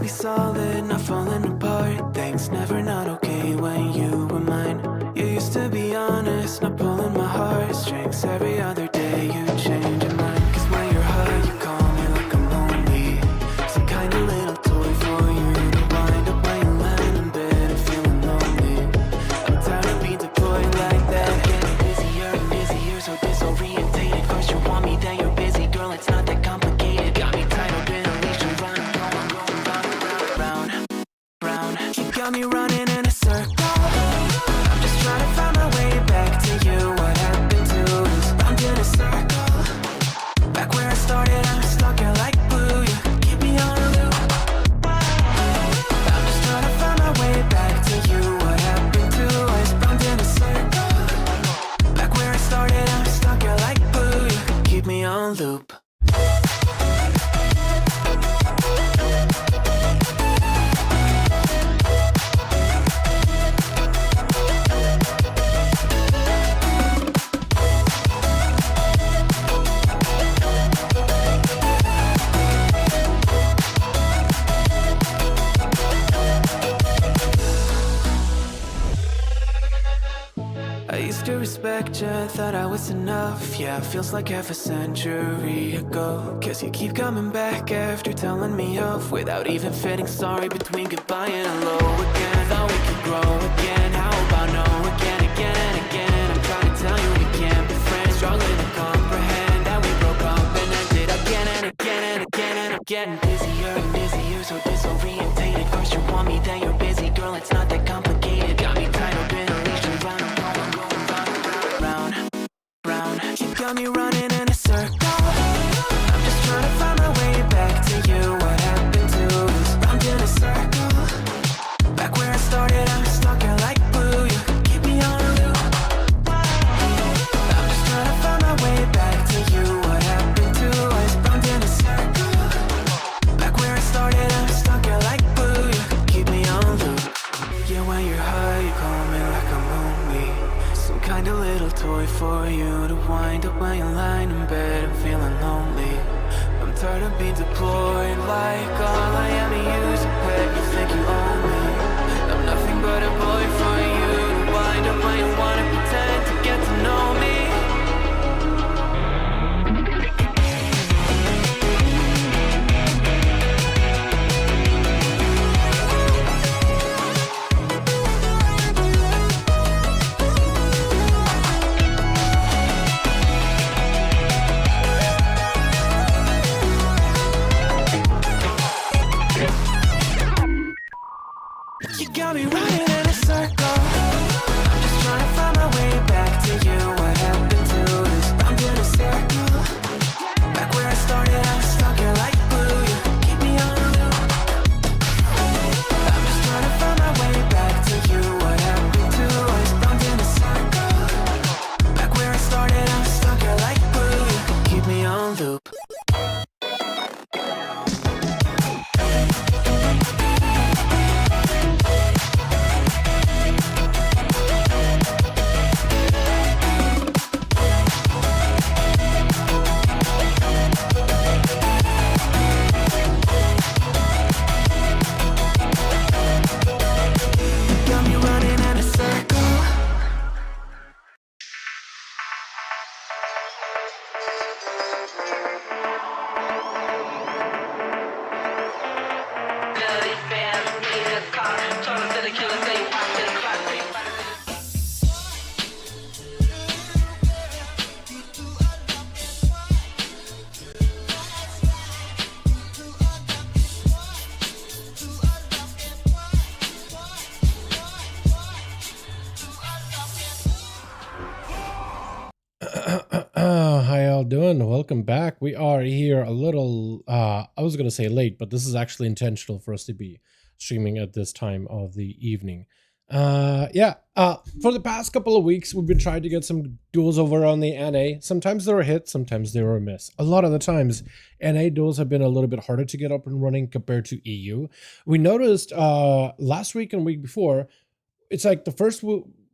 be solid, not falling apart. Things never not okay when you were mine. You used to be honest, not pulling my heartstrings. Every other day you change your mind. Cause when you're high, you call me like I'm lonely. Some kind of little toy for you to wind up when you land in bed and feeling lonely. I'm tired of being deployed like that. Getting busier and busier, so disorientated. First you want me, then you're busy. Girl, it's not that complicated. Got me tied up in a leash and round, round, round. You got me running in a circle. I'm just trying to find my way back to you. What happened to us? Round in a circle. Back where I started, I'm stuck here like glue. You keep me on a loop. I'm just trying to find my way back to you. What happened to us? Round in a circle. Back where I started, I'm stuck here like glue. You keep me on loop. I used to respect you, thought I was enough. Yeah, feels like half a century ago. Guess you keep coming back after telling me off, without even fitting sorry between goodbye and hello again. Thought we could grow again, how about no again, again and again. I'm trying to tell you we can't be friends, struggling to comprehend that we broke up and ended again and again and again. And I'm getting busier and busier, so disorientated. First you want me, then you're busy. Girl, it's not that complicated. Got me tied up in a leash and round. You got me running in a circle. I'm just trying to find my way back to you. What happened to us? Round in a circle. Back where I started, I'm stuck here like glue. You keep me on a loop. I'm just trying to find my way back to you. What happened to us? Round in a circle. Back where I started, I'm stuck here like glue. You keep me on loop. Yeah, when you're high, you call me like I'm lonely. Some kind of little toy for you to wind up when you're lying in bed and feeling lonely. I'm tired of being deployed like all I am to use a pet. You think you own me? I'm nothing but a boy for you to wind up when you wanna pretend to get to know me. You got me running in a circle. I'm just trying to find my way back to you. What happened to us? Round in a circle. Back where I started, I'm stuck here like glue. You keep me on a loop. I'm just trying to find my way back to you. What happened to us? Round in a circle. Back where I started, I'm stuck here like glue. You keep me on loop. How y'all doing? Welcome back. We are here a little I was gonna say late, but this is actually intentional for us to be streaming at this time of the evening. For the past couple of weeks we've been trying to get some duels over on the NA. Sometimes they were a hit, sometimes they were a miss. A lot of the times NA duels have been a little bit harder to get up and running compared to EU. We noticed last week and week before, it's like the first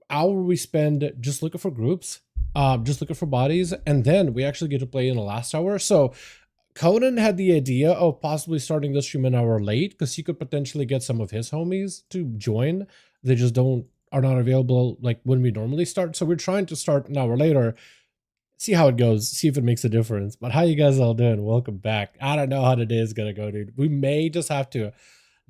hour we spend just looking for groups, just looking for bodies, and then we actually get to play in the last hour. So Conan had the idea of possibly starting this stream an hour late because he could potentially get some of his homies to join. They just are not available like when we normally start. So we're trying to start an hour later. See how it goes. See if it makes a difference. But how you guys all doing? Welcome back. I don't know how the day is gonna go, dude. We may just have to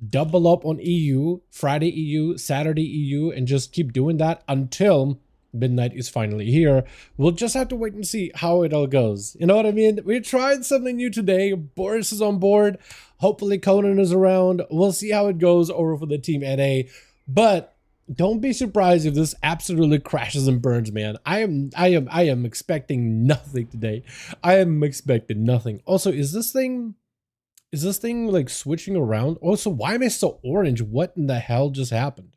double up on EU, Friday EU, Saturday EU, and just keep doing that until midnight is finally here. We'll just have to wait and see how it all goes. You know what I mean? We're trying something new today. Boris is on board. Hopefully Conan is around. We'll see how it goes over for the team NA. But don't be surprised if this absolutely crashes and burns, man. I am expecting nothing today. I am expecting nothing. Also, is this thing like switching around? Also, why am I so orange? What in the hell just happened?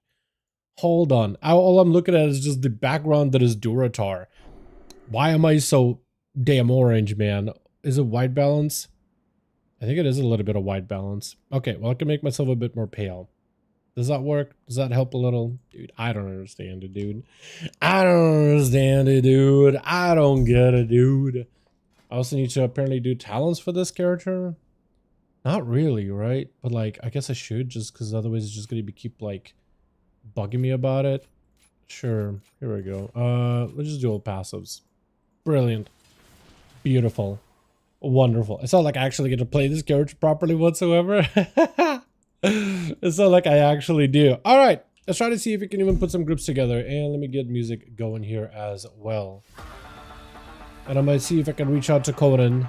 Hold on. All I'm looking at is just the background that is Duratar. Why am I so damn orange, man? Is it white balance? I think it is a little bit of white balance. Okay, well, I can make myself a bit more pale. Does that work? Does that help a little? Dude, I don't understand it, dude. I don't understand it, dude. I don't get it, dude. I also need to apparently do talents for this character. Not really, right? But like, I guess I should, just because otherwise it's just going to keep like bugging me about it. Sure, here we go. Let's just do all passives. Brilliant. Beautiful. Wonderful. It's not like I actually get to play this character properly whatsoever. It's not like I actually do. All right, let's try to see if we can even put some groups together. And let me get music going here as well. And I might see if I can reach out to Conan,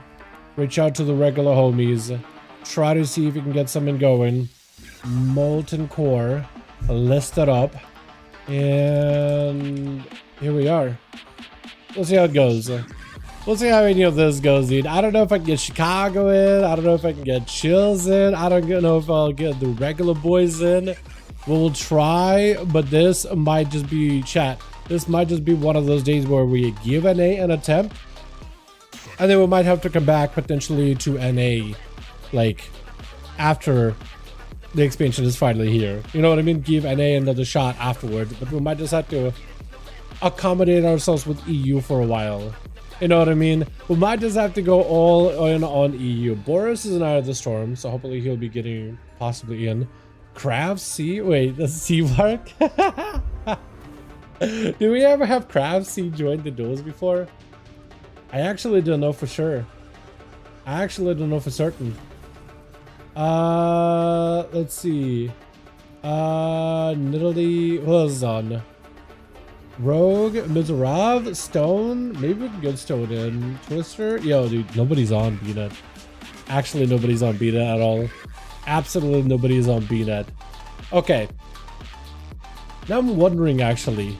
reach out to the regular homies, try to see if we can get something going. Molten Core. List it up, and here we are. We'll see how it goes. We'll see how any of this goes, dude. I don't know if I can get Chicago in. I don't know if I can get Chills in. I don't know if I'll get the regular boys in. We'll try, but this might just be chat. This might just be one of those days where we give NA an attempt, and then we might have to come back potentially to NA, like after the expansion is finally here. You know what I mean? Give NA another shot afterwards, but we might just have to accommodate ourselves with EU for a while. You know what I mean? We might just have to go all in on EU. Boris is in Eye of the Storm, so hopefully he'll be getting possibly in. Crabs C? Wait, does C work? Did we ever have Crabs C join the duels before? I actually don't know for sure. I actually don't know for certain. Let's see. Nidalee, what was on? Rogue, Mizrav, Stone. Maybe we can get Stone in. Twister. Yo, dude, nobody's on BNet. Actually, nobody's on BNet at all. Absolutely nobody is on BNet. Okay. Now I'm wondering, actually.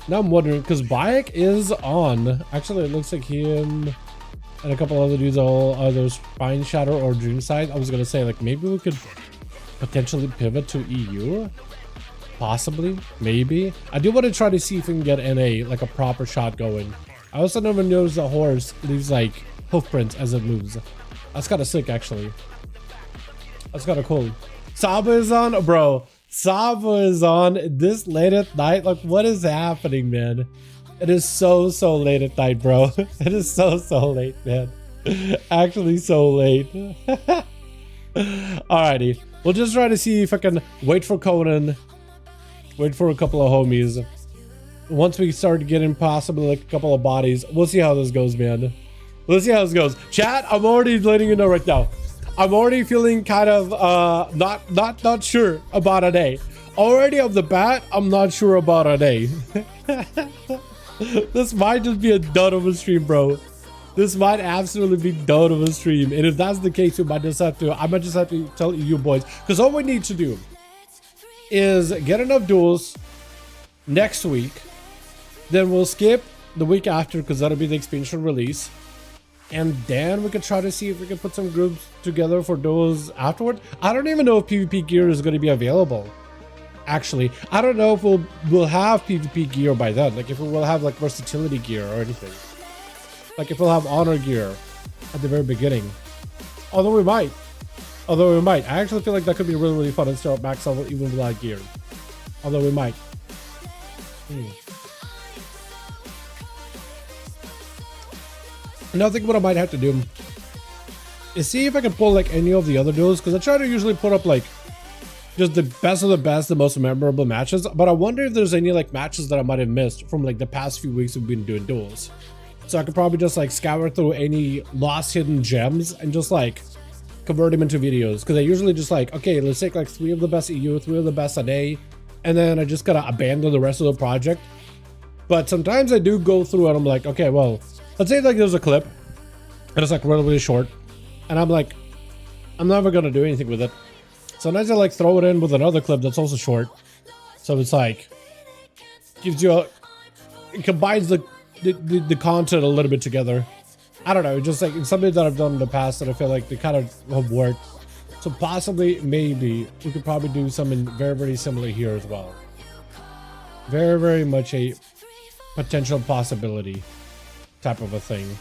Now I'm wondering, because Bayek is on. Actually, it looks like him and a couple other dudes, all either Spine Shatter or Dreamside. I was gonna say, like, maybe we could potentially pivot to EU. Possibly, maybe. I do want to try to see if we can get NA, like a proper shot going. I also never noticed the horse leaves like hoof prints as it moves. That's kind of sick, actually. That's kind of cool. Saba is on, bro. Saba is on this late at night. Like, what is happening, man? It is so late at night, bro. It is so late, man. Actually, so late. Alrighty. We'll just try to see if I can wait for Conan. Wait for a couple of homies. Once we start getting possibly like a couple of bodies, we'll see how this goes, man. We'll see how this goes. Chat, I'm already letting you know right now. I'm already feeling kind of not sure about a day. Already off the bat, I'm not sure about a day. This might just be a dud of a stream, bro. This might absolutely be dud of a stream. And if that's the case, I might just have to tell you boys. Because all we need to do is get enough duels next week. Then we'll skip the week after because that'll be the expansion release. And then we can try to see if we can put some groups together for duels afterward. I don't even know if PvP gear is going to be available. Actually, I don't know if we'll have PvP gear by then. Like if we will have like versatility gear or anything. Like if we'll have honor gear at the very beginning. Although we might. I actually feel like that could be really fun and start max level even without gear. Although we might. Now I think what I might have to do is see if I can pull like any of the other duels, because I try to usually put up like just the best of the best, the most memorable matches. But I wonder if there's any like matches that I might have missed from like the past few weeks we've been doing duels. So I could probably just like scour through any lost hidden gems and just like convert them into videos. Because I usually just like, okay, let's take like 3 of the best EU, 3 of the best AD, and then I just gotta abandon the rest of the project. But sometimes I do go through and I'm like, okay, well, let's say like there's a clip and it's like really short, and I'm like, I'm never gonna do anything with it. Sometimes I like throw it in with another clip that's also short, so it's like gives you a, it combines the content a little bit together. I don't know, just like it's something that I've done in the past that I feel like they kind of have worked. So possibly, maybe we could probably do something very similar here as well. Very much a potential possibility type of a thing.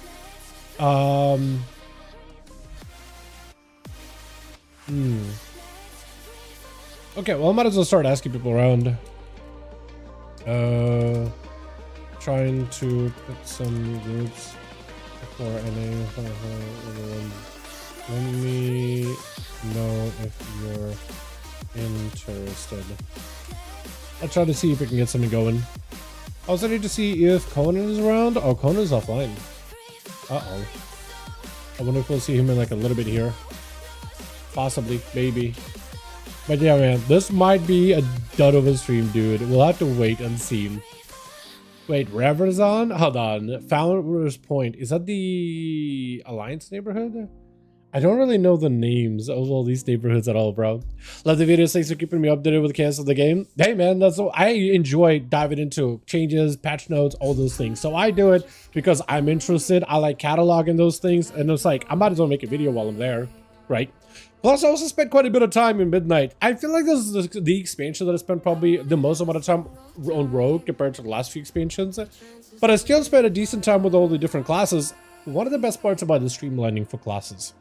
Okay, well, I might as well start asking people around. Trying to put some groups for NA. Everyone, let me know if you're interested. I'll try to see if we can get something going. I also need to see if Conan is around. Oh, Conan's offline. Uh-oh. I wonder if we'll see him in like a little bit here. Possibly, maybe. But yeah, man, this might be a dud of a stream, dude. We'll have to wait and see. Wait, Rever's on? Hold on. Founders Point. Is that the Alliance neighborhood? I don't really know the names of all these neighborhoods at all, bro. Love the videos. Thanks for keeping me updated with the chaos of the game. Hey, man, that's what I enjoy diving into changes, patch notes, all those things. So I do it because I'm interested. I like cataloging those things. And it's like, I might as well make a video while I'm there, right? Plus, I also spent quite a bit of time in Midnight. I feel like this is the expansion that I spent probably the most amount of time on Rogue compared to the last few expansions. But I still spent a decent time with all the different classes. One of the best parts about the streamlining for classes,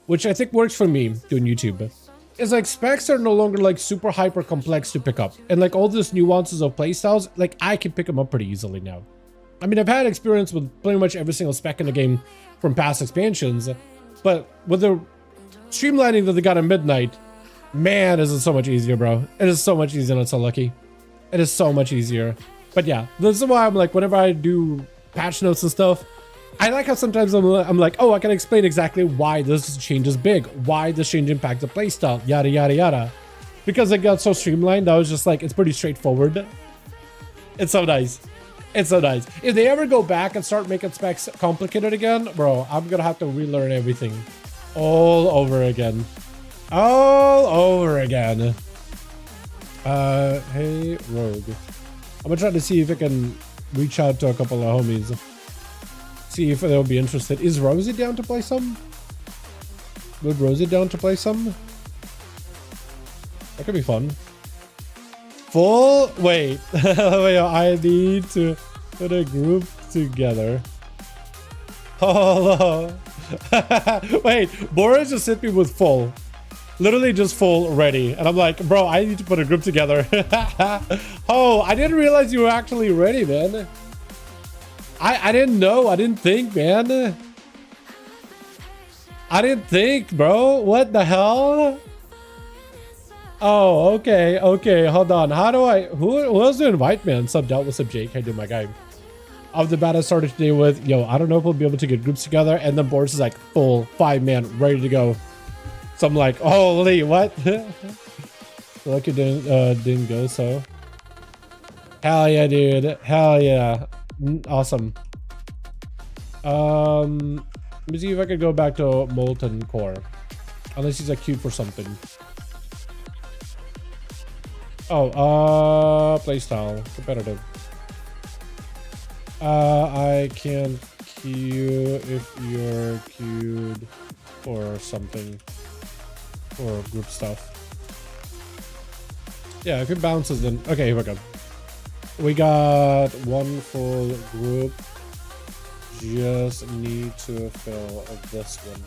which I think works for me doing YouTube, is like specs are no longer like super hyper complex to pick up. And like all these nuances of playstyles, like I can pick them up pretty easily now. I mean, I've had experience with pretty much every single spec in the game from past expansions, but with the streamlining that they got in Midnight, man, is it so much easier, bro. It is so much easier, not so lucky. It is so much easier. But yeah, this is why I'm like, whenever I do patch notes and stuff, I like how sometimes I'm like, oh, I can explain exactly why this change is big, why this change impacts the playstyle, yada, yada, yada. Because it got so streamlined, I was just like, it's pretty straightforward. It's so nice. It's so nice. If they ever go back and start making specs complicated again, bro, I'm gonna have to relearn everything. All over again. All over again. Hey, Rogue. I'm gonna try to see if I can reach out to a couple of homies. See if they'll be interested. Is Rosie down to play some? Would Rosie down to play some? That could be fun. Full? Wait. Wait, I need to put a group together. Hold on. Wait, Boris just hit me with full. Literally just full ready. And I'm like, bro, I need to put a group together. Oh, I didn't realize you were actually ready, man. I didn't know. I didn't think, man. I didn't think, bro. What the hell? Oh, okay. Okay, hold on. How do I... Who else to invite, man? Sub Dealt with Sub Jake. How you doing, my guy? Of the bat I started today with, yo, I don't know if we'll be able to get groups together. And then Boris is like, full 5-man, ready to go. So I'm like, holy, what? Lucky didn't go, so. Hell yeah, dude. Hell yeah. Awesome. Let me see if I could go back to Molten Core. Unless he's like queued for something. Oh, playstyle. Competitive. I can't queue if you're queued for something. Or group stuff. Yeah, if it bounces then... Okay, here we go. We got one full group. Just need to fill this one.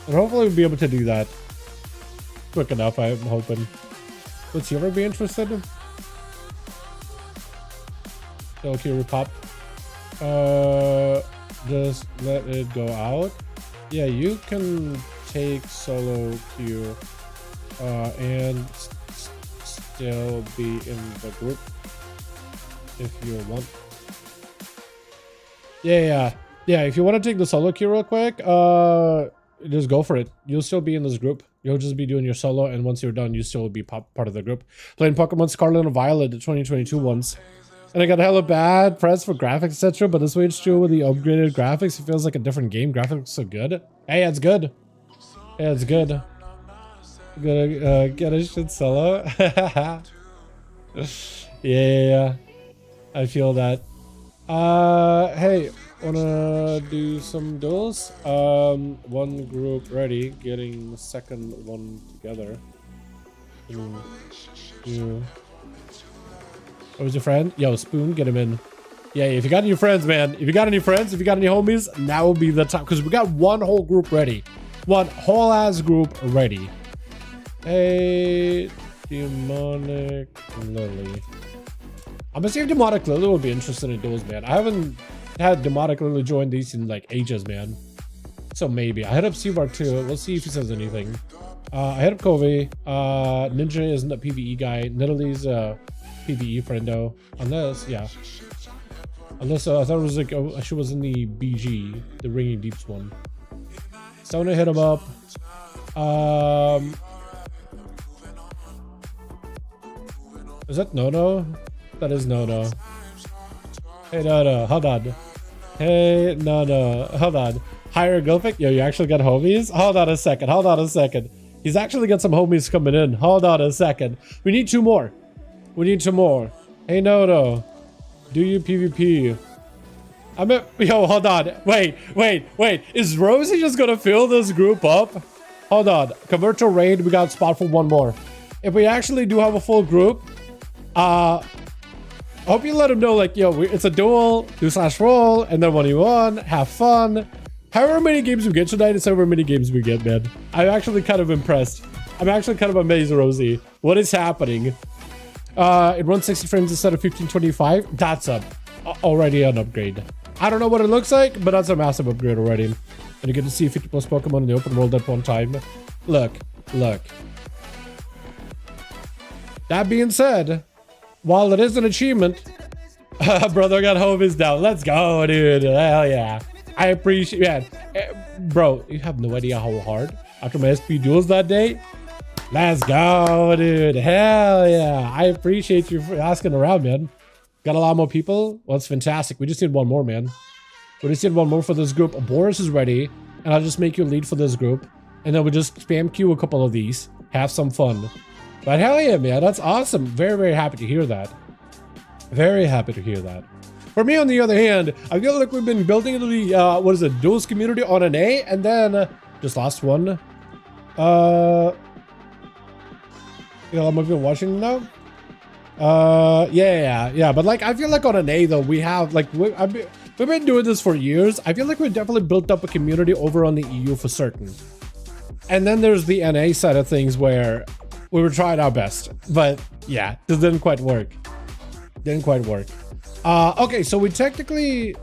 And hopefully we'll be able to do that quick enough, I'm hoping. Would you ever be interested? Okay, repop. Just let it go out. Yeah, you can take solo queue and still be in the group if you want. Yeah. If you want to take the solo queue real quick, just go for it. You'll still be in this group. You'll just be doing your solo, and once you're done, you still will be part of the group. Playing Pokemon Scarlet and Violet, the 2022 ones. And I got hella bad press for graphics, etc. But this way it's true with the upgraded graphics. It feels like a different game. Graphics are good. Hey, it's good. Yeah, it's good. Gonna get a shit solo. Yeah. I feel that. Hey, wanna do some duels? One group ready, getting the second one together. Oh, was your friend? Yo, Spoon, get him in. Yeah, if you got any friends, man. If you got any friends, if you got any homies, now will be the time. Because we got one whole group ready. One whole ass group ready. Hey, Demonic Lily. I'm gonna see if Demonic Lily will be interested in duels, man. I haven't had Demonic Lily join these in like ages, man. So maybe. I hit up Seabark too. We'll see if he says anything. I hit up Covey. Ninja isn't a PvE guy. Nidalee a PvE friendo. Unless, yeah. Unless I thought it was like she was in the BG, the Ringing Deeps one. So I'm gonna hit him up. Is that No? That is No. Hey No, hold on. Hey No, hold on. Hieroglyphic? Yo, you actually got homies? Hold on a second. He's actually got some homies coming in. Hold on a second. We need two more. Hey No, do you PvP? Yo, hold on. Wait. Is Rosie just gonna fill this group up? Hold on. Convert to raid. We got spot for one more. If we actually do have a full group, I hope you let him know, like, yo, it's a duel, do/roll, and then 1v1, have fun. However many games we get tonight, it's however many games we get, man. I'm actually kind of impressed. I'm actually kind of amazed, Rosie. What is happening? It runs 60 frames instead of 1525. That's already an upgrade. I don't know what it looks like, but that's a massive upgrade already. And you get to see 50 plus Pokemon in the open world at one time. Look. That being said, while it is an achievement, brother got homies down. Let's go, dude. Hell yeah. I appreciate it. Bro, you have no idea how hard after my SP duels that day. Let's go, dude. Hell yeah. I appreciate you for asking around, man. Got a lot more people. Well, it's fantastic. We just need one more, man. We just need one more for this group. Boris is ready, and I'll just make you lead for this group. And then we just spam queue a couple of these. Have some fun. But hell yeah, man. That's awesome. Very, very happy to hear that. Very happy to hear that. For me, on the other hand, I feel like we've been building into the, duels community on an A, and then just last one. You know, I'm gonna be watching now. Yeah. But like, I feel like on an A though, we have like, we've been doing this for years. I feel like we definitely built up a community over on the EU for certain. And then there's the NA side of things where we were trying our best, but yeah, this didn't quite work. Okay, so we technically,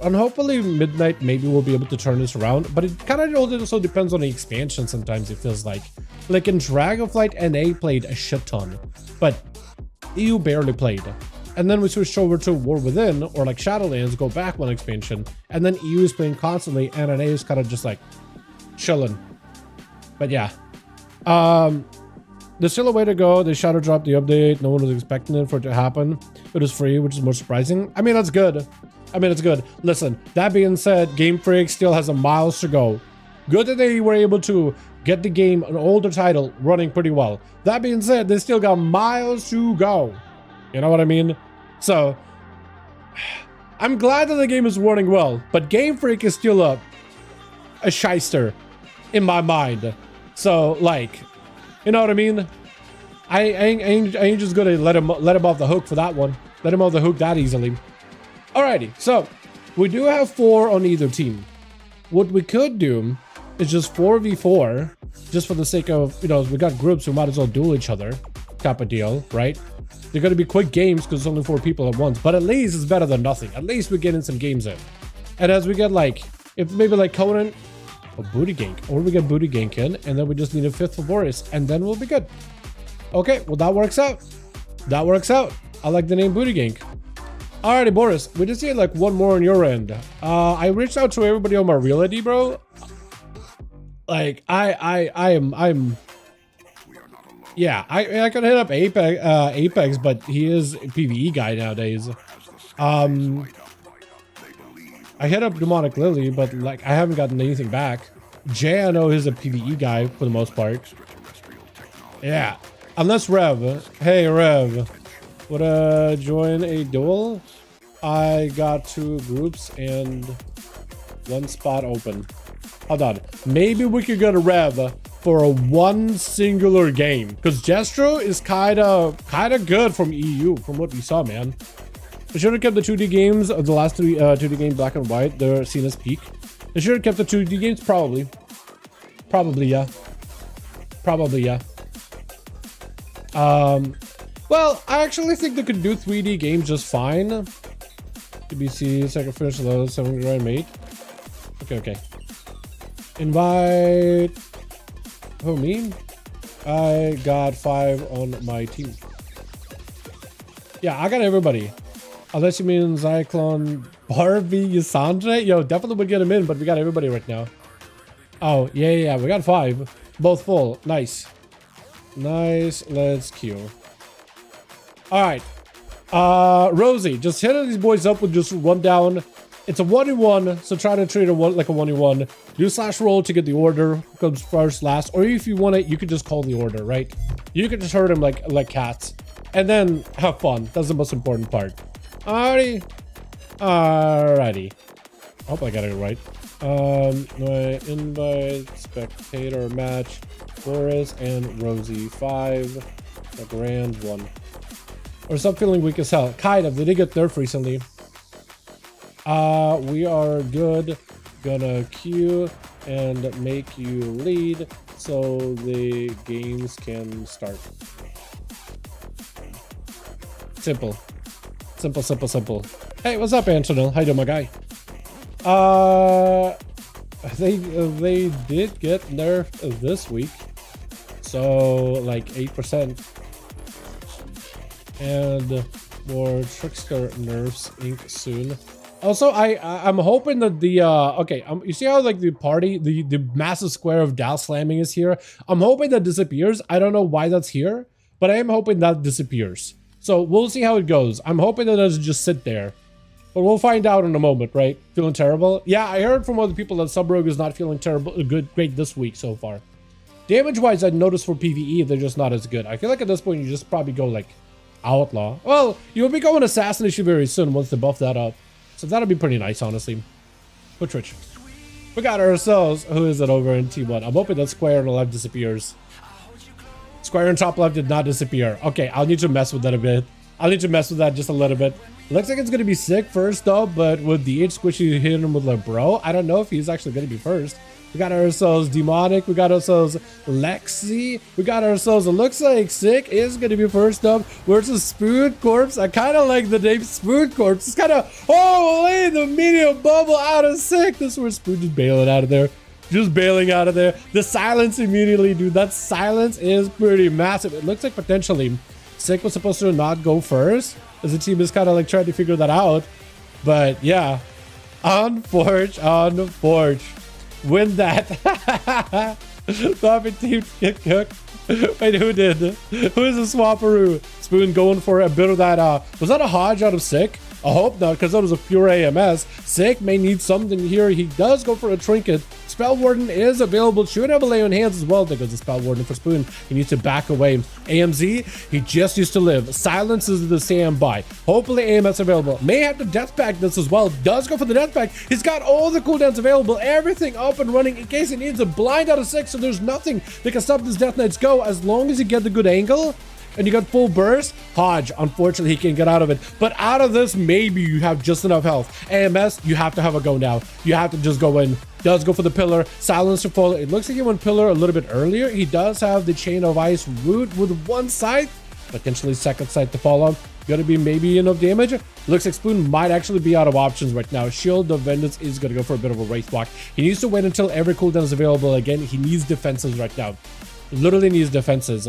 and hopefully midnight, maybe we'll be able to turn this around, but it kind of also depends on the expansion. Sometimes it feels like in Dragonflight, NA played a shit ton, but EU barely played. And then we switched over to War Within, or like Shadowlands, go back one expansion, and then EU is playing constantly, and NA is kind of just like chilling. But yeah, there's still a way to go. They shadow dropped the update. No one was expecting it for it to happen. It was free, which is more surprising. I mean, that's good. It's good. Listen, that being said, Game Freak still has a miles to go. Good that they were able to get the game, an older title, running pretty well. That being said, they still got miles to go. You know what I mean? So, I'm glad that the game is running well, but Game Freak is still a shyster in my mind. So, like, you know what I mean? I ain't just gonna let him off the hook for that one. Let him off the hook that easily. Alrighty, so we do have 4 on either team. What we could do is just 4v4, just for the sake of, you know, we got groups who might as well duel each other, type of deal, right? They're gonna be quick games because it's only 4 people at once, but at least it's better than nothing. At least we're getting some games in. And as we get like, if maybe like Conan, a booty gank, or we get booty gank in, and then we just need a 5th for Boris, and then we'll be good. Okay, well that works out. That works out. I like the name booty gank. Alrighty, Boris, we just need like one more on your end. I reached out to everybody on my real ID, bro. Like I'm yeah, I could hit up Apex, but he is a PvE guy nowadays. I hit up Demonic Lily, but like I haven't gotten anything back. Jay, I know he's a PvE guy for the most part. Yeah, unless Rev. Hey Rev, would join a duel? I got 2 groups and 1 spot open. Hold on, maybe we could get a Rev for a 1 singular game, because Jestro is kind of good from EU from what we saw, man. They should have kept the 2D games of the last 3 2D games, Black and White. They're seen as peak. They should have kept the 2D games, probably yeah. Well, I actually think they could do 3D games just fine. TBC, second finish low, 7 grand mate. Okay. Invite. Who, me? I got 5 on my team. Yeah, I got everybody. Unless you mean Zyklon, Barbie, Yasandre. Yo, definitely would get him in, but we got everybody right now. Oh, yeah. We got 5. Both full. Nice. Let's queue. Alright. Rosie, just hit these boys up with just 1 down. It's a 1v1, so try to treat it like a 1v1. Do /roll to get the order, comes first, last, or if you want it, you could just call the order, right? You could just hurt them like cats, and then have fun. That's the most important part. Alrighty. I hope I got it right. My invite, spectator match, Boris and Rosie 5, a grand 1. Or stop feeling weak as hell. Kind of, they did get nerfed recently. We are good. Gonna queue and make you lead so the games can start. Simple. Hey, what's up, Antonil? How you doing, my guy? They did get nerfed this week, so like 8%, and more trickster nerfs ink soon. Also, I'm hoping that the okay, you see how like the party, the massive square of Dal slamming is here. I'm hoping that disappears. I don't know why that's here, but I am hoping that disappears. So we'll see how it goes. I'm hoping that it doesn't just sit there, but we'll find out in a moment, right? Feeling terrible? Yeah, I heard from other people that Subrogue is not feeling great this week so far. Damage-wise, I noticed for PvE they're just not as good. I feel like at this point you just probably go like Outlaw. Well, you'll be going Assassination very soon once they buff that up. So that'll be pretty nice, honestly. But Twitch. We got ourselves. Who is it over in T1? I'm hoping that square on the left disappears. Square on top left did not disappear. Okay, I'll need to mess with that a bit. I'll need to mess with that just a little bit. Looks like it's going to be sick first though, but with the H squishy hitting him with like bro, I don't know if he's actually going to be first. We got ourselves Demonic, we got ourselves Lexi, we got ourselves, it looks like Sick is going to be first up versus Spoon Corpse. I kind of like the name Spoon Corpse. It's kind of, holy, the medium bubble out of Sick. This is where Spoon just bailing out of there. Just bailing out of there. The silence immediately, dude. That silence is pretty massive. It looks like potentially Sick was supposed to not go first, as the team is kind of like trying to figure that out. But yeah, unforge. Win that. Top team get cooked. Wait, who did? Who is the swapperoo? Spoon going for a bit of that. Was that a Hodge out of Sick? I hope not, because that was a pure AMS. Sick may need something here. He does go for a trinket. Spell Warden is available. Should have a lay on hands as well. There goes the Spell Warden for Spoon. He needs to back away. AMZ, he just used to live. Silence is the standby. Hopefully AMS available. May have to death pack this as well. Does go for the death pack. He's got all the cooldowns available. Everything up and running in case he needs a blind out of 6. So there's nothing that can stop this Death Knight's go as long as you get the good angle. And you got full burst. Hodge, unfortunately, he can get out of it. But out of this, maybe you have just enough health. AMS, you have to have a go now. You have to just go in. Does go for the pillar. Silencer full. It looks like he went pillar a little bit earlier. He does have the Chain of Ice root with one side. Potentially second side to follow. Gonna be maybe enough damage. Looks like Spoon might actually be out of options right now. Shield of Vengeance is gonna go for a bit of a wraith block. He needs to wait until every cooldown is available again. He needs defenses right now. Literally needs defenses.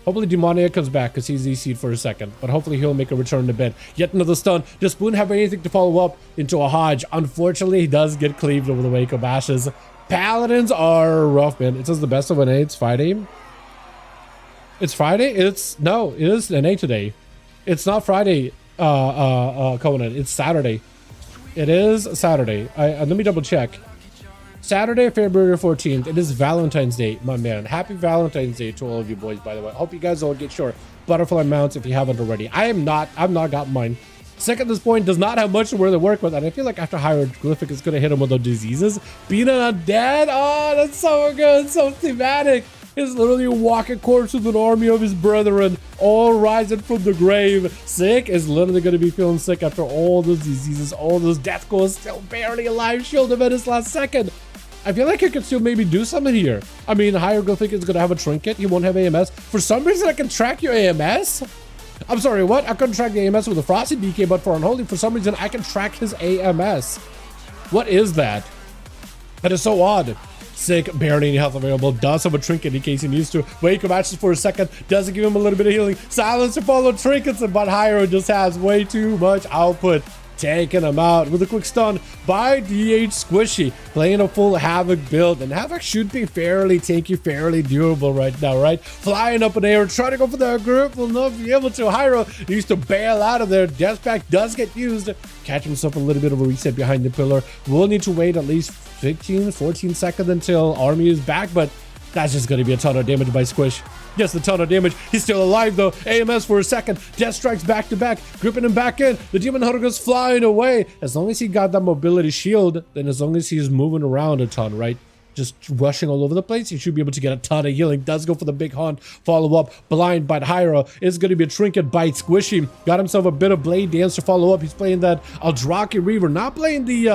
Hopefully Demonia comes back because he's EC'd for a second, but hopefully he'll make a return to bed. Yet another stun. Does Spoon have anything to follow up into a Hodge? Unfortunately, he does get cleaved over the wake of ashes. Paladins are rough, man. It says the best of an 8. It's Friday. It's Friday? No, it is an 8 today. It's not Friday, Conan. It's Saturday. It is Saturday. Let me double check. Saturday, February 14th. It is Valentine's Day, my man. Happy Valentine's Day to all of you boys, by the way. Hope you guys all get your butterfly mounts if you haven't already. I've not got mine. Sick at this point, does not have much to really work with, and I feel like after Hieroglyphic, it's gonna hit him with those diseases. Being undead, oh, that's so good, so thematic. He's literally a walking corpse with an army of his brethren, all rising from the grave. Sick is literally going to be feeling sick after all those diseases, all those death goals, still barely alive. Shield of his last second. I feel like he could still maybe do something here. I mean, Hieroglyphic is going to have a trinket. He won't have AMS. For some reason, I can track your AMS. I'm sorry, what? I couldn't track the AMS with a Frosty DK, but for Unholy, for some reason, I can track his AMS. What is that? That is so odd. Sick, barely any health available, does have a trinket in case he needs to. Wake of Ashes for a second, doesn't give him a little bit of healing. Silence to follow trinkets, but Hyro just has way too much output. Taking him out with a quick stun by DH Squishy, playing a full Havoc build, and Havoc should be fairly tanky, fairly durable right now, right? Flying up in the air, trying to go for the group, will not be able to. Hyro needs to bail out of there. Death Pack does get used. Catch himself a little bit of a reset behind the pillar. We'll need to wait at least 15, 14 seconds until Army is back, but that's just going to be a ton of damage by Squish. Yes, a ton of damage. He's still alive though. AMS for a second. Death strikes back to back, gripping him back in. The Demon Hunter goes flying away. As long as he got that mobility shield, then as long as he's moving around a ton, right? Just rushing all over the place, he should be able to get a ton of healing. Does go for the big hunt. Follow up. Blind by Hyro. It's going to be a trinket bite. Squishy got himself a bit of blade dance to follow up. He's playing that Aldraki Reaver, not playing the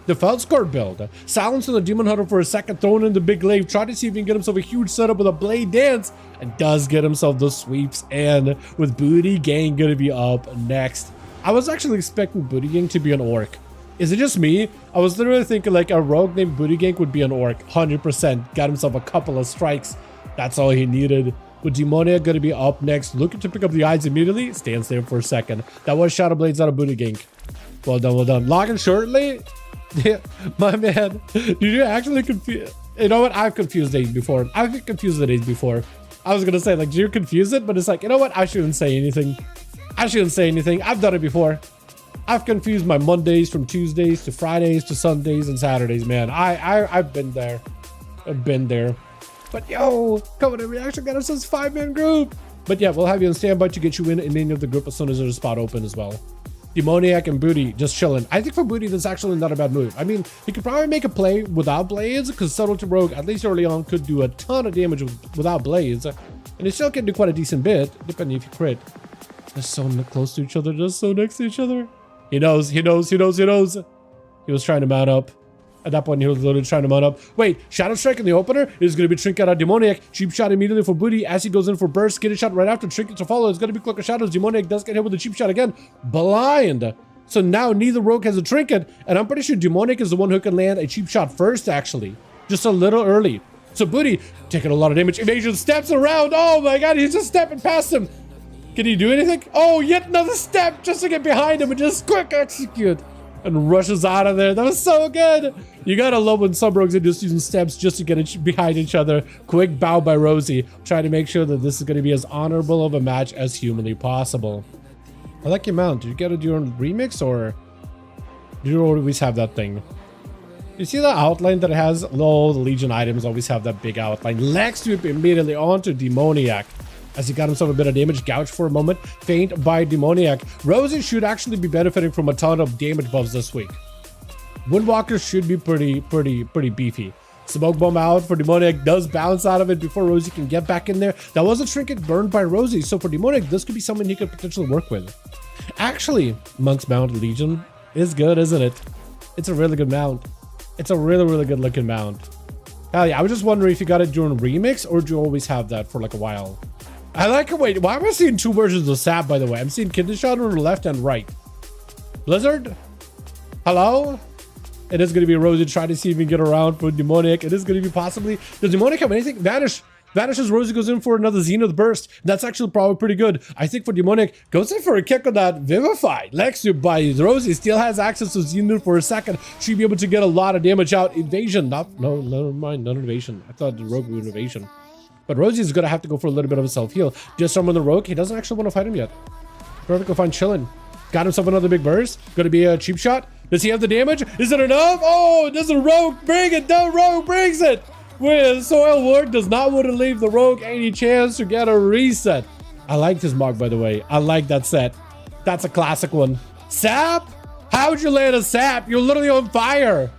Feldscore build. Silencing the Demon Hunter for a second, throwing in the big glaive, trying to see if he can get himself a huge setup with a blade dance, and does get himself the sweeps, and with Booty Gang gonna be up next. I was actually expecting Booty Gang to be an orc. Is it just me? I was literally thinking like a rogue named Booty Gang would be an orc. 100%. Got himself a couple of strikes. That's all he needed. With Demonia gonna be up next, looking to pick up the eyes immediately, stands there for a second. That was Shadow Blades out of Booty Gang. Well done, well done. Logging shortly. Yeah, my man, did you actually confuse? You know what? I've confused days before. I've confused the days before. I was gonna say, like, do you confuse it? But it's like, you know what? I shouldn't say anything. I shouldn't say anything. I've done it before. I've confused my Mondays from Tuesdays to Fridays to Sundays and Saturdays, man. I've been there. I've been there. But yo, coming in reaction, got ourselves 5-man group. But yeah, we'll have you on standby to get you in any of the group as soon as there's a spot open as well. Demoniac and Booty just chilling. I think for Booty, that's actually not a bad move. I mean, he could probably make a play without blades, because Subtlety Rogue, at least early on, could do a ton of damage without blades. And he still can do quite a decent bit, depending if you crit. They're so close to each other, just so next to each other. He knows, he knows, he knows, he knows. He was trying to mount up. At that point, he was literally trying to mount up. Wait, Shadow Strike in the opener is going to be Trinket on Demoniac. Cheap shot immediately for Booty as he goes in for burst. Get a shot right after. Trinket to follow. It's going to be Cloak of Shadows. Demoniac does get hit with a cheap shot again. Blind. So now neither rogue has a trinket. And I'm pretty sure Demoniac is the one who can land a cheap shot first, actually. Just a little early. So Booty taking a lot of damage. Evasion steps around. Oh my god, he's just stepping past him. Can he do anything? Oh, yet another step just to get behind him and just quick execute. And rushes out of there. That was so good. You gotta love when some rogues are just using steps just to get behind each other. Quick bow by Rosie, trying to make sure that this is gonna be as honorable of a match as humanly possible. I like your mount. Did you get it during remix, or do you always have that thing? You see the outline that it has? All the Legion items always have that big outline. Leg sweep immediately onto Demoniac. As he got himself a bit of damage, gouged for a moment, faint by Demoniac. Rosie should actually be benefiting from a ton of damage buffs this week. Windwalker should be pretty beefy. Smoke bomb out for Demoniac, does bounce out of it before Rosie can get back in there. That was a trinket burned by Rosie, so for Demoniac, this could be someone he could potentially work with. Actually, Monk's Mount Legion is good, isn't it? It's a really good mount. It's a really good looking mount. Hell yeah, I was just wondering if you got it during remix, or do you always have that for like a while? I like it. Wait, why am I seeing two versions of Sap, by the way? I'm seeing Kidney Shot on the left and right. Blizzard? Hello? It is going to be Rosie trying to see if we can get around for Demoniac. It is going to be possibly... Does Demoniac have anything? Vanish. Vanishes. Rosie goes in for another Zenith Burst. That's actually probably pretty good. I think for Demoniac, goes in for a kick on that Vivify. Lexu by Rosie still has access to Zenith for a second. She'd be able to get a lot of damage out. Invasion. No, never mind. Not invasion. I thought the Rogue would invasion. But Rosie is going to have to go for a little bit of a self-heal. Just summon the Rogue. He doesn't actually want to fight him yet. Vertical fine chilling. Got himself another big burst. Going to be a cheap shot. Does he have the damage? Is it enough? Oh, does the Rogue bring it? The Rogue brings it. With Soil Ward does not want to leave the Rogue any chance to get a reset. I like this mark, by the way. I like that set. That's a classic one. Sap? How'd you land a Sap? You're literally on fire.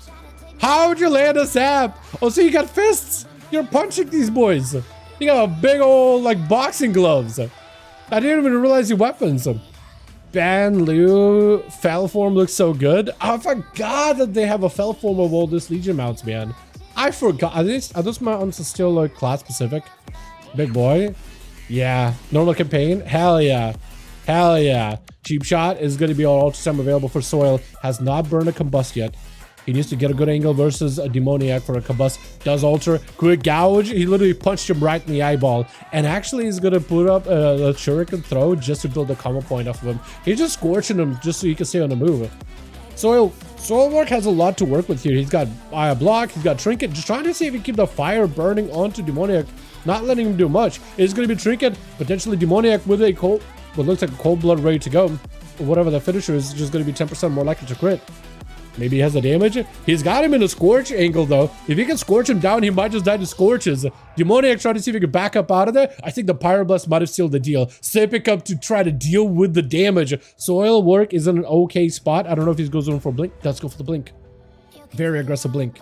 How'd you land a Sap? Oh, so you got fists. You're punching these boys. You got a big old, like, boxing gloves. I didn't even realize your weapons. Ban Liu fell form looks so good. I forgot that they have a fell form of all this Legion mounts, man. I forgot. Are those mounts still like class specific? Big boy. Yeah. Normal campaign. Hell yeah. Hell yeah. Cheap shot is going to be all ultra time available for Soil. Has not burned a combust yet. He needs to get a good angle versus a Demoniac for a combust. Does alter. Quick gouge. He literally punched him right in the eyeball. And actually he's going to put up a shuriken throw just to build a combo point off of him. He's just scorching him just so he can stay on the move. Soil Work has a lot to work with here. He's got Eye Block. He's got Trinket. Just trying to see if he can keep the fire burning onto Demoniac. Not letting him do much. It's going to be Trinket. Potentially Demoniac with a cold... What looks like a cold blood ready to go. Whatever the finisher is just going to be 10% more likely to crit. Maybe he has the damage. He's got him in a Scorch angle, though. If he can Scorch him down, he might just die to Scorches. Demoniac trying to see if he can back up out of there. I think the Pyroblast might have sealed the deal. Stepping up to try to deal with the damage. Soil Work is in an okay spot. I don't know if he goes in for Blink. Let's go for the Blink. Very aggressive Blink.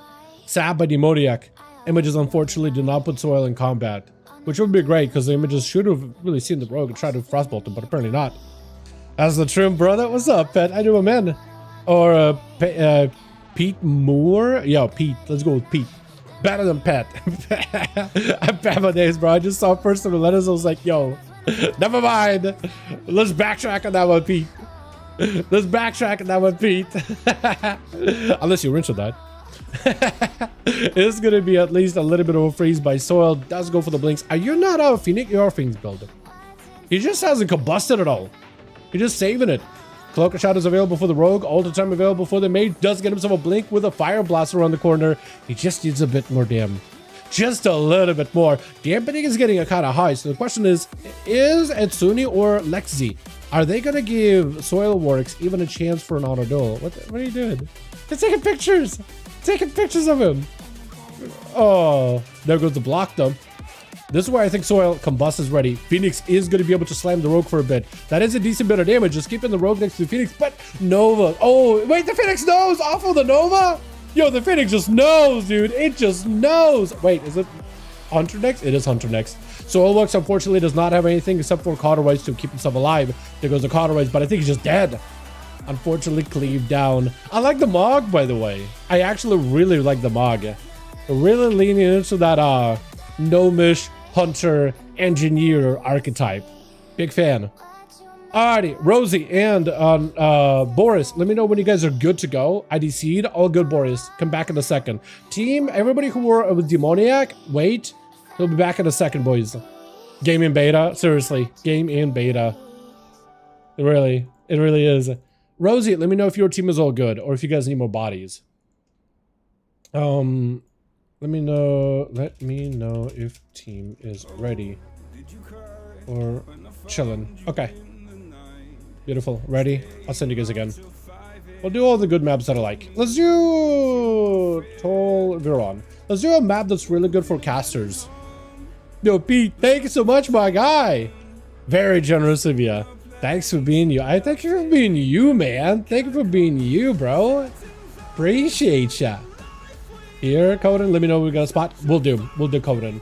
Sab by Demoniac. Images, unfortunately, did not put Soil in combat. Which would be great, because the Images should have really seen the Rogue and tried to Frostbolt him, but apparently not. As the trim brother, what's up, Pet? I do a man. Or Pete Moore? Yo, Pete. Let's go with Pete. Better than Pet. I'm bad my days, bro. I just saw first of the letters. I was like, yo, never mind. Let's backtrack on that one, Pete. Let's backtrack on that one, Pete. Unless you rinse with that. It's going to be at least a little bit of a freeze by Soil. Does go for the blinks. Are you not a Phoenix? You're a Phoenix builder. He just hasn't combusted at all. You're just saving it. Cloak Shot is available for the Rogue. All the time available for the Mage. Does get himself a Blink with a Fire Blast around the corner. He just needs a bit more damn. Just a little bit more. Dampening is getting a kind of high. So the question is Etsuni or Lexi? Are they going to give Soilworks even a chance for an auto duel? What are you doing? They're taking pictures. Taking pictures of him. Oh, there goes the block though. This is where I think Soil Combust is ready. Phoenix is going to be able to slam the Rogue for a bit. That is a decent bit of damage. Just keeping the Rogue next to the Phoenix. But Nova. Oh, wait, the Phoenix knows off of the Nova? Yo, the Phoenix just knows, dude. It just knows. Wait, is it Hunter next? It is Hunter next. Soilworks, unfortunately, does not have anything except for Cauterize to keep himself alive. There goes the Cauterize, but I think he's just dead. Unfortunately, cleaved down. I like the Mog, by the way. I actually really like the Mog. Really leaning into that gnomish hunter engineer archetype. Big fan. Alrighty, Rosie and Boris, let me know when you guys are good to go. IDC'd, all good, Boris. Come back in a second. Team, everybody who were with Demoniac, wait. He'll be back in a second, boys. Game in beta, seriously. Game in beta. It really is. Rosie, let me know if your team is all good or if you guys need more bodies. Let me know if team is ready or chilling. Okay. Beautiful. Ready? I'll send you guys again. We'll do all the good maps that I like. Let's do Tol Viron. Let's do a map that's really good for casters. Yo, Pete, thank you so much, my guy. Very generous of you. Thanks for being you. I thank you for being you, man. Thank you for being you, bro. Appreciate ya. Here, Coden, let me know when we got a spot. We'll do Coden.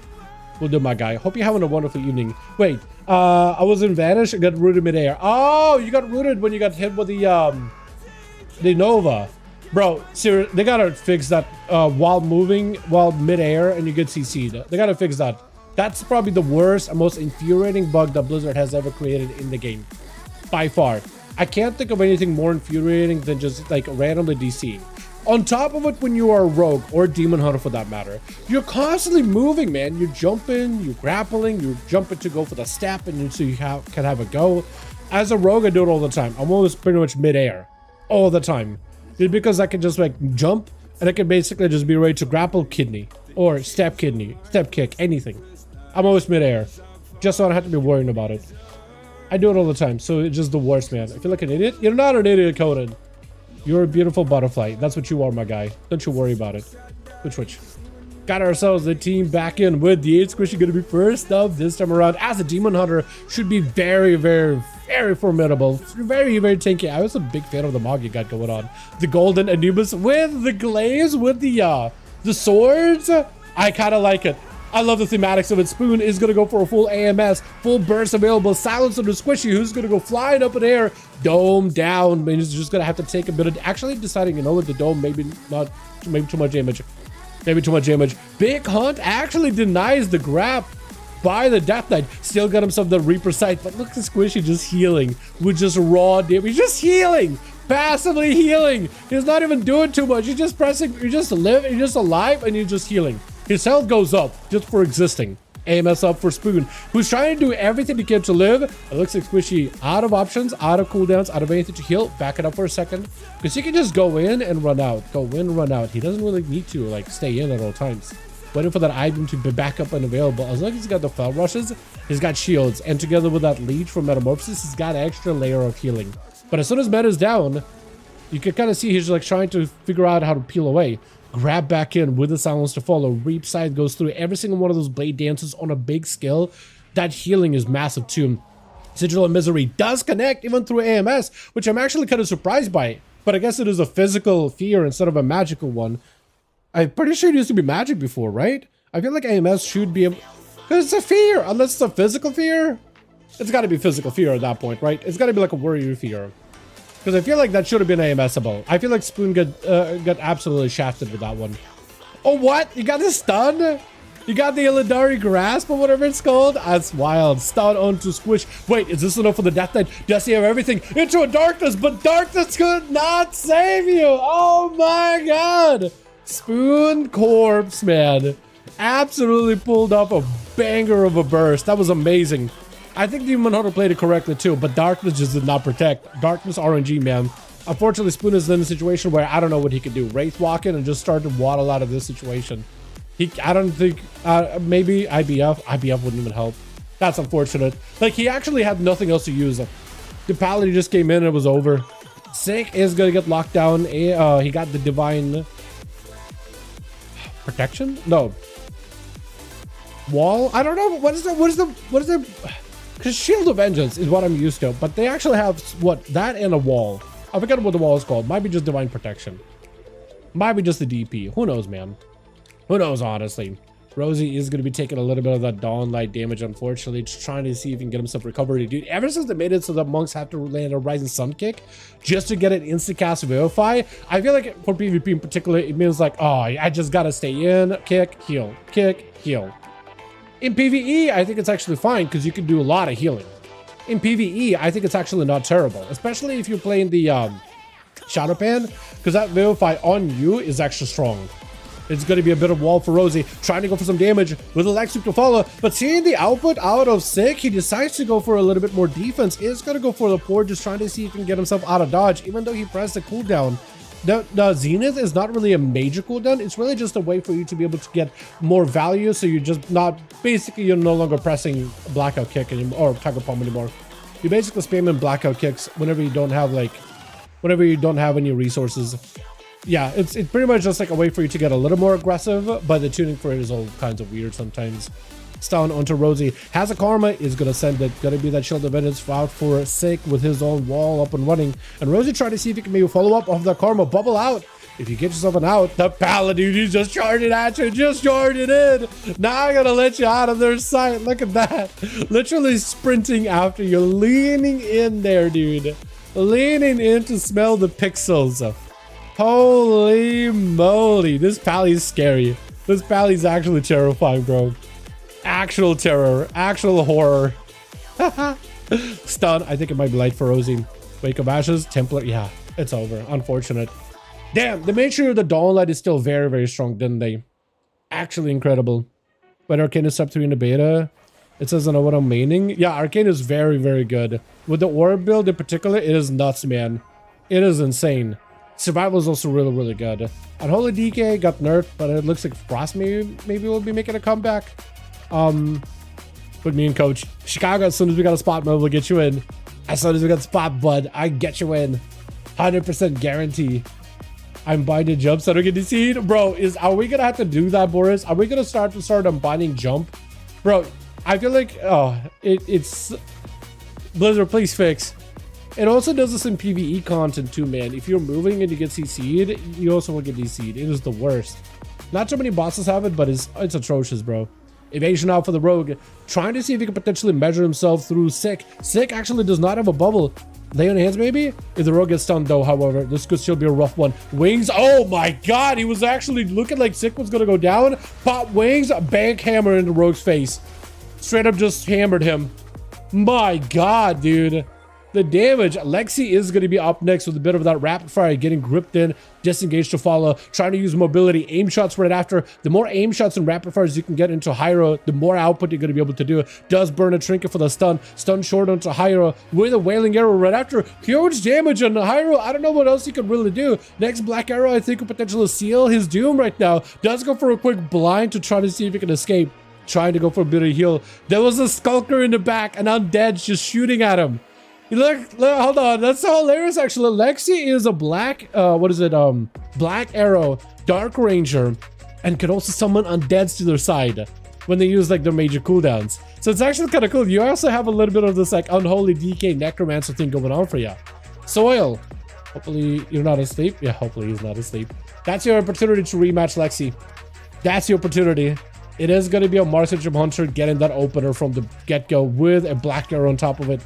We'll do, my guy. Hope you're having a wonderful evening. Wait, I was in Vanish and got rooted midair. Oh, you got rooted when you got hit with the Nova. Bro, seriously, they gotta fix that while moving, while midair, and you get CC'd. They gotta fix that. That's probably the worst and most infuriating bug that Blizzard has ever created in the game. By far. I can't think of anything more infuriating than just like randomly DCing. On top of it, when you are a rogue or demon hunter for that matter, you're constantly moving, man. You're jumping, you're grappling, you're jumping to go for the step, and so you can have a go. As a rogue, I do it all the time. I'm always pretty much mid-air all the time. It's because I can just like jump and I can basically just be ready to grapple kidney or step kick, anything. I'm always mid-air, just so I don't have to be worrying about it. I do it all the time, so it's just the worst, man. I feel like an idiot. You're not an idiot, Conan. You're a beautiful butterfly. That's what you are, my guy. Don't you worry about it. Which. Got ourselves the team back in with the 8 squishy going to be first up this time around. As a demon hunter, should be very, very, very formidable. Very, very tanky. I was a big fan of the mod you got going on. The golden Anubis with the glaze, with the swords. I kind of like it. I love the thematics of it. Spoon is going to go for a full AMS, full burst available. Silence on the squishy, who's going to go flying up in air. Dome down. Man, he's just going to have to take a bit of actually deciding, you know what, the dome maybe too much damage. Maybe too much damage. Big Hunt actually denies the grab by the Death Knight. Still got himself the Reaper Sight, but look at Squishy just healing with just raw damage. He's just healing. Passively healing. He's not even doing too much. He's just pressing. You're just living. You're just alive, and you're just healing. His health goes up just for existing. AMS up for Spoon, who's trying to do everything he can to live. It looks like Squishy out of options, out of cooldowns, out of anything to heal. Back it up for a second, because he can just go in and run out. Go in, run out. He doesn't really need to like stay in at all times. Waiting for that item to be back up and available. As long as he's got the fell rushes, he's got shields, and together with that leech from Metamorphosis, he's got an extra layer of healing. But as soon as meta's down, you can kind of see he's like trying to figure out how to peel away. Grab back in with the silence to follow. Reap side goes through every single one of those blade dances on a big scale. That healing is massive too. Sigil of Misery does connect even through AMS, which I'm actually kind of surprised by. But I guess it is a physical fear instead of a magical one. I'm pretty sure it used to be magic before, right? I feel like AMS should be because it's a fear. Unless it's a physical fear, it's got to be physical fear at that point, right? It's got to be like a warrior fear. Because I feel like that should have been AMSable. I feel like Spoon got absolutely shafted with that one. Oh, what? You got the stun? You got the Illidari Grasp or whatever it's called? That's wild. Stun onto Squish. Wait, is this enough for the Death Knight? Does he have everything? Into a Darkness, but Darkness could not save you. Oh my god. Spoon Corpse, man. Absolutely pulled off a banger of a burst. That was amazing. I think Demon Hunter played it correctly too, but Darkness just did not protect. Darkness RNG, man. Unfortunately, Spoon is in a situation where I don't know what he could do. Wraith walk in and just start to waddle out of this situation. I don't think, maybe IBF. IBF wouldn't even help. That's unfortunate. Like, he actually had nothing else to use. The Paladin just came in and it was over. Sick is going to get locked down. He got the Divine Protection? No. Wall? I don't know. What is the because Shield of Vengeance is what I'm used to, but they actually have what, that and a wall. I forget what the wall is called. Might be just Divine Protection. Might be just the DP. Who knows, man? Who knows, honestly. Rosie is going to be taking a little bit of that Dawn Light damage, unfortunately. Just trying to see if he can get himself recovery. Dude, ever since they made it so that monks have to land a Rising Sun kick just to get an insta-cast Vivify, I feel like for PvP in particular, it means like, oh, I just got to stay in, kick, heal, kick, heal. In PvE, I think it's actually fine because you can do a lot of healing. In PvE, I think it's actually not terrible, especially if you're playing the Shadow Pan, because that Vivify on you is extra strong. It's going to be a bit of wall for Rosie, trying to go for some damage with a leg sweep to follow, but seeing the output out of Sick, he decides to go for a little bit more defense. Is going to go for the port, just trying to see if he can get himself out of dodge, even though he pressed the cooldown. The Zenith is not really a major cooldown. It's really just a way for you to be able to get more value, so you're just not, basically you're no longer pressing Blackout Kick anymore, or Tiger Palm anymore. You're basically spamming Blackout Kicks whenever you don't have any resources. Yeah, it's pretty much just like a way for you to get a little more aggressive, but the tuning for it is all kinds of weird sometimes. Stun onto Rosie. Has a Karma, is going to send it. Going to be that Shield of Vengeance out for Sick with his own wall up and running. And Rosie trying to see if he can maybe follow up off the Karma. Bubble out. If you get yourself an out, the Paladin, he's just charging at you. Just charging in. Now I'm going to let you out of their sight. Look at that. Literally sprinting after you. Leaning in there, dude. Leaning in to smell the pixels. Holy moly. This Pally's scary. This Pally's actually terrifying, bro. Actual terror, actual horror. Stun. I think it might be light for Rosie. Wake of Ashes, Templar. Yeah, it's over. Unfortunate. Damn, they made sure the Dawn Light is still very, very strong, didn't they? Actually incredible. But Arcane is sub 3 in the beta. It says I know what I'm meaning. Yeah, Arcane is very, very good. With the Orb build in particular, it is nuts, man. It is insane. Survival is also really, really good. Unholy DK got nerfed, but it looks like Frost maybe will be making a comeback. With me and Coach. Chicago, as soon as we got a spot, man, we'll get you in. As soon as we got a spot, bud, I get you in. 100% guarantee. I'm binding jump so I don't get DC'd. Bro, are we gonna have to do that, Boris? Are we gonna start binding jump? Bro, I feel like, it's... Blizzard, please fix. It also does this in PvE content too, man. If you're moving and you get CC'd, you also will get DC'd. It is the worst. Not too many bosses have it, but it's atrocious, bro. Evasion out for the rogue. Trying to see if he can potentially measure himself through Sick. Sick actually does not have a bubble. Lay on hands, maybe? If the rogue gets stunned, though, however, this could still be a rough one. Wings. Oh, my God. He was actually looking like Sick was going to go down. Pop wings. Bank hammer in the rogue's face. Straight up just hammered him. My God, dude. The damage. Lexi is going to be up next with a bit of that rapid fire, getting gripped in, disengaged to follow, trying to use mobility, aim shots right after. The more aim shots and rapid fires you can get into Hyro, the more output you're going to be able to do. Does burn a trinket for the stun. Stun short onto Hyro with a wailing arrow right after. Huge damage on Hyro. I don't know what else he could really do. Next black arrow, I think, could potentially seal his doom right now. Does go for a quick blind to try to see if he can escape. Trying to go for a bit of heal. There was a skulker in the back, an undead just shooting at him. Look, hold on. That's so hilarious, actually. Lexi is a black, black arrow, dark ranger, and can also summon undeads to their side when they use, like, their major cooldowns. So it's actually kind of cool. You also have a little bit of this, like, unholy DK necromancer thing going on for you. Soil. Hopefully you're not asleep. Yeah, hopefully he's not asleep. That's your opportunity to rematch Lexi. That's your opportunity. It is going to be a Marksmanship Hunter getting that opener from the get-go with a black arrow on top of it.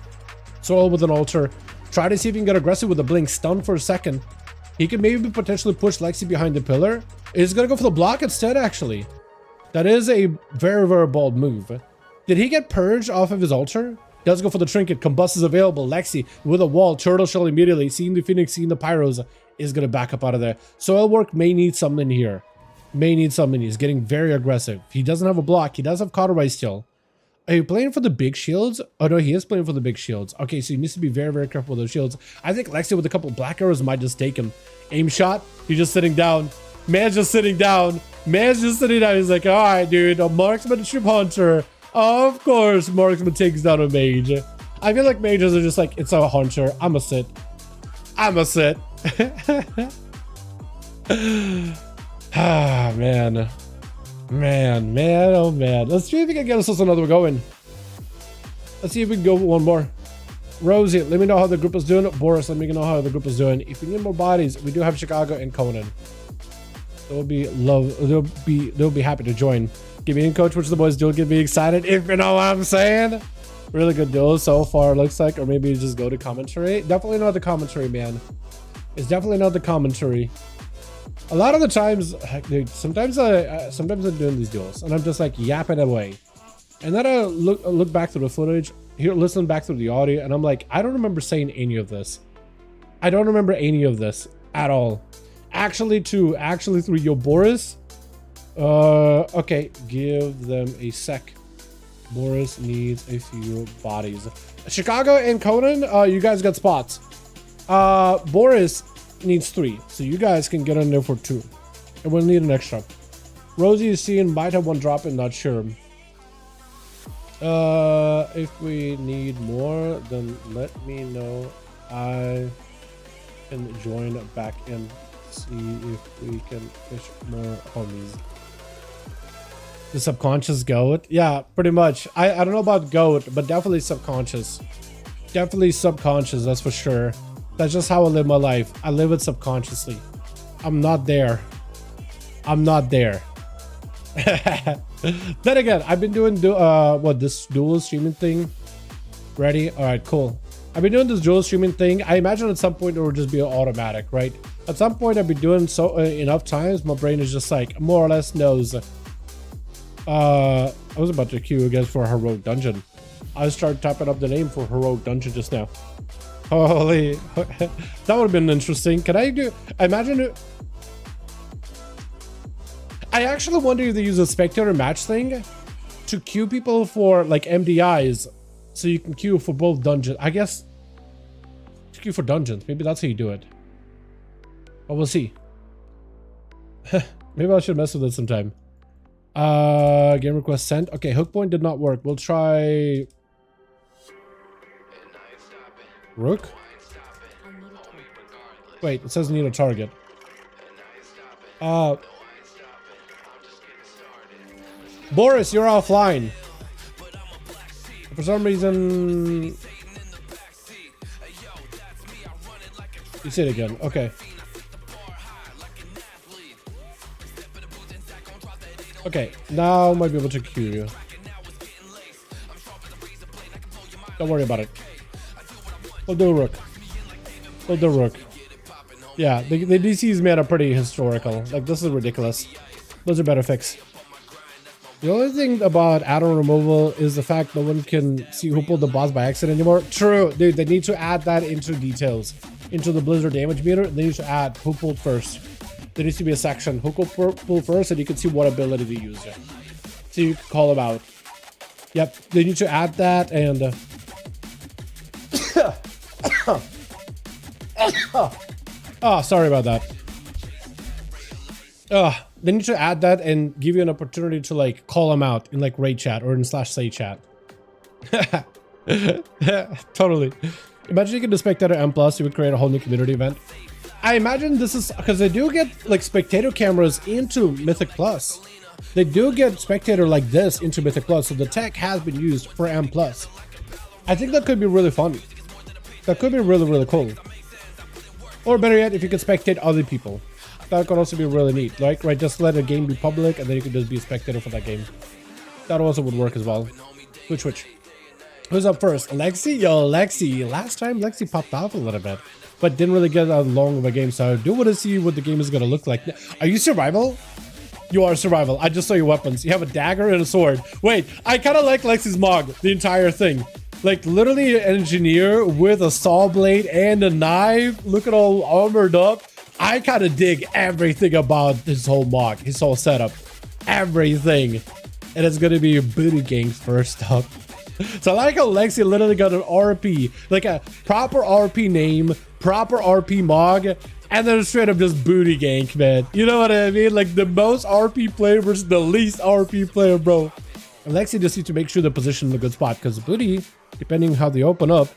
Soil with an altar. Try to see if he can get aggressive with a blink. Stun for a second. He could maybe potentially push Lexi behind the pillar. He's gonna go for the block instead, actually. That is a very, very bold move. Did he get purged off of his altar? Does go for the trinket. Combust is available. Lexi with a wall. Turtle shell immediately. Seeing the Phoenix, seeing the Pyros, is gonna back up out of there. Soil work may need something here. May need something. He's getting very aggressive. He doesn't have a block. He does have cauterize still. Are you playing for the big shields? Oh no, he is playing for the big shields. Okay, so he needs to be very, very careful with those shields. I think Lexi with a couple of black arrows might just take him. Aim shot. He's just sitting down. Man's just sitting down. Man's just sitting down. He's like, all right, dude, a marksmanship hunter. Of course, marksman takes down a mage. I feel like mages are just like, it's a hunter. I'ma sit. I'ma sit. Ah, man. Man, oh man. Let's see if we can get us another one going. Let's see if we can go one more. Rosie, let me know how the group is doing. Boris, let me know how the group is doing. If we need more bodies, we do have Chicago and Conan. They'll be happy to join. Give me in, coach, which the boys do. Get me excited, if you know what I'm saying. Really good duels so far, looks like. Or maybe just go to commentary. Definitely not the commentary, man. It's definitely not the commentary. A lot of the times, dude, sometimes I'm doing these duels and I'm just like yapping away, and then I look back through the footage, listen back through the audio, and I'm like, I don't remember saying any of this. I don't remember any of this at all. Actually through yo Boris. Okay, give them a sec. Boris needs a few bodies. Chicago and Conan, you guys got spots. Boris needs 3, so you guys can get in there for 2, and we'll need an extra. Rosie is seeing might have one drop in, not sure. If we need more, then let me know. I can join back and see if we can fish more homies. The subconscious goat? Yeah, pretty much. I don't know about goat, but definitely subconscious. Definitely subconscious, that's for sure. That's just how I live my life. I live it subconsciously. I'm not there. I'm not there. Then again, I've been doing this dual streaming thing. Ready? All right, cool. I've been doing this dual streaming thing. I imagine at some point it will just be automatic, right? At some point I've been doing so enough times, my brain is just like more or less knows I was about to queue you guys for a heroic dungeon. I started typing up the name for heroic dungeon just now. Holy, that would have been interesting. Can I do? I imagine it. I actually wonder if they use a spectator match thing to queue people for like MDIs, so you can queue for both dungeons. I guess to queue for dungeons. Maybe that's how you do it. But we'll see. Maybe I should mess with it sometime. Game request sent. Okay, hook point did not work. We'll try Rook. Wait, it says need a target. Boris, you're offline. For some reason, you say it again. Okay. Okay, now I might be able to queue you. Don't worry about it. We'll do Rook. We'll do Rook. Yeah, the DC's made are pretty historical. Like, this is ridiculous. Those are better fix. The only thing about add-on removal is the fact no one can see who pulled the boss by accident anymore. True, dude, they need to add that into details. Into the Blizzard damage meter, they need to add who pulled first. There needs to be a section. Who pull first, and you can see what ability to use it. So you can call them out. Yep, they need to add that, and oh, sorry about that. They need to add that and give you an opportunity to like call them out in like raid chat or in /say chat. Totally. Imagine you could do spectator M+, you would create a whole new community event. I imagine this is because they do get like spectator cameras into Mythic Plus. They do get spectator like this into Mythic Plus, so the tech has been used for M+. I think that could be really fun. That could be really, really cool. Or better yet, if you could spectate other people. That could also be really neat. Like, right, just let a game be public and then you could just be a spectator for that game. That also would work as well. Which? Who's up first? Lexi? Yo, Lexi. Last time, Lexi popped off a little bit, but didn't really get that long of a game, so I do want to see what the game is going to look like. Are you survival? You are survival. I just saw your weapons. You have a dagger and a sword. Wait, I kind of like Lexi's mog, the entire thing. Like, literally an engineer with a saw blade and a knife, looking all armored up. I kind of dig everything about his whole mog, his whole setup. Everything. And it's going to be booty gangs first up. So I like how Lexi literally got an RP, like a proper RP name, proper RP mog, and then straight up just booty gank, man. You know what I mean? Like the most RP player versus the least RP player, bro. And Lexi just needs to make sure they're positioned in a good spot, because booty, depending how they open up,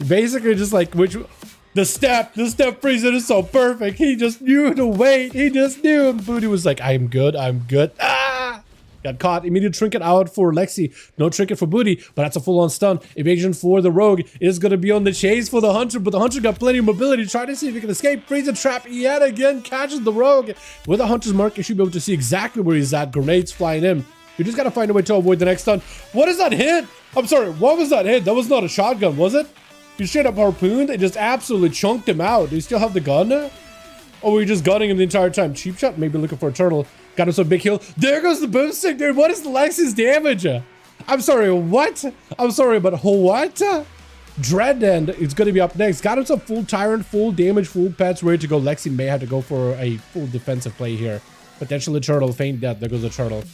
basically just like the step freezer is so perfect. He just knew to wait. He just knew. And booty was like, I'm good. Ah! Got caught. Immediate trinket out for Lexi. No trinket for booty, but that's a full-on stun. Evasion for the rogue is going to be on the chase for the hunter, but the hunter got plenty of mobility. Try to see if he can escape. Freeze the trap yet again. Catches the rogue. With a hunter's mark, you should be able to see exactly where he's at. Grenades flying in. You just got to find a way to avoid the next stun. What is that hit? I'm sorry. What was that hit? That was not a shotgun, was it? You straight up harpooned and just absolutely chunked him out. Do you still have the gun? Or were you just gunning him the entire time? Cheap shot? Maybe looking for a turtle. Got him some big heal. There goes the boomstick, dude. What is Lexi's damage? I'm sorry, what? I'm sorry, but what? Dreadend is going to be up next. Got him some full tyrant, full damage, full pets, ready to go. Lexi may have to go for a full defensive play here. Potentially turtle, feign death. There goes the turtle.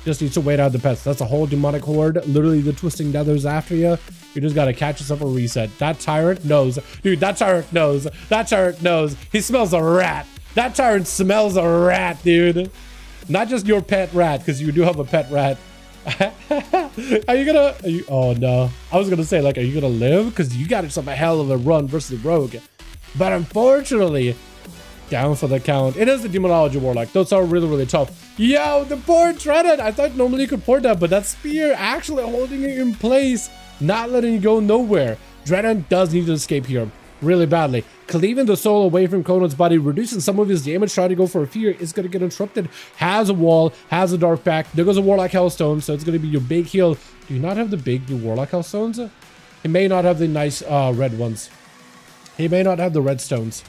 Just needs to wait out the pets. That's a whole demonic horde. Literally the twisting nethers after you. You just got to catch yourself a reset. That tyrant knows. Dude, that tyrant knows. That tyrant knows. He smells a rat. That tyrant smells a rat, dude. Not just your pet rat, because you do have a pet rat. Oh no. I was gonna say, like, are you gonna live? Because you got yourself a hell of a run versus the rogue. But unfortunately, down for the count. It is the Demonology Warlock. Those are really, really tough. Yo, the poor Dreaded. I thought normally you could port that, but that spear actually holding it in place, not letting you go nowhere. Dreaded does need to escape here really badly. Cleaving the soul away from Conan's body, reducing some of his damage, trying to go for a fear, is going to get interrupted. Has a wall, has a dark pack. There goes a Warlock Hellstone, so it's going to be your big heal. Do you not have the big new Warlock Hellstones? He may not have the nice red ones. He may not have the red stones.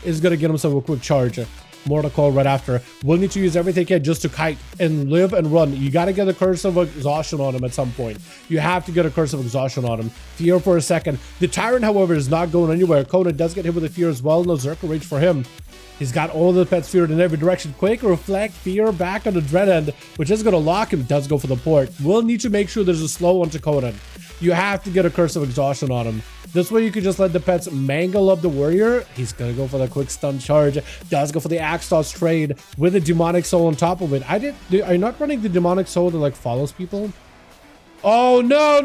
Is going to get himself a quick charge. Mortal Coil right after. We'll need to use everything he can just to kite and live and run. You got to get a Curse of Exhaustion on him at some point. You have to get a Curse of Exhaustion on him. Fear for a second. The Tyrant, however, is not going anywhere. Conan does get hit with a Fear as well. No Zerker Rage for him. He's got all the pets feared in every direction. Quake, Reflect, Fear back on the Dread End, which is going to lock him. Does go for the port. We'll need to make sure there's a slow one to Conan. You have to get a Curse of Exhaustion on him. This way you could just let the pets mangle up the warrior. He's gonna go for the quick stun charge. Does go for the Axe Toss trade with the Demonic Soul on top of it. Are you not running the Demonic Soul that like follows people? Oh no,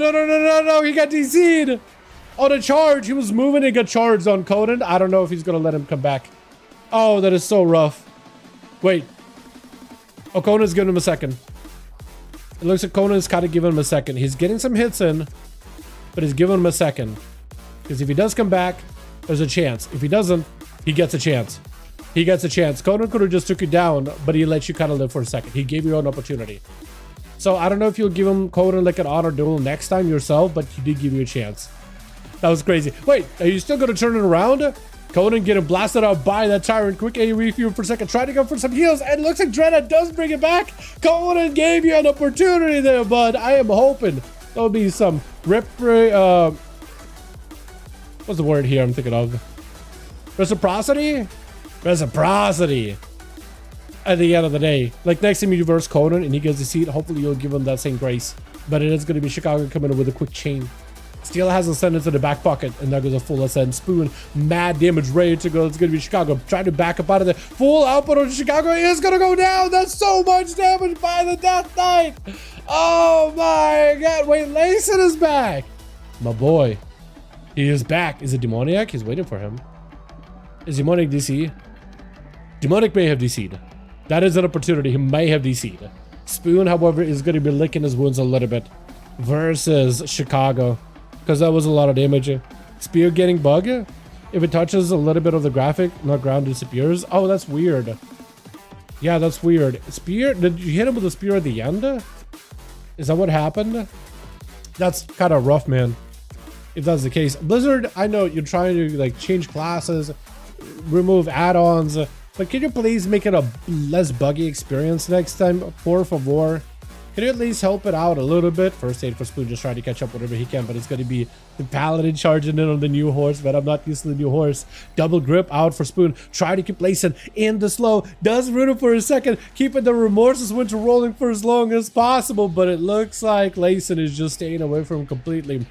he got DC'd on a charge. He was moving and got charged on Conan. I don't know if he's gonna let him come back. Oh, that is so rough. Wait. Oh, Conan's giving him a second. It looks like Conan's kind of giving him a second. He's getting some hits in, but he's giving him a second. Because if he does come back, there's a chance. If he doesn't, he gets a chance. He gets a chance. Conan could have just took you down, but he let you kind of live for a second. He gave you an opportunity. So I don't know if you'll give him Conan like an honor duel next time yourself, but he did give you a chance. That was crazy. Wait, are you still going to turn it around? Conan getting blasted out by that Tyrant. Quick A refuel for a second. Trying to go for some heals, and it looks like Dreadhead does bring it back. Conan gave you an opportunity there, bud. I am hoping there'll be some what's the word here I'm thinking of? Reciprocity? Reciprocity. At the end of the day. Like next time you reverse Conan and he gets the seat, hopefully you'll give him that same grace. But it is going to be Chicago coming in with a quick chain. Steel has ascended to the back pocket, and there goes a full ascend. Spoon, mad damage, ready to go. It's going to be Chicago trying to back up out of there. Full output on Chicago is going to go down. That's so much damage by the Death Knight. Oh my god. Wait, Layson is back. My boy. He is back. Is it Demoniac? He's waiting for him. Is Demonic DC? Demonic may have DC'd. That is an opportunity. He may have DC'd. Spoon, however, is going to be licking his wounds a little bit. Versus Chicago. Because that was a lot of damage. Spear getting bug. If it touches a little bit of the graphic, not ground disappears. Oh, that's weird. Yeah, that's weird. Spear? Did you hit him with a spear at the end? Is that what happened? That's kind of rough, man. If that's the case. Blizzard, I know you're trying to like change classes, remove add-ons, but can you please make it a less buggy experience next time? Por favor. Can you at least help it out a little bit? First aid for Spoon, just trying to catch up whatever he can, but it's going to be the Paladin charging in on the new horse, but I'm not used to the new horse. Double grip out for Spoon. Try to keep Layson in the slow. Does root him for a second, keeping the Remorseless Winter rolling for as long as possible, but it looks like Layson is just staying away from him completely.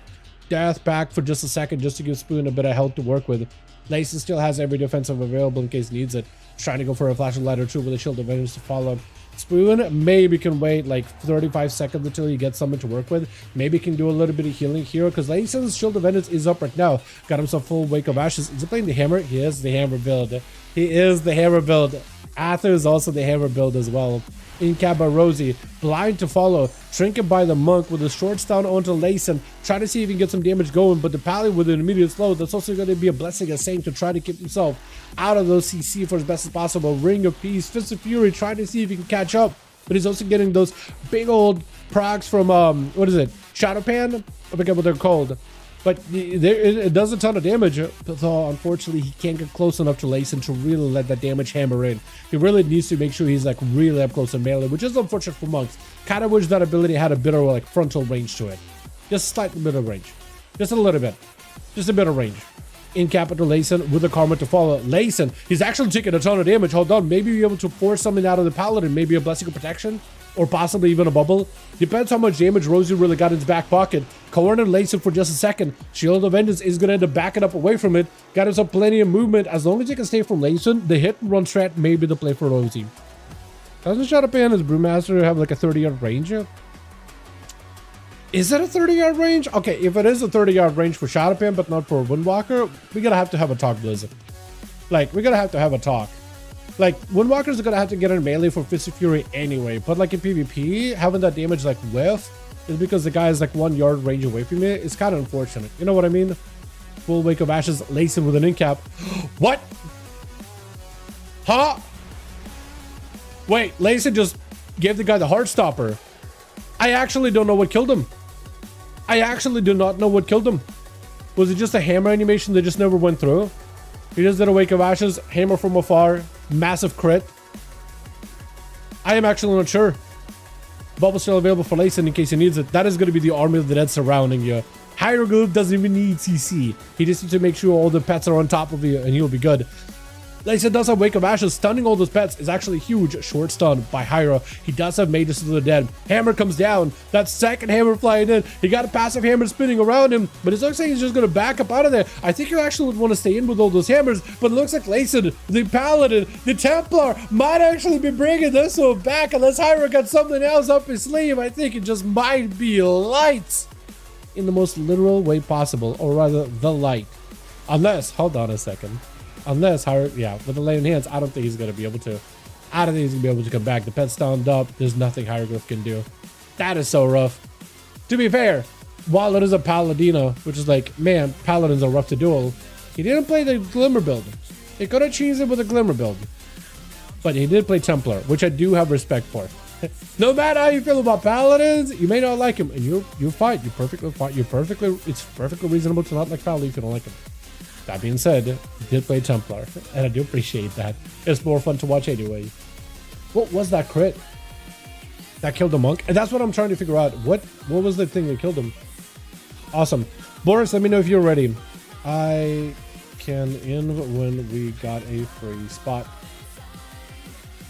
Death back for just a second, just to give Spoon a bit of health to work with. Layson still has every defensive available in case he needs it. Trying to go for a flash of light or two with a shield of vengeance to follow. Spoon maybe can wait like 35 seconds until he gets something to work with. Maybe can do a little bit of healing here because Layson's Shield of Vengeance is up right now. Got himself full Wake of Ashes. Is he playing the hammer? He is the hammer build. He is the hammer build. Arthur is also the hammer build as well. Incap by Rosie, blind to follow, trinket by the monk with a short stun onto Layson, try to see if he can get some damage going, but the Pally with an immediate slow, that's also going to be a blessing as Saint to try to keep himself out of those CC for as best as possible. Ring of Peace, Fist of Fury, trying to see if he can catch up, but he's also getting those big old procs from, what is it, Shadowpan? I forget what they're called. But it does a ton of damage, so unfortunately he can't get close enough to Layson to really let that damage hammer in. He really needs to make sure he's like really up close and melee, which is unfortunate for monks. Kind of wish that ability had a bit of like frontal range to it. Just a slight bit of range. Just a little bit. Just a bit of range. In capital Layson with the karma to follow. Layson, he's actually taking a ton of damage. Hold on, maybe be able to force something out of the paladin. Maybe a blessing of protection. Or possibly even a bubble. Depends how much damage Rosie really got in his back pocket. Corner Layson for just a second. Shield of Vengeance is going to end up backing up away from it. Got himself plenty of movement. As long as he can stay from Layson, the hit and run strat may be the play for Rosie. Doesn't Shadowpan as Brewmaster have like a 30-yard range? Is it a 30-yard range? Okay, if it is a 30-yard range for Shadowpan, but not for Windwalker, we're going to have a talk, Blizzard. Like, we're going to have a talk. Like, Windwalkers are going to have to get in melee for Fist of Fury anyway, but like in PvP, having that damage like whiff is because the guy is like 1 yard range away from it. It's kind of unfortunate. You know what I mean? Full Wake of Ashes, Layson with an incap. What? Huh? Wait, Layson just gave the guy the Heartstopper. I actually don't know what killed him. I actually do not know what killed him. Was it just a hammer animation that just never went through? He just did a Wake of Ashes, hammer from afar, Massive crit. I am actually not sure. Bubble still available for Layson in case he needs it. That is going to be the army of the dead surrounding you. Hieroglyph doesn't even need CC. He just needs to make sure all the pets are on top of you and he'll be good. Layson does have Wake of Ashes. Stunning all those pets is actually huge. Short stun by Hyra. He does have Mages of the Dead. Hammer comes down. That second hammer flying in. He got a passive hammer spinning around him, but it looks like he's just going to back up out of there. I think you actually would want to stay in with all those hammers, but it looks like Layson, the Paladin, the Templar might actually be bringing this one back unless Hyra got something else up his sleeve. I think it just might be light in the most literal way possible, or rather the light. Unless, hold on a second. Unless, yeah, with the lay in hands, I don't think he's going to be able to. I don't think he's going to be able to come back. The pet's stunned up. There's nothing Hieroglyph can do. That is so rough. To be fair, while it is a Paladino, which is like, man, Paladins are rough to duel, he didn't play the Glimmer build. He could have cheesed it with a Glimmer build. But he did play Templar, which I do have respect for. No matter how you feel about Paladins, you may not like him, and you're fine. You're perfectly fine. It's perfectly reasonable to not like Paladin if you don't like him. That being said, he did play Templar, and I do appreciate that. It's more fun to watch anyway. What was that crit? That killed the monk? And that's what I'm trying to figure out. What was the thing that killed him? Awesome. Boris, let me know if you're ready. I can in when we got a free spot.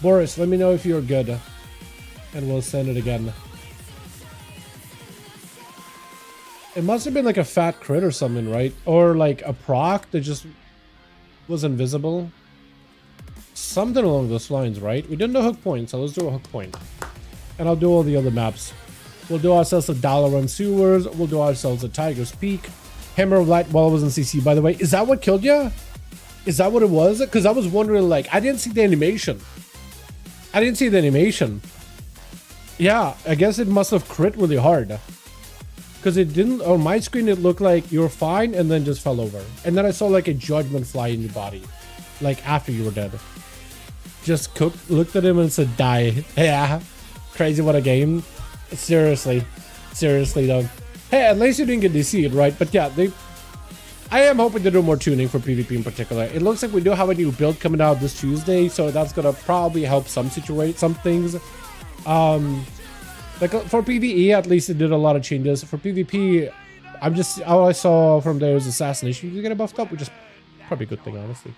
Boris, let me know if you're good. And we'll send it again. It must have been like a fat crit or something, right? Or like a proc that just was invisible. Something along those lines, right? We didn't do hook point, so let's do a hook point. And I'll do all the other maps. We'll do ourselves a Dalaran Sewers. We'll do ourselves a Tiger's Peak. Hammer of Light while I was in CC, by the way. Is that what killed you? Is that what it was? Because I was wondering, like, I didn't see the animation. Yeah, I guess it must have crit really hard. Because it didn't, on my screen, it looked like you were fine and then just fell over. And then I saw like a judgment fly in your body. Like after you were dead. Just looked at him and said, die. Yeah. Crazy, what a game. Seriously though. Hey, at least you didn't get DC'd, right? But yeah, I am hoping to do more tuning for PvP in particular. It looks like we do have a new build coming out this Tuesday, so that's gonna probably help some things. Like for PvE, at least it did a lot of changes. For PvP, all I saw from there was assassination. You get it buffed up, which is probably a good thing, honestly.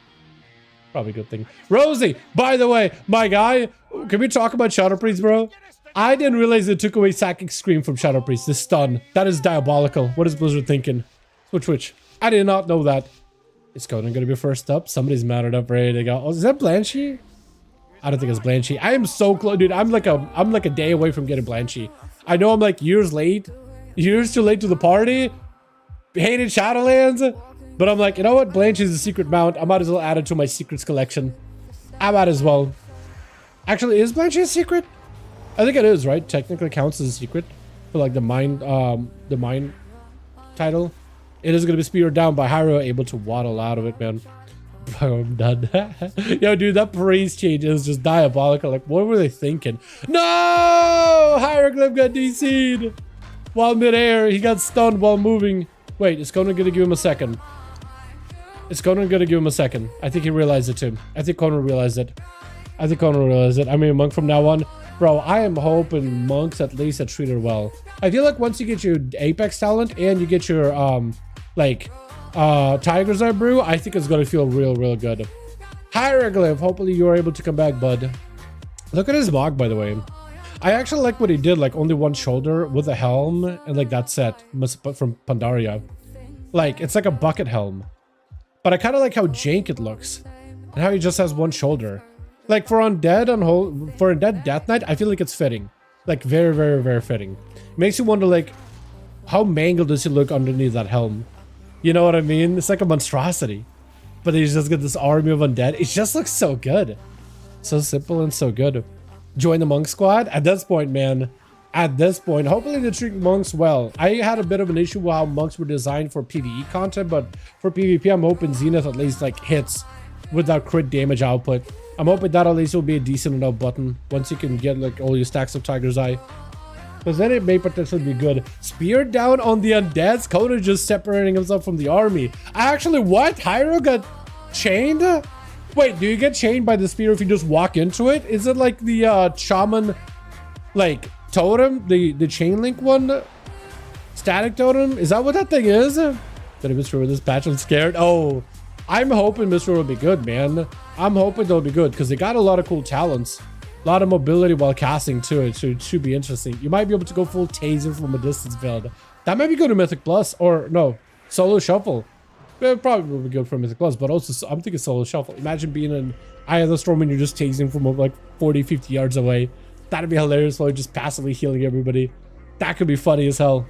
Probably a good thing. Rosie, by the way, my guy, can we talk about Shadow Priest, bro? I didn't realize they took away Psychic Scream from Shadow Priest. This stun. That is diabolical. What is Blizzard thinking? Switch. I did not know that. Is Conan going to be first up? Somebody's mounted up, ready to go. Oh, is that Blanchy? I don't think it's Blanchy. I am so close, dude. I'm like a day away from getting Blanchy. I know I'm like years too late to the party. Hated Shadowlands, but I'm like, you know what? Blanchy is a secret mount. I might as well add it to my secrets collection. I might as well. Actually, is Blanchy a secret? I think it is, right? Technically counts as a secret for like the mine title. It is gonna be speared down by Hyro, able to waddle out of it, man. Bro, I'm done. Yo, dude, that praise change is just diabolical. Like, what were they thinking? No! Hieroglyph got DC'd while midair. He got stunned while moving. Wait, is Conan gonna give him a second? I think he realized it too. I think Conan realized it. I mean, Monk from now on. Bro, I am hoping Monks at least are treated well. I feel like once you get your Apex talent and you get your, Tiger's Eye Brew, I think it's gonna feel real good. Hieroglyph, hopefully you're able to come back, bud. Look at his mog, by the way. I actually like what he did, like only one shoulder with a helm and like that set from Pandaria. Like, it's like a bucket helm. But I kind of like how jank it looks and how he just has one shoulder. Like for Undead Death Knight, I feel like it's fitting. Like very fitting. Makes you wonder, like, how mangled does he look underneath that helm? You know what I mean? It's like a monstrosity. But he's just got this army of undead. It just looks so good. So simple and so good. Join the monk squad? At this point, man. At this point, hopefully they treat monks well. I had a bit of an issue with how monks were designed for PvE content, but for PvP, I'm hoping Zenith at least like hits with that crit damage output. I'm hoping that at least will be a decent enough button once you can get like all your stacks of Tiger's Eye. Because then it may potentially be good. Spear down on the undeads. Conan just separating himself from the army. Actually, what? Hyro got chained? Wait, do you get chained by the spear if you just walk into it? Is it like the shaman, like, totem? The chain link one? Static totem? Is that what that thing is? Gonna miss with this patch, I'm scared. Oh, I'm hoping Mr. will be good, man. I'm hoping they'll be good because they got a lot of cool talents. A lot of mobility while casting too. It should be interesting. You might be able to go full taser from a distance build. That might be good to Mythic Plus, or no, Solo Shuffle. It probably will be good for Mythic Plus, but also I'm thinking Solo Shuffle. Imagine being in Eye of the Storm and you're just tasing from like 40, 50 yards away. That'd be hilarious while you're just passively healing everybody. That could be funny as hell.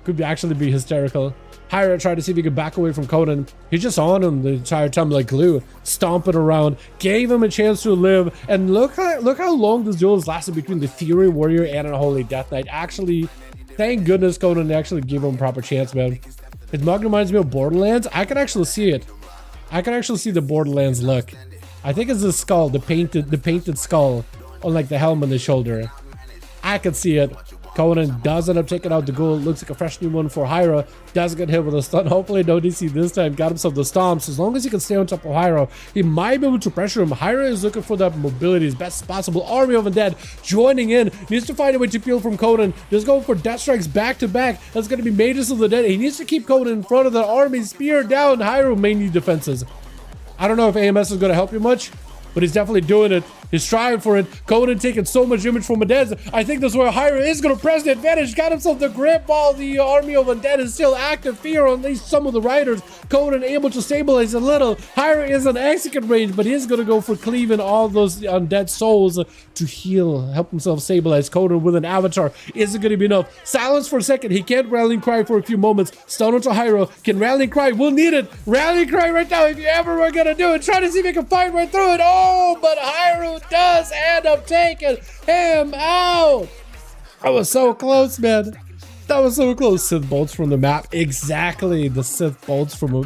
Could actually be hysterical. Hyra tried to see if he could back away from Conan. He's just on him the entire time like glue, stomping around, gave him a chance to live. And look how long this duel has lasted between the Fury Warrior and a Holy Death Knight. Actually, thank goodness Conan actually gave him a proper chance, man. His mug reminds me of Borderlands. I can actually see it. I can actually see the Borderlands look. I think it's the skull, the painted skull on like the helm on the shoulder. I can see it. Conan does end up taking out the ghoul. Looks like a fresh new one for Hyra. Does get hit with a stun. Hopefully no DC this time. Got himself the stomps. As long as he can stay on top of Hyra, he might be able to pressure him. Hyra is looking for that mobility as best as possible. Army of Undead joining in. Needs to find a way to peel from Conan. Just going for death strikes back to back. That's going to be Mages of the Dead. He needs to keep Conan in front of the army. Spear down. Hyra may need defenses. I don't know if AMS is going to help you much, but he's definitely doing it. He's trying for it. Conan taking so much damage from Undead. I think that's where Hyra is going to press the advantage. Got himself the grip while the army of Undead is still active. Fear on at least some of the riders. Conan able to stabilize a little. Hyra is on execute range, but he's going to go for cleaving all those Undead souls to heal, help himself stabilize. Conan with an avatar. Is it going to be enough? Silence for a second. He can't rallying cry for a few moments. Stun onto Hyra. Can rallying cry? We'll need it. Rallying cry right now if you ever were going to do it. Try to see if he can fight right through it. Oh, but Hyra does end up taking him out. That was so close, man. That was so close. Sith bolts from the map. Exactly the Sith bolts from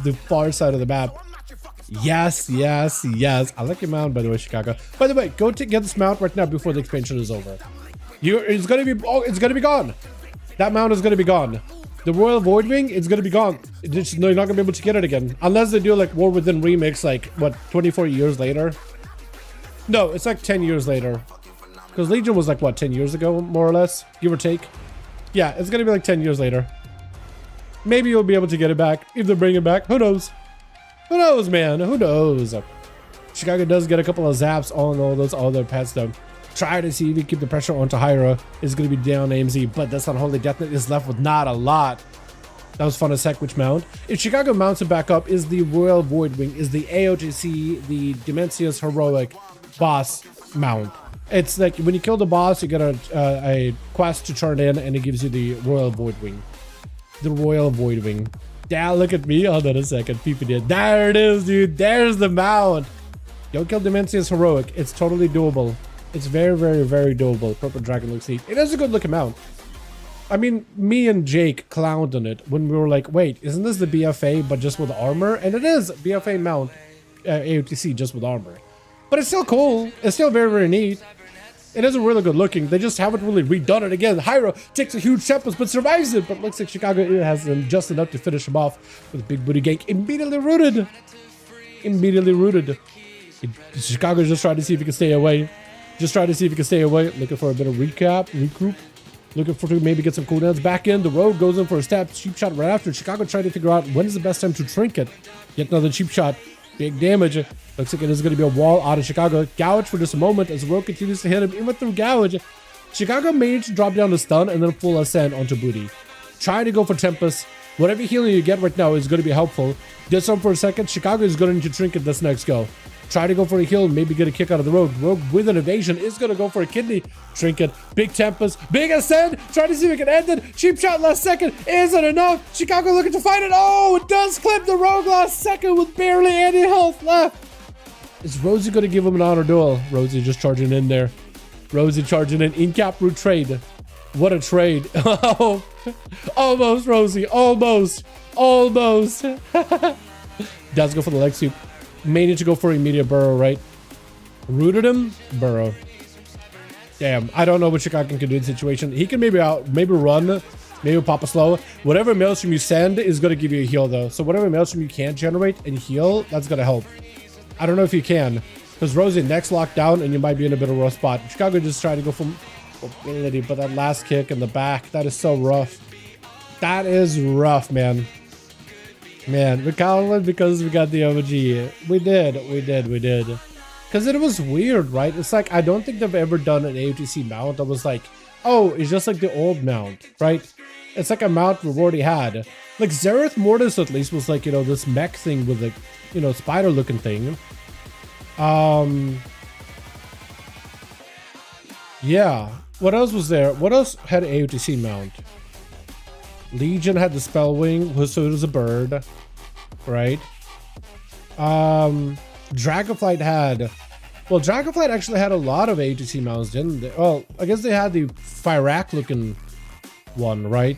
the far side of the map. Yes, yes, yes. I like your mount, by the way, Chicago. By the way, go get this mount right now before the expansion is over. It's gonna be gone. That mount is gonna be gone. The Royal Voidwing, it's gonna be gone. You're not gonna be able to get it again unless they do like War Within remix, like what, 24 years later. No, it's like 10 years later. Because Legion was like, what, 10 years ago, more or less? Give or take. Yeah, it's going to be like 10 years later. Maybe you'll be able to get it back. If they bring it back, who knows? Who knows, man? Who knows? Chicago does get a couple of zaps on all those other pets, though. Try to see if you keep the pressure onto Hyra. It's going to be down AMZ, but that's not Holy Death Knight is left with not a lot. That was fun as heck, which mount. If Chicago mounts it back up, is the Royal Voidwing, is the AOTC, the Dimensius Heroic boss mount. It's like when you kill the boss, you get a quest to turn in, and it gives you the Royal Voidwing. The Royal Voidwing. Yeah, look at me. Hold on a second. PPD. There it is, dude. There's the mount. Yo, kill Dimensius Heroic. It's totally doable. It's very, very, very doable. Purple Dragon looks neat. It is a good looking mount. I mean, me and Jake clowned on it when we were like, wait, isn't this the BFA but just with armor? And it is BFA mount AOTC just with armor. But it's still cool. It's still very, very neat. It is really good looking. They just haven't really redone it again. Hyra takes a huge tempest but survives it. But looks like Chicago has just enough to finish him off with a big booty gank. Immediately rooted. Immediately rooted. Chicago just trying to see if he can stay away. Just trying to see if he can stay away. Looking for a bit of regroup. Looking for to maybe get some cooldowns back in. The road goes in for a stab. Cheap shot right after. Chicago trying to figure out when is the best time to trinket. Yet another cheap shot. Big damage. Looks like it is going to be a wall out of Chicago. Gouge for just a moment as the road continues to hit him. Even through Gouge, Chicago managed to drop down the stun and then full ascent onto Booty. Trying to go for Tempest. Whatever healing you get right now is going to be helpful. Did some for a second. Chicago is going to trinket this next go. Try to go for a heal, maybe get a kick out of the road. Rogue with an evasion is going to go for a kidney. Trinket, big Tempest, big ascend. Try to see if we can end it. Cheap shot last second. Isn't enough. Chicago looking to find it. Oh, it does clip the Rogue last second with barely any health left. Is Rosie going to give him an honor duel? Rosie just charging in there. Rosie charging in cap root trade. What a trade. Oh, almost, Rosie. Almost. Almost. Does go for the leg sweep. May need to go for immediate burrow, right? Rooted him? Burrow. Damn, I don't know what Chicago can do in this situation. He can maybe run, maybe pop a slow. Whatever maelstrom you send is going to give you a heal, though. So whatever maelstrom you can generate and heal, that's going to help. I don't know if you can, because Rosie next lockdown and you might be in a bit of a rough spot. Chicago just tried to go for mobility, but that last kick in the back, that is so rough. That is rough, man. Man, we counted because we got the OG. We did. Because it was weird, right? It's like, I don't think they've ever done an AOTC mount that was like, oh, it's just like the old mount, right? It's like a mount we've already had. Like Zereth Mortis at least was like, you know, this mech thing with like, you know, spider looking thing. Yeah. What else was there? What else had AOTC mount? Legion had the spell wing, so it was a bird, right? Dragonflight had, well, Dragonflight actually had a lot of AOTC mounts, didn't they? Well, I guess they had the Fyrak looking one, right?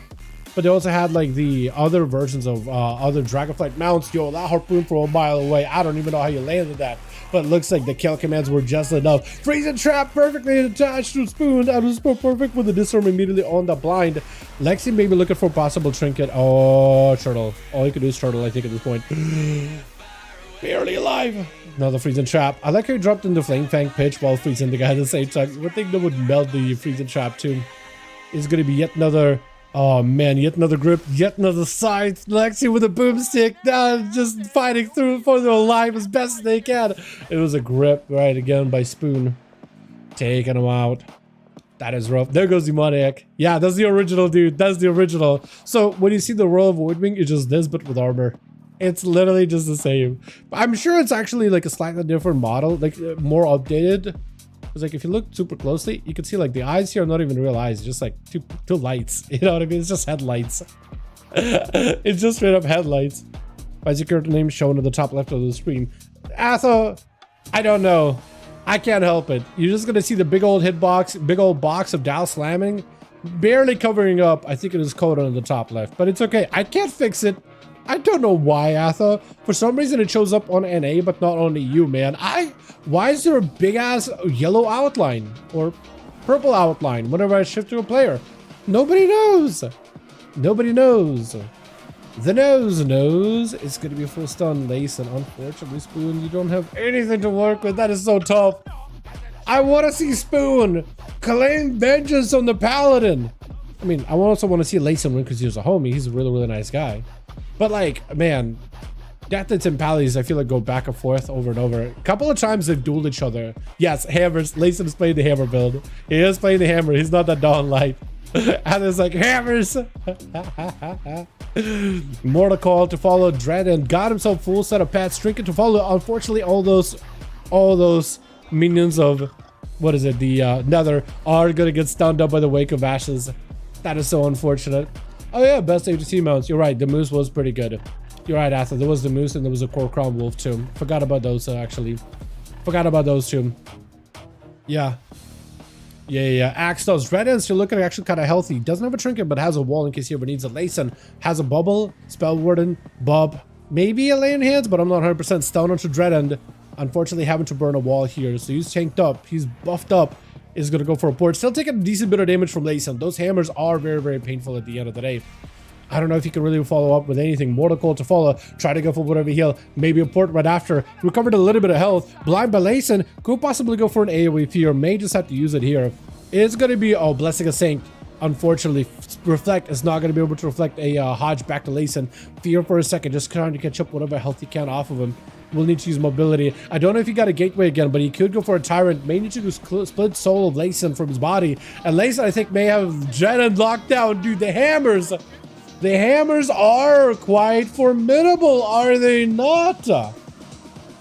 But they also had like the other versions of other Dragonflight mounts. Yo, that harpoon from a mile away. I don't even know how you landed that. But it looks like the kill commands were just enough. Freezing trap perfectly attached to Spoon. That was so perfect with the disarm immediately on the blind. Lexi maybe looking for possible trinket. Oh, turtle. All you can do is turtle, I think, at this point. Barely alive. Another freezing trap. I like how he dropped in the flame fang pitch while freezing the guy at the same time. One thing that would melt the freezing trap too is going to be yet another. Oh man, yet another grip, yet another scythe. Lexi with a boomstick, just fighting through for their life as best as they can. It was a grip, right, again by Spoon. Taking him out. That is rough. There goes the Demoniac. Yeah, that's the original, dude. That's the original. So when you see the Royal Voidwing, it's just this, but with armor. It's literally just the same. I'm sure it's actually like a slightly different model, like more updated. Because like if you look super closely, you can see like the eyes here are not even real eyes, just like two lights. You know what I mean? It's just headlights. It's just straight up headlights. By security name shown at the top left of the screen. Atho, I don't know. I can't help it. You're just gonna see the big old hitbox, big old box of Dal slamming, barely covering up. I think it is coded on the top left, but it's okay. I can't fix it. I don't know why, Atha. For some reason, it shows up on NA, but not on EU, man. Why is there a big-ass yellow outline or purple outline whenever I shift to a player? Nobody knows. Nobody knows. The nose knows. It's going to be a full stun lace, and unfortunately, Spoon, you don't have anything to work with. That is so tough. I want to see Spoon claim vengeance on the Paladin. I mean, I also want to see Layson win because he's a homie. He's a really, really nice guy. But like, man, Deathits and Pallies, I feel like go back and forth over and over. A couple of times they've dueled each other. Yes, hammers. Layson is playing the hammer build. He is playing the hammer. He's not that Dawn Light. And it's like, hammers. Mortal Call to follow. Dread and got himself full set of pets. Trinket to follow. Unfortunately, all those minions of, what is it, the Nether are gonna get stunned up by the Wake of Ashes. That is so unfortunate. Oh yeah, best AOTC mounts. You're right, the Moose was pretty good. You're right, Arthur. There was the Moose and there was a Core Crown Wolf too. Forgot about those actually. Forgot about those too. Yeah. Yeah. Axtos. Red Ends, you're looking actually kind of healthy. Doesn't have a trinket, but has a wall in case he ever needs a Layson. Has a bubble, Spell Warden, Bob. Maybe a Lay in Hands, but I'm not 100% stun onto Dread End. Unfortunately, having to burn a wall here. So he's tanked up. He's buffed up. Is going to go for a port. Still taking a decent bit of damage from Layson. Those hammers are very, very painful at the end of the day. I don't know if he can really follow up with anything. Mortal Call to follow. Try to go for whatever heal. Maybe a port right after. Recovered a little bit of health. Blind by Layson. Could possibly go for an AoE fear. May just have to use it here. It's going to be, oh, Blessing of Saint. Unfortunately, Reflect is not going to be able to reflect a Hodge back to Layson. Fear for a second. Just trying to catch up whatever health he can off of him. Will need to use mobility. I don't know if he got a gateway again, but he could go for a Tyrant. May need to do split soul of Layson from his body. And Layson, I think, may have Jen locked down. Dude, the hammers. The hammers are quite formidable, are they not?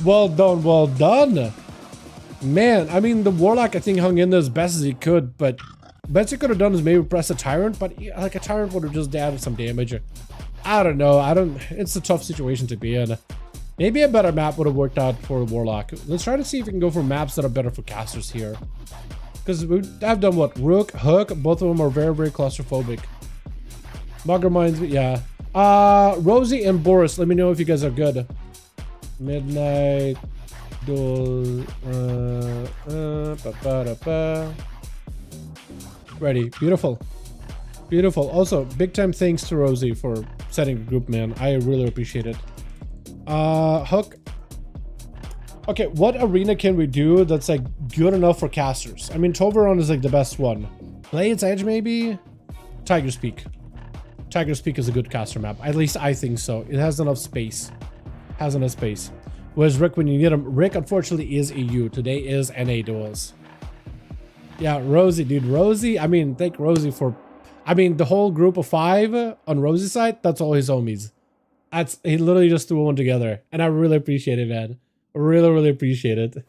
Well done, well done. Man, I mean, the Warlock, I think, hung in there as best as he could, but best he could have done is maybe press a Tyrant, but like a Tyrant would have just added some damage. I don't know. It's a tough situation to be in. Maybe a better map would have worked out for Warlock. Let's try to see if we can go for maps that are better for casters here. Because I've done what? Rook, Hook, both of them are very, very claustrophobic. Mugger Minds, yeah. Rosie and Boris, let me know if you guys are good. Midnight, Duel, Ready, beautiful. Beautiful. Also, big time thanks to Rosie for setting the group, man. I really appreciate it. Hook. Okay, what arena can we do that's like good enough for casters? I mean, Toveron is like the best one. Blade's Edge, maybe? Tiger's Peak. Tiger's Peak is a good caster map. At least I think so. It has enough space. Has enough space. Whereas Rick, when you need him, Rick unfortunately is EU. Today is NA duels. Yeah, Rosie, dude. Rosie, I mean, thank Rosie for... I mean, the whole group of 5 on Rosie's side, that's all his homies. He literally just threw one together. And I really appreciate it, man. Really appreciate it.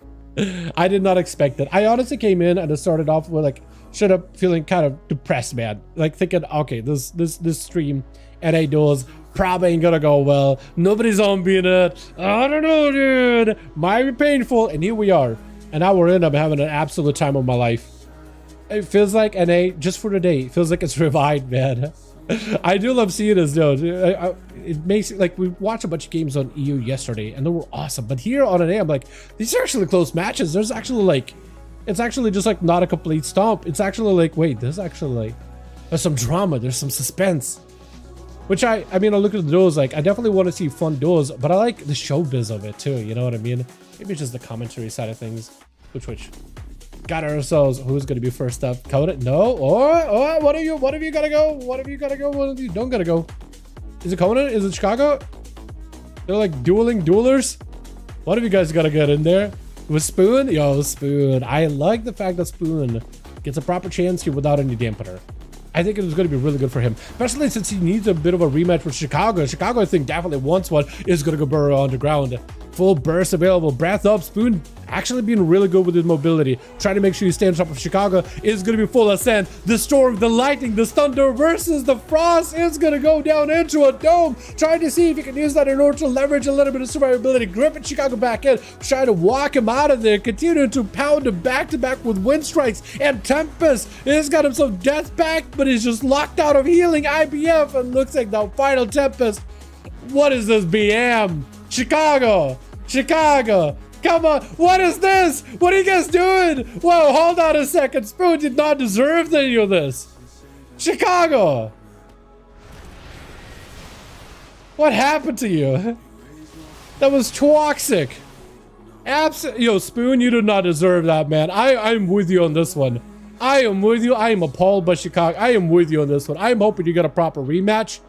I did not expect it. I honestly came in and it started off with like, shut up, feeling kind of depressed, man. Like thinking, okay, this stream NA duels probably ain't gonna go well. Nobody's on being it. I don't know, dude. Might be painful. And here we are. And now we're in. I'm having an absolute time of my life. It feels like NA, just for the day, it feels like it's revived, man. I do love seeing this, though. It makes it like we watched a bunch of games on EU yesterday and they were awesome. But here on NA, I'm like, these are actually close matches. There's actually like, it's actually just like not a complete stomp. It's actually like, wait, there's actually like, there's some drama, there's some suspense. Which I mean, I look at the duels, like, I definitely want to see fun duels, but I like the showbiz of it too, you know what I mean? Maybe it's just the commentary side of things. Which? Got ourselves, who's going to be first up? Coda? No? Oh, what have you got to go? What have you got to go? What have you don't got to go? Is it Conan? Is it Chicago? They're like duelers? One of you guys got to get in there. With Spoon? Yo, Spoon. I like the fact that Spoon gets a proper chance here without any dampener. I think it was going to be really good for him, especially since he needs a bit of a rematch with Chicago. Chicago, I think, definitely wants one. Is going to go burrow underground. Full burst available. Breath up. Spoon actually being really good with his mobility. Trying to make sure he stays on top of Chicago. Is going to be full ascent. The storm, the lightning, the thunder versus the frost is going to go down into a dome. Trying to see if he can use that in order to leverage a little bit of survivability. Gripping Chicago back in. Trying to walk him out of there. Continuing to pound him back-to-back with wind strikes. And Tempest has got himself death back, but he's just locked out of healing IBF. And looks like the final Tempest. What is this BM? Chicago! Come on, what is this? What are you guys doing? Whoa, hold on a second. Spoon did not deserve any of this. Chicago! What happened to you? That was toxic. Yo, Spoon, you do not deserve that, man. I'm with you on this one. I am with you. I am appalled by Chicago. I am with you on this one. I'm hoping you get a proper rematch.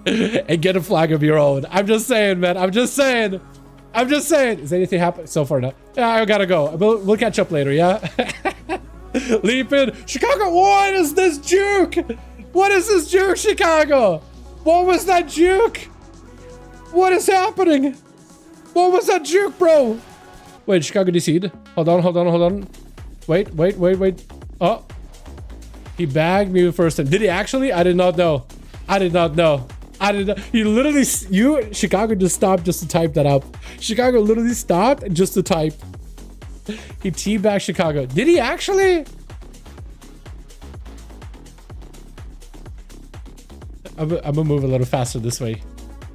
And get a flag of your own. I'm just saying, man. I'm just saying. Is anything happening so far? No. Yeah, I gotta go. We'll catch up later, yeah? Leap in. Chicago, what is this juke? What is this juke, Chicago? What was that juke? What is happening? What was that juke, bro? Wait, Chicago DC'd. Hold on. Wait. Oh. He bagged me first time. Did he actually? I did not know. He literally, Chicago just stopped just to type that up. Chicago literally stopped just to type. He teabagged Chicago. Did he actually? I'm gonna move a little faster this way.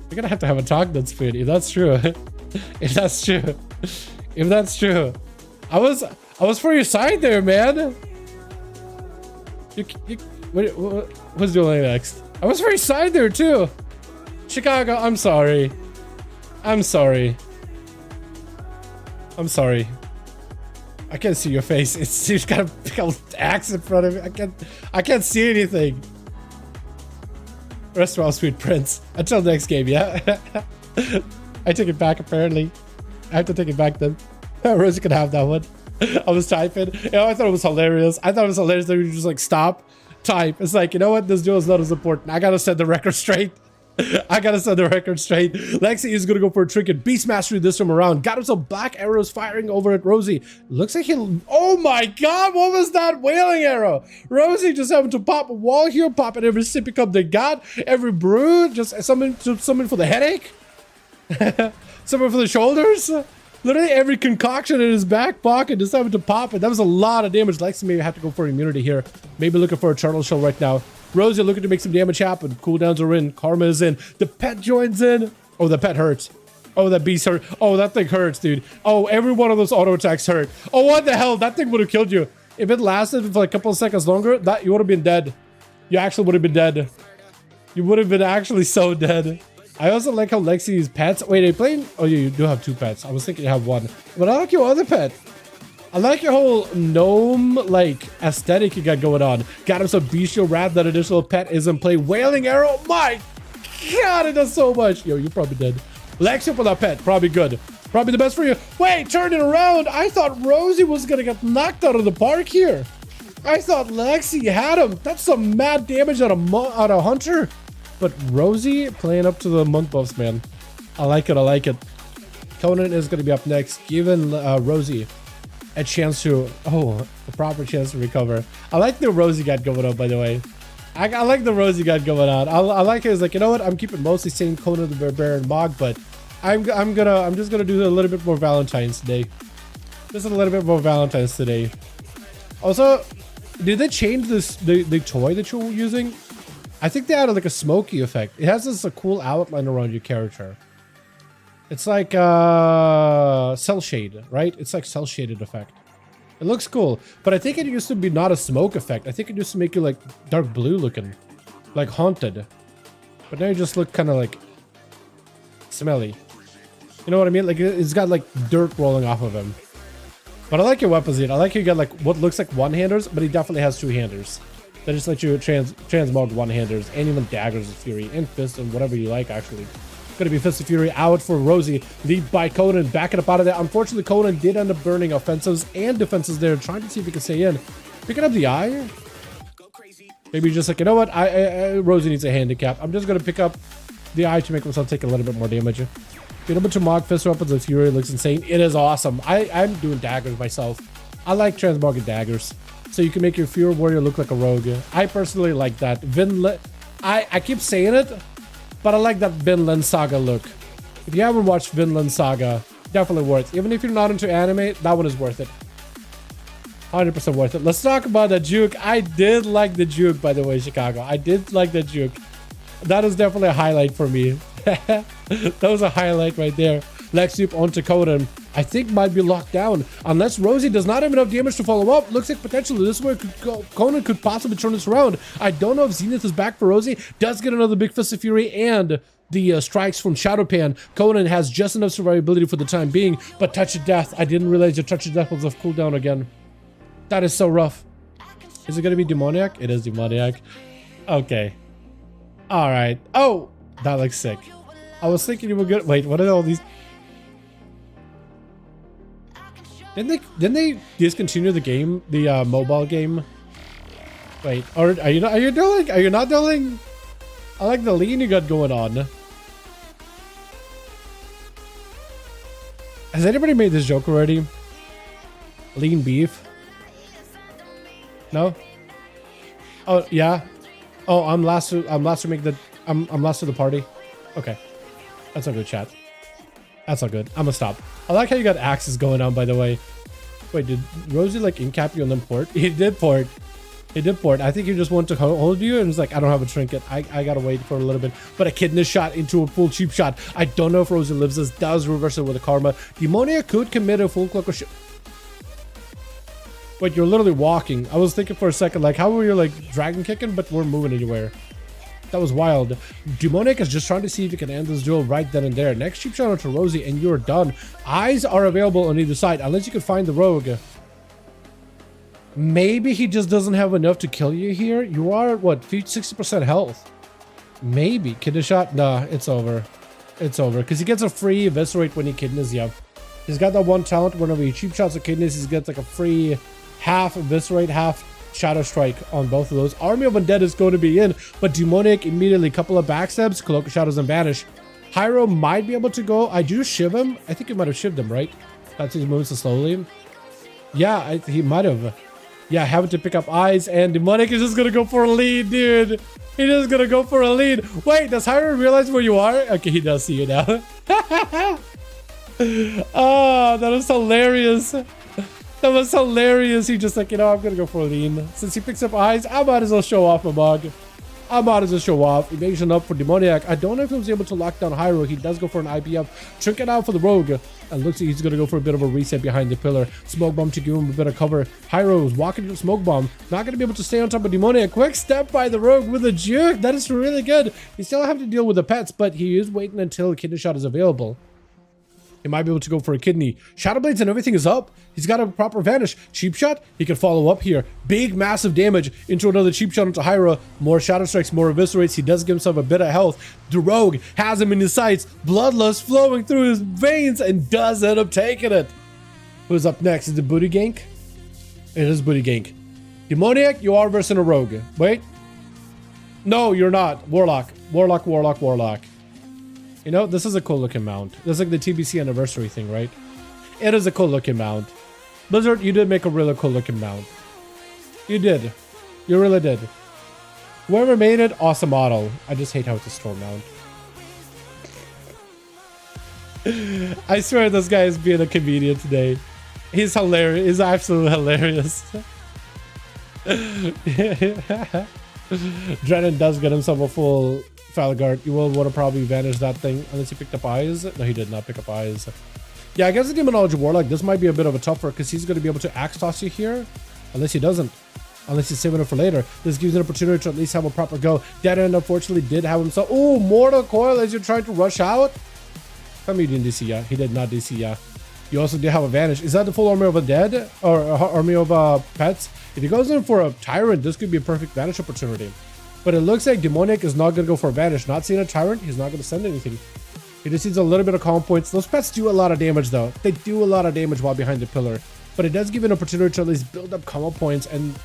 We're gonna have to have a talk then, Spoon, if that's true. If that's true. I was for your side there, man. What's doing next? I was very side there too. Chicago, I'm sorry. I can't see your face. It's got a big old axe in front of me. I can't see anything. Rest well, sweet prince. Until next game, yeah? I take it back apparently. I have to take it back then. Rosie can have that one. I was typing. You know, I thought it was hilarious. that you just like stop. Type. It's like, you know what? This duel is not as important. I gotta set the record straight. Lexi is gonna go for a trinket. Beast mastery this time around. Got himself black arrows firing over at Rosie. Looks like oh my god, what was that wailing arrow? Rosie just having to pop a wall here, popping every sippy cup they got. Every brew, just something for the headache. Something for the shoulders. Literally every concoction in his back pocket just having to pop it. That was a lot of damage. Lexi maybe have to go for immunity here. Maybe looking for a turtle shell right now. Rosie looking to make some damage happen. Cooldowns are in. Karma is in. The pet joins in. Oh, the pet hurts. Oh, that beast hurt. Oh, that thing hurts, dude. Oh, every one of those auto attacks hurt. Oh, what the hell? That thing would have killed you. If it lasted for like a couple of seconds longer, you would have been dead. You actually would have been dead. You would have been actually so dead. I also like how Lexi's pets. Wait, are you playing? Oh, you do have 2 pets. I was thinking you have 1. But I like your other pet. I like your whole gnome like aesthetic you got going on. Got him some bestial rat. That additional pet is in play. Wailing arrow. My God, it does so much. Yo, you're probably dead. Lexi for that pet. Probably good. Probably the best for you. Wait, turn it around. I thought Rosie was gonna get knocked out of the park here. I thought Lexi had him. That's some mad damage out of Hunter. But Rosie playing up to the monk buffs, man. I like it. I like it. Conan is gonna be up next, giving Rosie a chance to, a proper chance to recover. I like the Rosie got going on, by the way. I like the Rosie got going on. I like it. It's like, you know what? I'm keeping mostly same Conan the Barbarian Mog, but I'm just gonna do a little bit more Valentine's today. Just a little bit more Valentine's today. Also, did they change the toy that you're using? I think they added like a smoky effect. It has this cool outline around your character. It's like cell shade, right? It's like cell shaded effect. It looks cool, but I think it used to be not a smoke effect. I think it used to make you like dark blue looking, like haunted. But now you just look kind of like smelly. You know what I mean? Like it's got like dirt rolling off of him. But I like your weapons, dude. I like you got like what looks like one-handers, but he definitely has 2-handers. They just let you transmog one-handers and even daggers of fury and fists and whatever you like actually. Gonna be Fist of Fury out for Rosie. Lead by Conan. Backing up out of there. Unfortunately, Conan did end up burning offensives and defenses there, trying to see if he can stay in. Picking up the eye. Maybe just like, you know what? Rosie needs a handicap. I'm just gonna pick up the eye to make myself take a little bit more damage. Being able to mog Fist weapons of Fury looks insane. It is awesome. I'm doing daggers myself. I like transmogging daggers. So you can make your Fury Warrior look like a rogue. I personally like that. I keep saying it, but I like that Vinland Saga look. If you haven't watched Vinland Saga, definitely worth it. Even if you're not into anime, that one is worth it. 100% worth it. Let's talk about the juke. I did like the juke, by the way, Chicago. I did like the juke. That is definitely a highlight for me. That was a highlight right there. Lexi onto Conan. I think might be locked down. Unless Rosie does not have enough damage to follow up. Looks like potentially this way Conan could possibly turn this around. I don't know if Zenith is back for Rosie. Does get another big Fist of Fury and the strikes from Shadowpan. Conan has just enough survivability for the time being. But Touch of Death. I didn't realize your Touch of Death was off cooldown again. That is so rough. Is it going to be Demoniac? It is Demoniac. Okay. Alright. Oh! That looks sick. I was thinking you were good. Wait, what are all these? Didn't they discontinue the game, the mobile game? Wait, or are you dueling? Are you not dueling? I like the lean you got going on. Has anybody made this joke already? Lean beef? No? Oh yeah. Oh, I'm last to make the I'm last to the party. Okay. That's a good chat. That's all good. I'm gonna stop. I like how you got axes going on, by the way. Wait, did Rosie like incap you and then port? He did port. He did port. I think he just wanted to hold you and was like, I don't have a trinket. I gotta wait for a little bit. But a kidney shot into a full cheap shot. I don't know if Rosie lives this. Does reverse it with a karma. Demonia could commit a full cloak or shit. Wait, you're literally walking. I was thinking for a second, like, how were you like dragon kicking, but we're moving anywhere? That was wild. Demonic is just trying to see if he can end this duel right then and there. Next cheap shot onto Rosie and you're done. Eyes are available on either side, unless you can find the rogue. Maybe he just doesn't have enough to kill you here. You are at what, 60% health? Maybe. Kidney shot? Nah, it's over. It's over. Because he gets a free eviscerate when he kidneys you. He's got that one talent whenever he cheap shots or kidneys, he gets like a free half eviscerate, half Shadow Strike on both of those. Army of Undead is going to be in, but Demonic immediately, couple of backstabs, Cloak of Shadows and Vanish. Hyro might be able to go. I do shiv him. I think he might have shivved him, right? That's he's moving so slowly. Yeah, he might have. Yeah, having to pick up eyes, and Demonic is just going to go for a lead, dude. He's just going to go for a lead. Wait, does Hyro realize where you are? Okay, he does see you now. Oh, that was hilarious. That was hilarious. He just like, you know, I'm gonna go for a lean. Since he picks up eyes, I might as well show off my mug. I'm out of the show off. Evasion up for Demoniac. I don't know if he was able to lock down Hyro. He does go for an IPF. Trinket out for the Rogue. And looks like he's going to go for a bit of a reset behind the pillar. Smoke Bomb to give him a bit of cover. Hyro is walking to the Smoke Bomb. Not going to be able to stay on top of Demoniac. Quick step by the Rogue with a juke. That is really good. You still have to deal with the pets, but he is waiting until a kidney shot is available. He might be able to go for a kidney. Shadow Blades and everything is up. He's got a proper vanish. Cheap shot. He can follow up here. Big, massive damage into another cheap shot into Hyra. More Shadow Strikes, more Eviscerates. He does give himself a bit of health. The Rogue has him in his sights. Bloodlust flowing through his veins and does end up taking it. Who's up next? Is it Booty Gank? It is Booty Gank. Demoniac, you are versing a Rogue. Wait. No, you're not. Warlock. Warlock, Warlock, Warlock. You know, this is a cool looking mount. This is like the TBC anniversary thing, right? It is a cool looking mount. Blizzard, you did make a really cool looking mount. You did. You really did. Whoever made it, awesome model. I just hate how it's a store mount. I swear this guy is being a comedian today. He's hilarious. He's absolutely hilarious. Drennan does get himself a full Falguard. You will want to probably vanish that thing unless he picked up eyes. No, he did not pick up eyes. Yeah, I guess the Demonology Warlock, this might be a bit of a tougher because he's going to be able to axe toss you here. Unless he doesn't. Unless he's saving it for later. This gives you an opportunity to at least have a proper go. Dead End unfortunately did have himself. Oh, Mortal Coil as you're trying to rush out. Tell me you didn't DC, yeah. He did not DC, yeah. You also did have a vanish. Is that the full army of a dead? Or army of pets? If he goes in for a Tyrant, this could be a perfect vanish opportunity. But it looks like Demonic is not going to go for a vanish. Not seeing a Tyrant, he's not going to send anything. He just needs a little bit of calm points. Those pets do a lot of damage though. They do a lot of damage while behind the pillar. But it does give an opportunity to at least build up combo points. And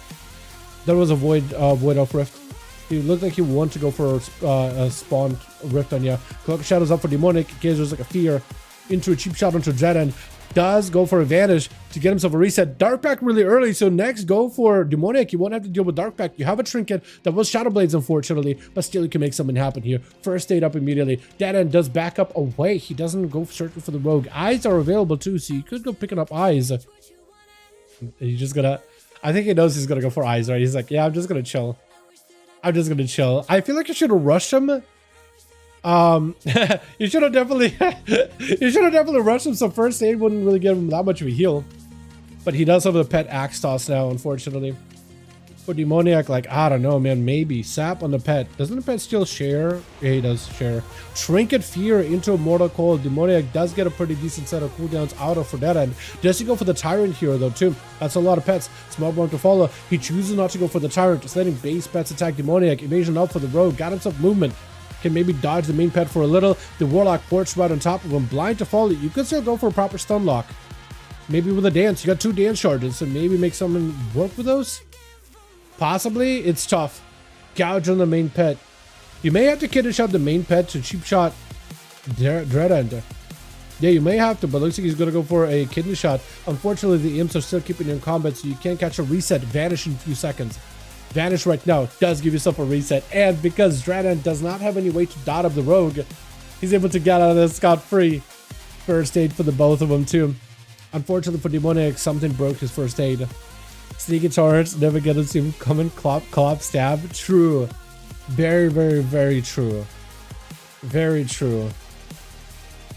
there was a Void of Rift. He looked like he wanted to go for a spawn Rift on you. Cloak Shadow's up for Demonic. In case there's like a fear. Into a cheap shot onto Dread. Does go for a vanish to get himself a reset. Dark Pack really early, so next go for Demoniac. You won't have to deal with Dark Pack. You have a trinket that was Shadow Blades, unfortunately, but still you can make something happen here. First aid up immediately. Dead End does back up away. He doesn't go searching for the Rogue. Eyes are available too, so you could go picking up eyes. He's just gonna, I think he knows he's gonna go for eyes, right? He's like, yeah, I'm just gonna chill. I'm just gonna chill. I feel like I should have rushed him. You should have definitely rushed him. So first aid wouldn't really give him that much of a heal, but he does have the pet axe toss now, unfortunately. For Demoniac, like, I don't know, man, maybe sap on the pet. Doesn't the pet still share? Yeah, he does share. Trinket Fear into a Mortal Coil. Demoniac does get a pretty decent set of cooldowns out of for that end. Does he go for the Tyrant here though too? That's a lot of pets. Small Bomb to follow. He chooses not to go for the Tyrant, just letting base pets attack Demoniac. Evasion up for the Rogue. Got himself movement. Can maybe dodge the main pet for a little. The Warlock ports right on top of him. Blind to follow. You could still go for a proper stun lock. Maybe with a dance. You got 2 dance charges, so maybe make something work with those. Possibly. It's tough. Gouge on the main pet. You may have to kidney shot the main pet to cheap shot Dread End. Yeah, you may have to, but looks like he's going to go for a kidney shot. Unfortunately, the imps are still keeping you in combat, so you can't catch a reset. Vanish in a few seconds. Vanish right now does give yourself a reset, and because Dradan does not have any way to dot up the Rogue, he's able to get out of this scot-free. First aid for the both of them too. Unfortunately for Demoniac, something broke his first aid. Sneaky turrets, never get to see him come and clop, stab. True. Very, very, very true. Very true.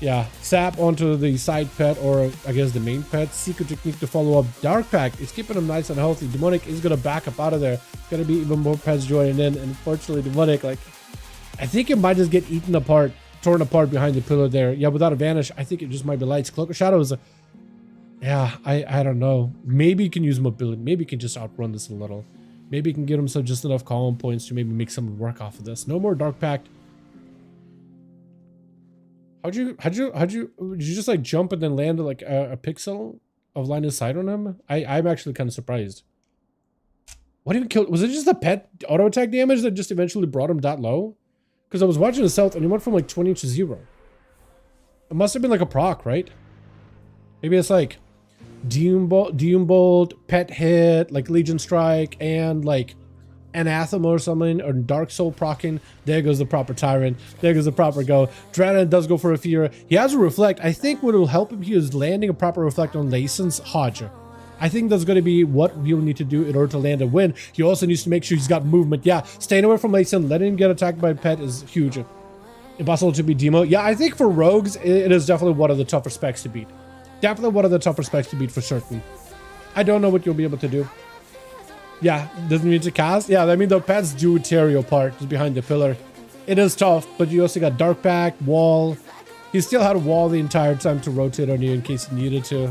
Yeah, sap onto the side pet, or I guess the main pet. Secret technique to follow up. Dark Pack is keeping him nice and healthy. Demonic is going to back up out of there. Going to be even more pets joining in. And unfortunately, Demonic, like, I think it might just get eaten apart, torn apart behind the pillar there. Yeah, without a vanish, I think it just might be lights. Cloak of Shadows. Yeah, I don't know. Maybe he can use mobility. Maybe he can just outrun this a little. Maybe he can get himself just enough calm points to maybe make some work off of this. No more Dark Pack. Did you just like jump and then land like a pixel of line of sight on him? I'm actually kind of surprised. What even killed? Was it just the pet auto attack damage that just eventually brought him that low? Because I was watching his health and he went from like 20 to 0. It must have been like a proc, right? Maybe it's like Doom Bolt, Pet Hit, like Legion Strike, and like Anathema or something, or Dark Soul procking. There goes the proper Tyrant. There goes the proper go. Dradan does go for a fear. He has a Reflect. I think what will help him here is landing a proper Reflect on Lason's Hodge. I think that's going to be what we'll need to do in order to land a win. He also needs to make sure he's got movement. Yeah, staying away from Layson, letting him get attacked by a pet is huge. Impossible to beat Demo. Yeah, I think for rogues, it is definitely one of the tougher specs to beat. Definitely one of the tougher specs to beat for certain. I don't know what you'll be able to do. Yeah, doesn't need to cast. Yeah, I mean, the pets do tear you apart just behind the pillar. It is tough, but you also got Dark Pact, Wall. He still had a wall the entire time to rotate on you in case he needed to.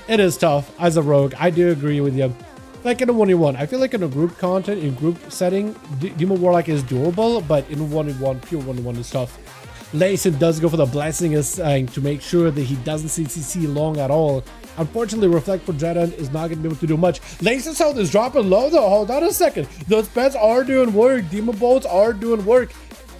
It is tough as a rogue. I do agree with you. Like in a 1v1, I feel like in a group content, in group setting, Demon Warlock is doable, but in 1v1, pure 1v1 is tough. Layson does go for the blessing to make sure that he doesn't see CC long at all. Unfortunately, Reflect for Dreadon is not going to be able to do much. Layson's health is dropping low though. Hold on a second. Those pets are doing work. Demon Bolts are doing work.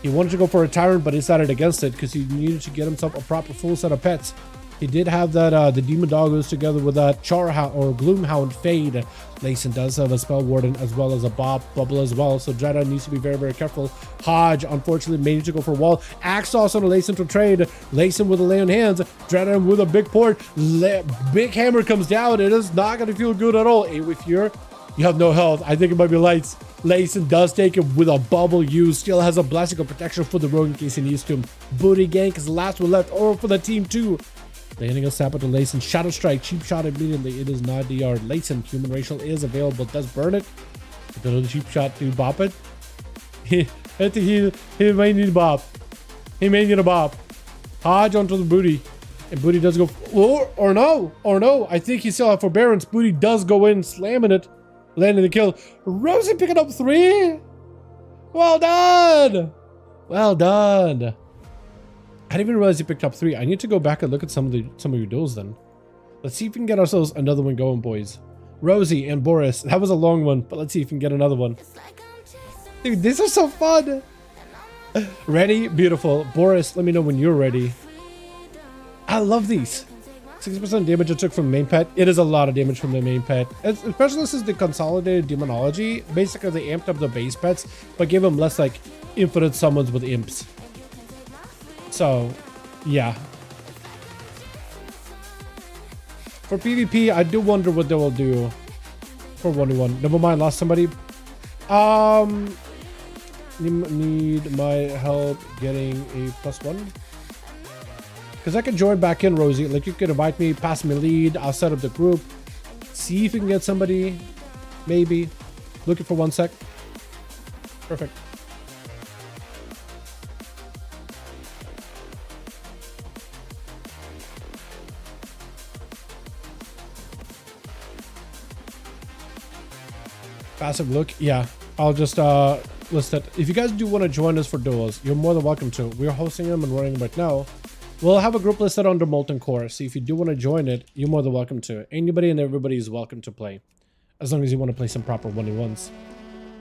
He wanted to go for a Tyrant, but he decided against it because he needed to get himself a proper full set of pets. He did have that, the Demon Doggos together with that Charhound or Gloomhound Fade. Layson does have a Spell Warden as well as a Bubble as well, so Dreadon needs to be very, very careful. Hodge, unfortunately, may need to go for Wall. Axe toss on a Layson to trade. Layson with a lay on hands. Dreadon with a big port. Big hammer comes down. It is not going to feel good at all. 8 with Fear. You have no health. I think it might be lights. Layson does take it with a bubble use. Still has a blessing of protection for the rogue in case he needs to. Booty gank is the last one left. Or for the team too. Landing a Sapper to Layson. Shadow Strike. Cheap shot immediately. It is not DR. Layson. Human Racial is available. Does burn it. The cheap shot to bop it. I think he may need a bop. He may need a bop. Hodge onto the Booty. And Booty does go. Or no. Or no. I think he still has Forbearance. Booty does go in. Slamming it. Landing the kill. Rosie picking up 3. Well done. Well done. I didn't even realize he picked up 3. I need to go back and look at some of your duels then. Let's see if we can get ourselves another one going, boys. Rosie and Boris. That was a long one, but let's see if we can get another one. Dude, these are so fun. Ready? Beautiful. Boris, let me know when you're ready. I love these. 6% damage I took from main pet. It is a lot of damage from the main pet. Especially this is the consolidated demonology. Basically, they amped up the base pets, but gave them less like infinite summons with imps. So, yeah. For PvP, I do wonder what they will do for 1v1. Never mind, lost somebody. Need my help getting a +1. Because I can join back in, Rosie. Like, you can invite me, pass me lead. I'll set up the group. See if we can get somebody. Maybe. Looking for 1 sec. Perfect. Passive look. Yeah. I'll just list it. If you guys do want to join us for duels, you're more than welcome to. We're hosting them and running them right now. We'll have a group listed under Molten Core, so if you do want to join it, you're more than welcome to. Anybody and everybody is welcome to play, as long as you want to play some proper 1v1s.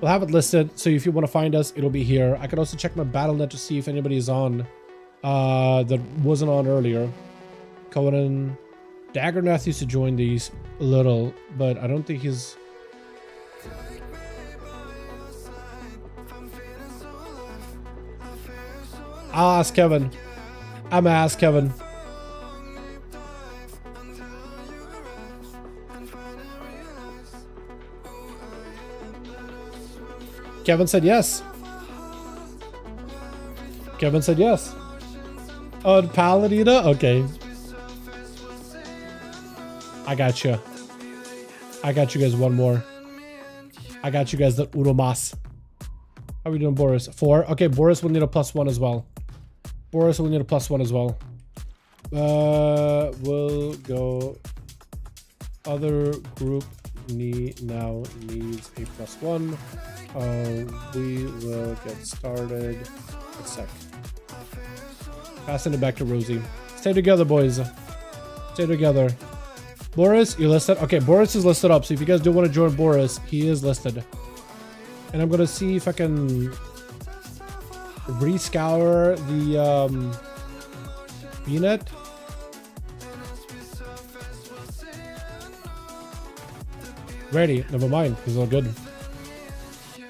We'll have it listed, so if you want to find us, it'll be here. I could also check my Battle.net to see if anybody is on that wasn't on earlier. Conan, Daggernath used to join these a little, but I don't think he's... I'll ask Kevin. I'm gonna ask Kevin. Kevin said yes. Kevin said yes. Oh, Paladina? Okay. I got you. I got you guys one more. I got you guys the Uromas. How are we doing, Boris? 4. Okay, Boris will need a +1 as well. Boris will need a +1 as well. We'll go. Other group now needs a +1. We will get started. A sec. Passing it back to Rosie. Stay together, boys. Stay together. Boris, you listed? Okay, Boris is listed up. So if you guys do want to join Boris, he is listed. And I'm gonna see if I can rescour the VNet. Ready? Never mind. He's all good.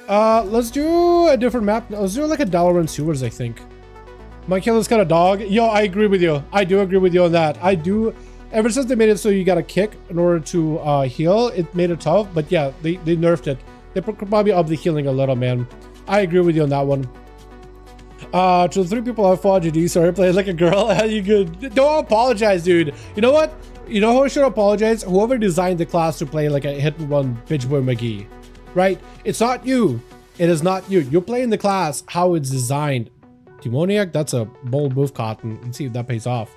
Let's do a different map. Let's do like a Dalaran sewers, I think. My killer's got a dog. Yo, I agree with you. I do agree with you on that. I do Ever since they made it so you gotta kick in order to heal, it made it tough. But yeah, they nerfed it. They probably up the healing a little, man. I agree with you on that one. To the 3 people I fought, GD, sorry, I played like a girl. You good? Don't apologize, dude. You know what? You know who should apologize? Whoever designed the class to play like a hit and run bitch boy McGee, right? It's not you. It is not you. You're playing the class how it's designed. Demoniac, that's a bold move, Cotton. Let's see if that pays off.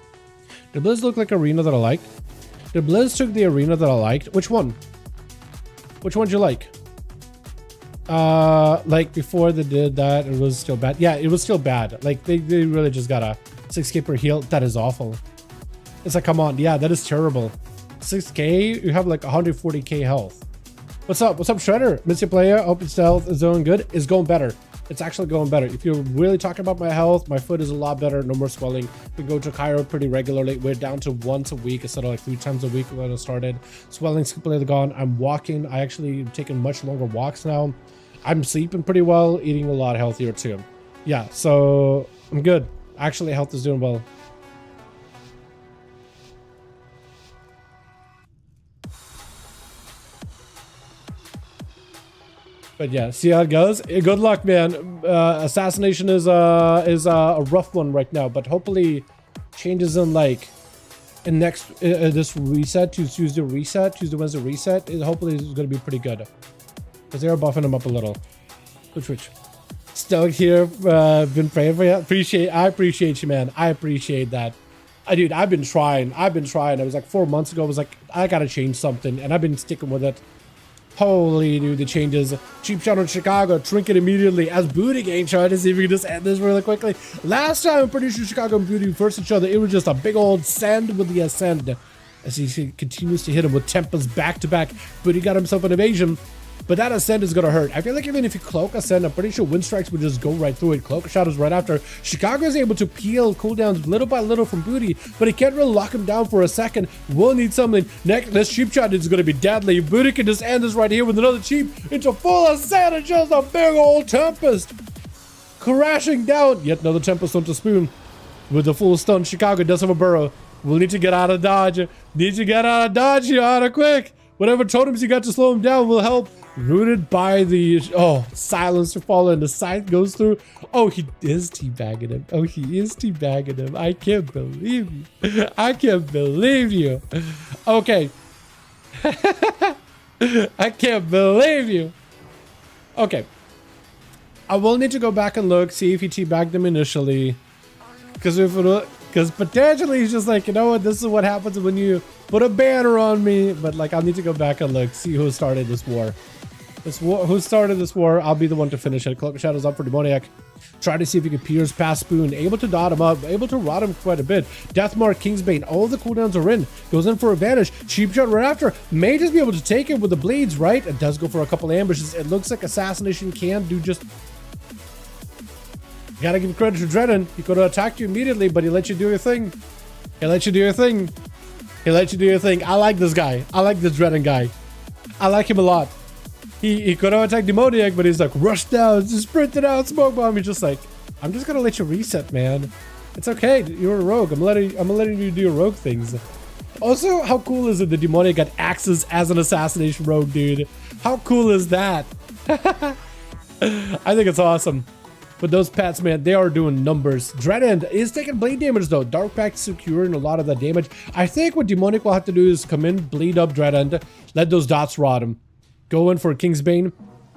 Did Blizz look like arena that I liked? Did Blizz took the arena that I liked? Which one? Which one did you like? Like before they did that, it was still bad. Yeah, it was still bad. Like they really just got a 6k per heal. That is awful. It's like, come on. Yeah, that is terrible. 6k, you have like 140k health. What's up? What's up, Shredder? Miss your player. Hope its health is doing good. It's going better. It's actually going better. If you're really talking about my health, my foot is a lot better. No more swelling. We go to Cairo pretty regularly. We're down to once a week instead of like 3 times a week when I started. Swelling's completely gone. I'm walking. I actually taking much longer walks now. I'm sleeping pretty well, eating a lot healthier too. Yeah, so I'm good. Actually, health is doing well. But yeah, see how it goes. Good luck, man. Assassination is a rough one right now, but hopefully changes in like in next this reset, Tuesday Wednesday reset. Hopefully is going to be pretty good because they are buffing them up a little. Good Twitch. Stoked here. Been praying for you. I appreciate you, man. I appreciate that. Dude, I've been trying. I was like 4 months ago. I was like, I gotta change something, and I've been sticking with it. Holy dude, the changes. Cheap shot on Chicago, trinket immediately as Booty Gang. Trying to see if we can just end this really quickly. Last time I'm pretty sure Chicago and Booty first each other, it was just a big old send with the ascend. As he continues to hit him with Tempest back to back. Booty got himself an evasion. But that ascend is gonna hurt. I feel like even if you cloak ascend, I'm pretty sure wind strikes would just go right through it. Cloak shadows right after. Chicago is able to peel cooldowns little by little from Booty, but he can't really lock him down for a second. We'll need something. Next, this cheap shot is gonna be deadly. Booty can just end this right here with another cheap. It's a full ascend and just a big old Tempest crashing down. Yet another Tempest onto Spoon with the full stun. Chicago does have a burrow. We'll need to get out of dodge. Need to get out of dodge here, out of quick. Whatever totems you got to slow him down will help. Rooted by the silencer falling. The scythe goes through. Oh, he is teabagging him. Oh, he is teabagging him. I can't believe you. I can't believe you. Okay. I can't believe you. Okay. I will need to go back and look, see if he teabagged them initially. Because potentially he's just like, you know what, this is what happens when you put a banner on me. But like, I'll need to go back and look, see who started this war. Who started this war? I'll be the one to finish it. Cloak Shadows up for Demoniac. Try to see if he can pierce past Spoon. Able to dot him up. Able to rot him quite a bit. Deathmark, Kingsbane. All the cooldowns are in. Goes in for a vanish. Cheap shot right after. May just be able to take it with the bleeds, right? It does go for a couple ambushes. It looks like Assassination can do just... You gotta give credit to Drennan. He could have attacked you immediately, but he let you do your thing. He let you do your thing. He let you do your thing. I like this guy. I like this Drennan guy. I like him a lot. He could have attacked Demoniac, but he's like, rush down, just sprinted out, smoke bomb. He's just like, I'm just gonna let you reset, man. It's okay, you're a rogue. I'm letting you do your rogue things. Also, how cool is it that Demoniac got axes as an assassination rogue, dude? How cool is that? I think it's awesome. But those pets, man, they are doing numbers. Dreadend is taking blade damage though. Dark Pact securing a lot of that damage. I think what Demonic will have to do is come in, bleed up Dreadend, let those dots rot him. Go in for Kingsbane.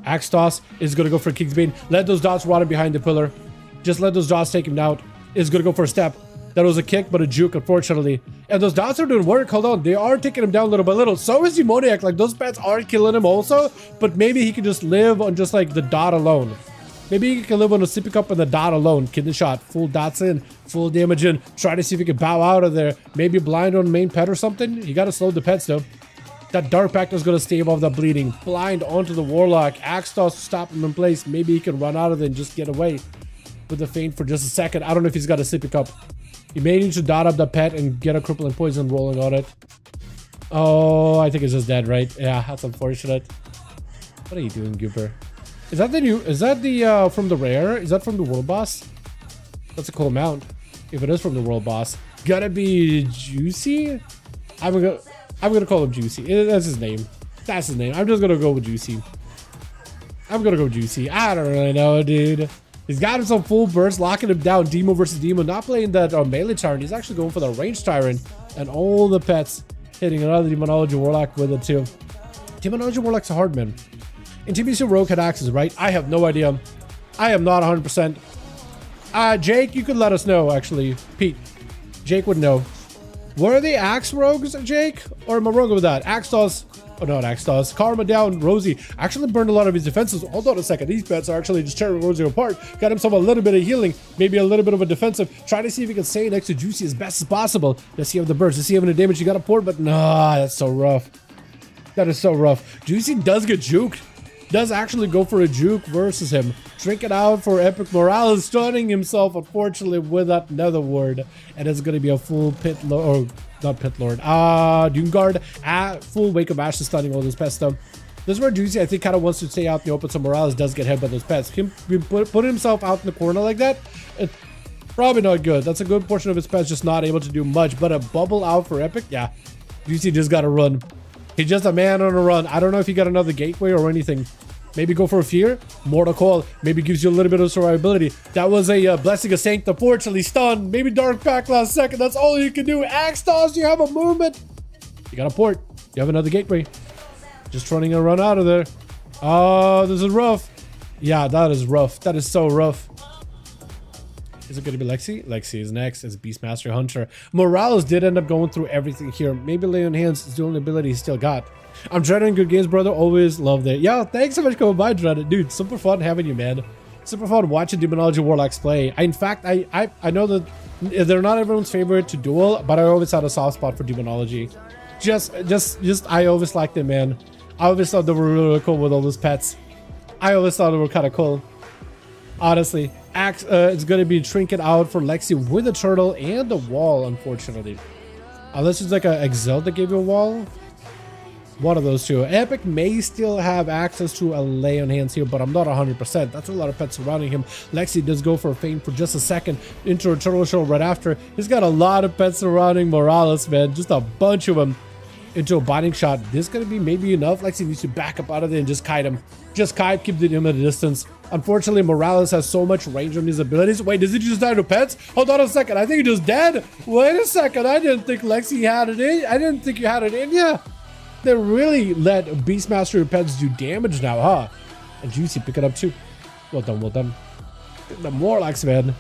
Axe Toss is going to go for Kingsbane. Let those dots rot him behind the pillar. Just let those dots take him out. Is going to go for a step. That was a kick, but a juke, unfortunately. And those dots are doing work. Hold on. They are taking him down little by little. So is Demoniac. Like, those pets are killing him also. But maybe he can just live on just, like, the dot alone. Maybe he can live on a sippy cup and the dot alone. Kidney shot. Full dots in. Full damage in. Try to see if he can bow out of there. Maybe blind on main pet or something. You got to slow the pets, though. That Dark Pact is going to stave off the bleeding. Blind onto the Warlock. Axe Toss to stop him in place. Maybe he can run out of it and just get away with the feint for just a second. I don't know if he's got a sippy cup. He may need to dot up the pet and get a crippling poison rolling on it. Oh, I think it's just dead, right? Yeah, that's unfortunate. What are you doing, Gooper? Is that the new... Is that the, from the rare? Is that from the world boss? That's a cool mount. If it is from the world boss. Gotta be juicy? I'm gonna call him Juicy. That's his name. That's his name. I'm just gonna go with Juicy. I'm gonna go Juicy. I don't really know, dude. He's got him some full burst, locking him down. Demo versus Demo, not playing that melee tyrant. He's actually going for the range tyrant, and all the pets hitting another Demonology Warlock with it too. Demonology Warlock's a hard man. In TBC Rogue had axes, right? I have no idea. I am not 100%. Jake, you could let us know, actually. Pete, Jake would know. Were they axe rogues, Jake? Or am I wrong with that? Axtos. Oh, not Axtos. Karma down. Rosie actually burned a lot of his defenses. Hold on a second. These pets are actually just tearing Rosie apart. Got himself a little bit of healing. Maybe a little bit of a defensive. Try to see if he can stay next to Juicy as best as possible. Does he have the burst? Does he have any damage? You got a port, but nah, that's so rough. That is so rough. Juicy does get juked. Does actually go for a juke versus him. Drink it out for Epic Morales, stunning himself, unfortunately, with that nether ward. And it's going to be a full pit lord, or not pit lord, Doomguard, full Wake of Ashes, stunning all those pets though. This is where Juicy, I think, kind of wants to stay out in the open, so Morales does get hit by those pets. Him putting himself out in the corner like that, it's probably not good. That's a good portion of his pets just not able to do much, but a bubble out for Epic, yeah. Juicy just got to run. He's just a man on a run. I don't know if he got another gateway or anything. Maybe go for a fear. Mortal Coil. Maybe gives you a little bit of survivability. That was a Blessing of Saint. Unfortunately, stunned. Maybe Dark Pack last second. That's all you can do. Axe toss. You have a movement. You got a port. You have another gateway. Just trying to run out of there. Oh, this is rough. Yeah, that is rough. That is so rough. Is it going to be Lexi? Lexi is next as Beastmaster Hunter. Morales did end up going through everything here. Maybe lay on hands is the only ability he still got. I'm dreading good games, brother. Always loved it. Yo, thanks so much for coming by, Dreaded. Dude, super fun having you, man. Super fun watching Demonology Warlocks play. In fact, I know that they're not everyone's favorite to duel, but I always had a soft spot for Demonology. Just I always liked them, man. I always thought they were really cool with all those pets. I always thought they were kind of cool. Honestly. It's going to be Trinket out for Lexi with a turtle and a wall, unfortunately. Unless it's like a Exile that gave you a wall. One of those two. Epic may still have access to a lay on hands here, but I'm not 100%. That's a lot of pets surrounding him. Lexi does go for a feint for just a second into a turtle show right after. He's got a lot of pets surrounding Morales, man. Just a bunch of them into a binding shot. This is going to be maybe enough. Lexi needs to back up out of there and just kite him. Just kite, keep him at a distance. Unfortunately, Morales has so much range on his abilities. Wait, does he just die to pets? Hold on a second. I think he just dead. Wait a second. I didn't think Lexi had it in. I didn't think you had it in. Yeah. They really let Beastmaster pets do damage now, huh? And Juicy pick it up too. Well done, well done. The Warlocks, man.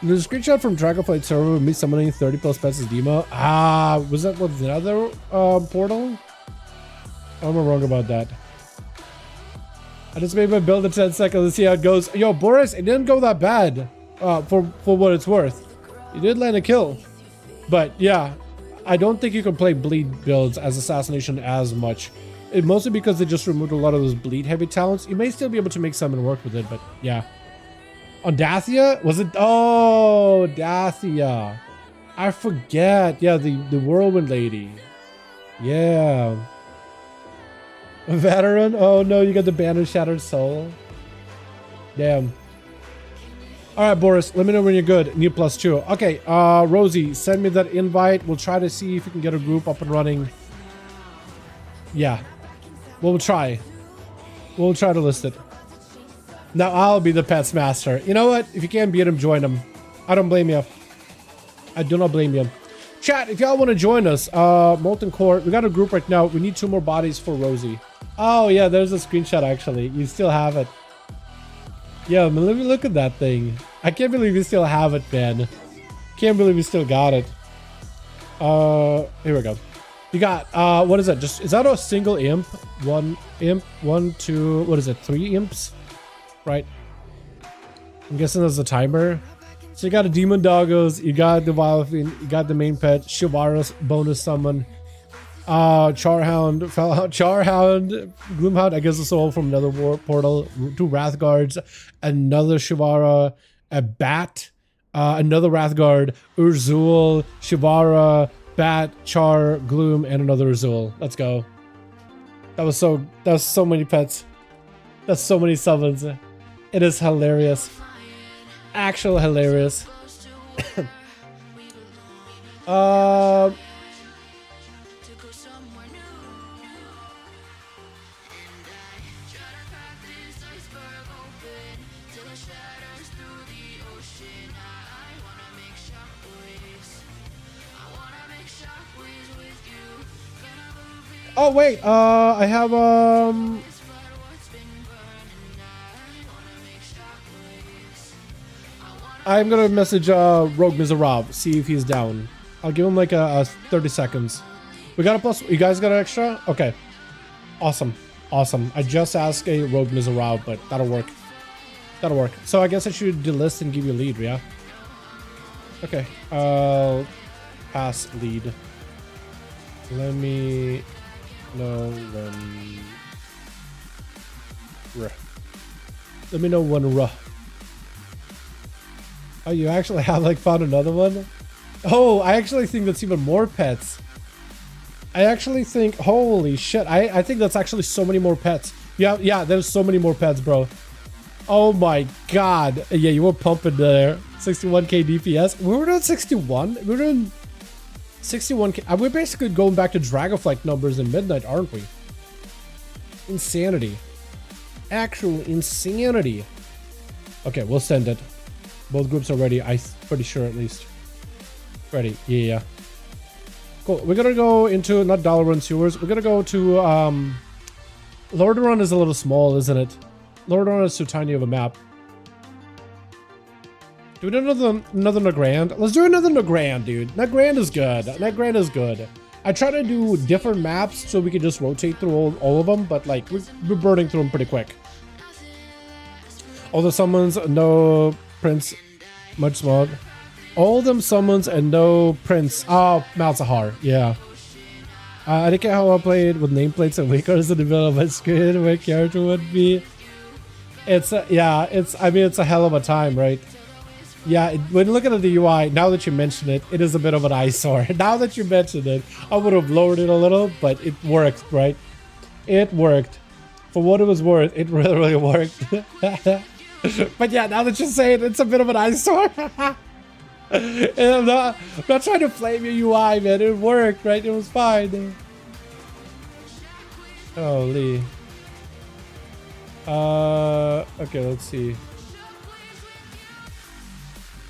There's a screenshot from Dragonflight server with me summoning 30 plus pets as demo. Was that with the other portal? I'm wrong about that. I just made my build in 10 seconds. Let's see how it goes. Yo, Boris, it didn't go that bad for what it's worth. You did land a kill. But yeah, I don't think you can play bleed builds as Assassination as much. Mostly because they just removed a lot of those bleed heavy talents. You may still be able to make some and work with it, but yeah. On Dathia? Was it? Oh, Dathia. I forget. Yeah, the Whirlwind Lady. Yeah. A veteran? Oh no, you got the Band of Shattered Soul. Damn. Alright, Boris, let me know when you're good. New +2. Okay, Rosie, send me that invite. We'll try to see if we can get a group up and running. Yeah. We'll try. We'll try to list it. Now I'll be the pets master. You know what? If you can't beat him, join him. I don't blame you. I do not blame you. Chat, if y'all want to join us, Molten Core, we got a group right now. We need 2 more bodies for Rosie. Oh yeah, there's a screenshot actually. You still have it. Yeah, let me look at that thing. I can't believe you still have it, man. Can't believe you still got it. Here we go. You got, what is that? Is that a single imp? 1 imp, 1, 2, what is it? 3 imps? Right? I'm guessing there's a timer. So you got a Demon Doggos, you got the Wildfin, you got the main pet, Shivara's bonus summon, Charhound, Charhound, Gloomhound, I guess it's all from another war portal, 2 Wrathguards, another Shivara, a Bat, another Wrathguard, Urzul, Shivara, Bat, Char, Gloom, and another Urzul. Let's go. That was so many pets. That's so many summons. It is hilarious. Actual hilarious. Oh wait, I have I'm gonna message Rogue Miserab, see if he's down. I'll give him like a 30 seconds. We got a plus. You guys got an extra? Okay. Awesome. Awesome. I just asked a Rogue Miserab, but that'll work. That'll work. So I guess I should delist and give you a lead, yeah? Okay. Pass lead. Let me know when. Let me know when. Oh, you actually have like found another one? Oh, I actually think that's even more pets. I actually think, holy shit, I think that's actually so many more pets. Yeah, there's so many more pets, bro. Oh my god. Yeah, you were pumping there. 61k DPS. We were doing 61. We were doing 61k. We're basically going back to Dragonflight numbers in Midnight, aren't we? Insanity. Actual insanity. Okay, we'll send it. Both groups are ready. I'm pretty sure at least. Ready. Yeah. Cool. We're gonna go into not Dalaran sewers. We're gonna go to Lordaeron is a little small, isn't it? Lordaeron is too tiny of a map. Do we do another Nagrand? Let's do another Nagrand, dude. Nagrand is good. Nagrand is good. I try to do different maps so we can just rotate through all of them, but like we're burning through them pretty quick. All the summons, no Prince, much smog. All them summons and no Prince. Oh, Malzahar. Yeah. I didn't care how I played with nameplates and waycards in the middle of my screen. My character would be. It's I mean, it's a hell of a time, right? Yeah, when looking at the UI, now that you mention it, it is a bit of an eyesore. Now that you mention it, I would have lowered it a little, but it worked, right? It worked. For what it was worth, it really worked. But yeah, now that you say it, it's a bit of an eyesore. And I'm not trying to flame your UI, man. It worked, right? It was fine. Holy. Okay, let's see.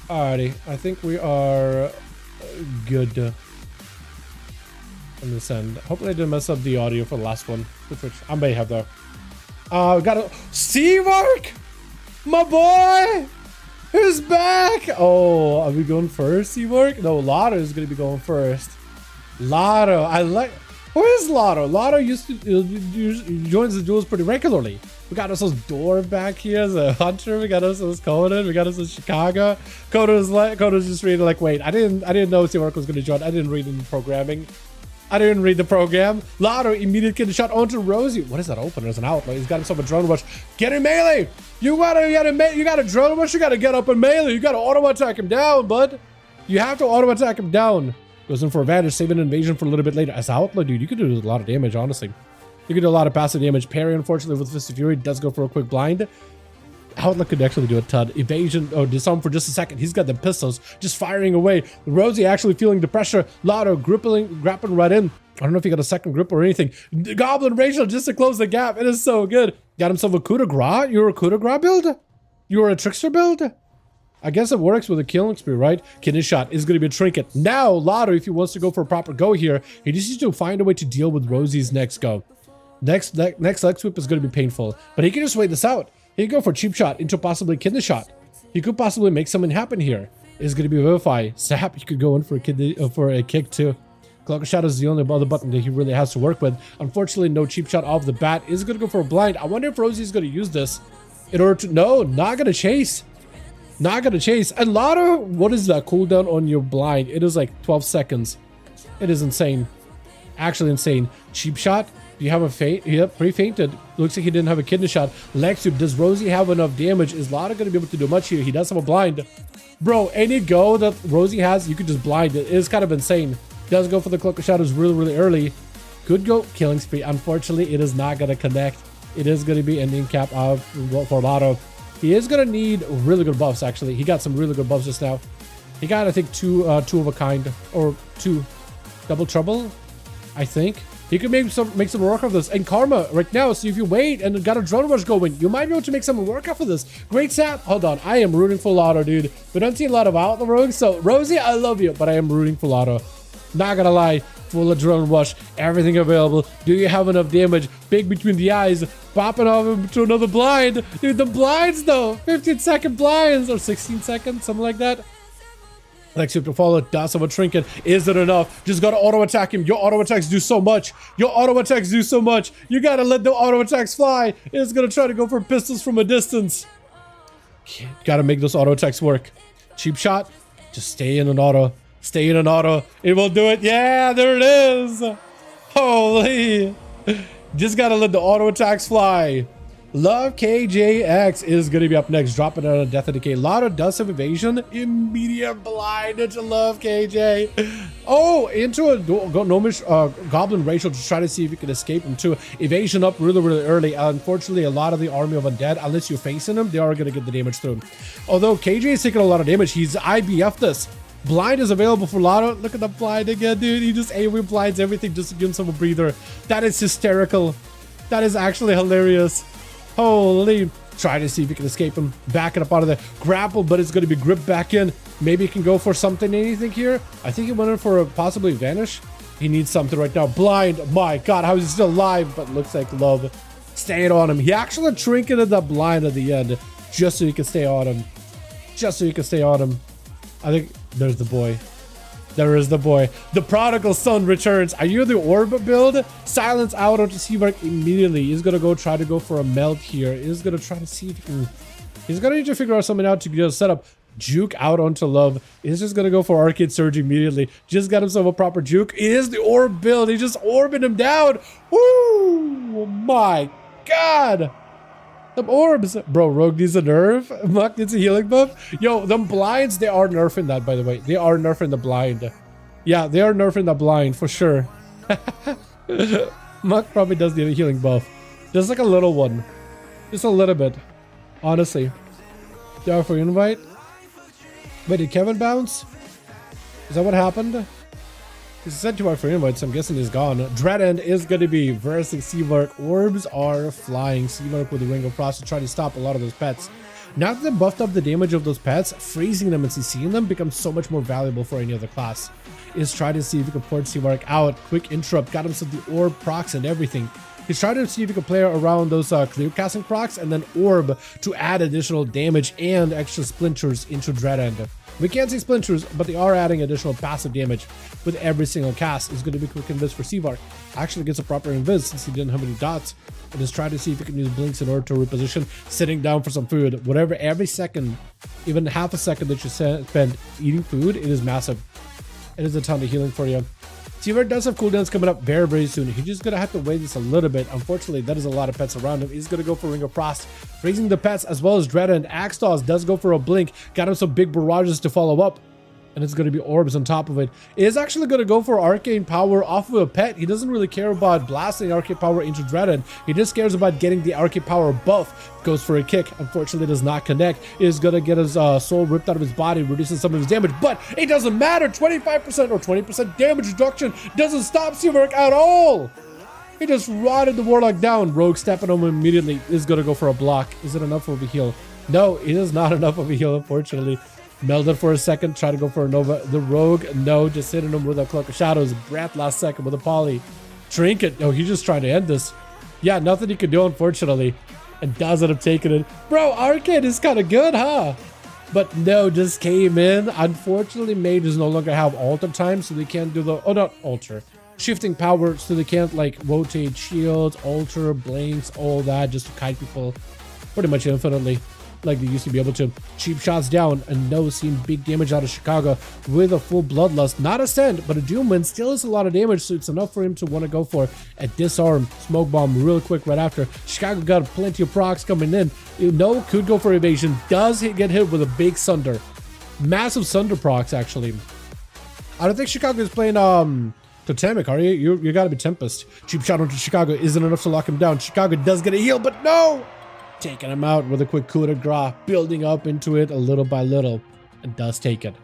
Alrighty, I think we are good on this end. Hopefully I didn't mess up the audio for the last one. Which I may have though. We got a Seamark! My boy! Who's back? Oh, are we going first, Seamark? No, Lotto is gonna be going first. Lotto, I like. Where is Lotto? Lotto used to joins the duels pretty regularly. We got ourselves Dwarf back here as a hunter. We got ourselves Conan. We got ourselves Chicago. Coda's just reading like, wait, I didn't know Seamark was gonna join. I didn't read in the programming. I didn't read the program. Lotto immediately getting shot onto Rosie. What is that open? There's an outlaw. He's got himself a drone rush. Get in melee. You got a drone rush. You gotta get up in melee. You gotta auto attack him down, bud. You have to auto attack him down. Goes in for advantage, save an invasion for a little bit later. As outlaw, dude, you could do a lot of damage, honestly. You could do a lot of passive damage. Parry, unfortunately, with Fist of Fury does go for a quick blind. Outlaw could actually do a ton. Evasion, or disarm for just a second. He's got the pistols just firing away. Rosie actually feeling the pressure. Lotto grappling right in. I don't know if he got a second grip or anything. The Goblin Rachel just to close the gap. It is so good. Got himself a coup de grace. You're a coup de grace build? You're a trickster build? I guess it works with a killing spree, right? Kidney shot is going to be a trinket. Now, Lotto, if he wants to go for a proper go here, he just needs to find a way to deal with Rosie's next go. Next leg sweep is going to be painful, but he can just wait this out. He can go for cheap shot into possibly kidney shot. He could possibly make something happen here. It's going to be Vivify. Sap, he could go in for a kick too. Cloak of Shadow is the only other button that he really has to work with. Unfortunately, no cheap shot off the bat. Is going to go for a blind. I wonder if Rosie's going to use this in order to... No, not going to chase. Not going to chase. And Lotto, what is that cooldown on your blind? It is like 12 seconds. It is insane. Actually insane. Cheap shot. Do you have a feint? Yep, pre-fainted. Looks like he didn't have a kidney shot. Leg sweep. Does Rosie have enough damage? Is Lotto going to be able to do much here? He does have a blind. Bro, any go that Rosie has, you could just blind it. It is kind of insane. Does go for the Cloak of Shadows really early. Could go killing spree. Unfortunately, it is not going to connect. It is going to be ending cap out for Lotto. He is going to need really good buffs, actually. He got some really good buffs just now. He got, I think, two of a kind. Or two. Double trouble, I think. He could make some work of this. And Karma right now, so if you wait and got a drone rush going, you might be able to make some work off of this. Great sap. Hold on. I am rooting for Lotto, dude. We don't see a lot of outlaw rogues. So, Rosie, I love you, but I am rooting for Lotto. Not gonna lie. full adrenaline rush, everything available. Do you have enough damage? Big between the eyes, popping off into another blind. Dude, the blinds though, 15-second blinds or 16 seconds, something like that. Next you have to follow, does have a trinket. Is it enough? Just gotta auto attack him. Your auto attacks do so much. Your auto attacks do so much. You gotta let the auto attacks fly. It's gonna try to go for pistols from a distance. Gotta make those auto attacks work. Cheap shot. Just stay in an auto. Stay in an auto. It will do it. Yeah, there it is. Holy. Just gotta let the auto attacks fly. Love KJX is going to be up next, dropping out of Death and Decay. A lot of dust of evasion. Immediate blind into Love KJ. Oh, into a gnomish goblin racial to try to see if you can escape him too. Evasion up really, really early. Unfortunately, a lot of the army of undead, unless you're facing them, they are going to get the damage through. Although KJ is taking a lot of damage, he's IBF this. Blind is available for Lotto. Look at the blind again, dude. He just AoE blinds everything just to give himself a breather. That is hysterical. That is actually hilarious. Holy. Try to see if you can escape him. Back it up out of there. Grapple, but it's going to be gripped back in. Maybe he can go for something, anything here. I think he went in for a possibly vanish. He needs something right now. Blind. My God, how is he still alive? But looks like Love stayed on him. He actually trinketed that blind at the end just so he could stay on him. Just so he could stay on him. I think there's the boy. There is the boy. The prodigal son returns. Are you the orb build? Silence out onto Seabark immediately. He's gonna go try to go for a melt here. He's gonna try to see if he can. He's gonna need to figure out something out to just set up juke out onto Love. He's just gonna go for Arcade Surge immediately. Just got himself a proper juke. It is the orb build. He's just orbing him down. Woo! My God. Them orbs. Bro, Rogue needs a nerf. Muck needs a healing buff. Yo, them blinds, they are nerfing that, by the way. They are nerfing the blind. Yeah, they are nerfing the blind for sure. Muck probably does need a healing buff. Just like a little one. Just a little bit. Honestly. There for invite. Wait, did Kevin bounce? Is that what happened? He said to our for invite, so I'm guessing he's gone. Dreadend is going to be versus Seabark. Orbs are flying. Seabark with the Ring of Frost to try to stop a lot of those pets. Now that they buffed up the damage of those pets, freezing them and CCing them becomes so much more valuable for any other class. Is try to see if you can port Seabark out. Quick interrupt, got himself the orb procs and everything. He's trying to see if he can play around those clear casting procs and then orb to add additional damage and extra splinters into Dreadend. We can't see splinters, but they are adding additional passive damage with every single cast. It's going to be quick invis for Seabark. Actually gets a proper invis since he didn't have any dots. And just try to see if he can use blinks in order to reposition, sitting down for some food. Whatever, every second, even half a second that you spend eating food, it is massive. It is a ton of healing for you. Seabark does have cooldowns coming up very, very soon. He's just going to have to wait this a little bit. Unfortunately, that is a lot of pets around him. He's going to go for Ring of Frost, freezing the pets as well as Dreadend. Axtos does go for a blink. Got him some big barrages to follow up. And it's going to be orbs on top of it. It is actually going to go for arcane power off of a pet. He doesn't really care about blasting arcane power into Dreadend. He just cares about getting the arcane power buff. Goes for a kick. Unfortunately, does not connect. Is going to get his soul ripped out of his body, reducing some of his damage. But it doesn't matter. 25% or 20% damage reduction doesn't stop Seabark at all. He just rotted the Warlock down. Rogue stepping on him immediately. Is going to go for a block. Is it enough of a heal? No, it is not enough of a heal, unfortunately. Melded for a second, try to go for a Nova. The Rogue, no, just hitting him with a Cloak of Shadows. Breath last second with a Poly. Trinket, oh, he's just trying to end this. Yeah, nothing he could do, unfortunately. And does end up taking it. Bro, Arcade is kind of good, huh? But no, just came in. Unfortunately, mages no longer have alter time, so they can't do the, oh, not alter. Shifting power, so they can't, like, rotate shields, alter, blinks, all that, just to kite people pretty much infinitely. Like they used to be able to. Cheap shots down, and no, seeing big damage out of Chicago with a full Bloodlust. Not Ascend, but a Doom Wind still is a lot of damage, so it's enough for him to want to go for a Disarm, Smoke Bomb real quick right after. Chicago got plenty of procs coming in. No, could go for evasion. Does get hit with a big Sunder. Massive Sunder procs, actually. I don't think Chicago is playing Totemic, are you? You gotta be Tempest. Cheap shot onto Chicago isn't enough to lock him down. Chicago does get a heal, but no! Taking him out with a quick coup de grace, building up into it a little by little, and does take it.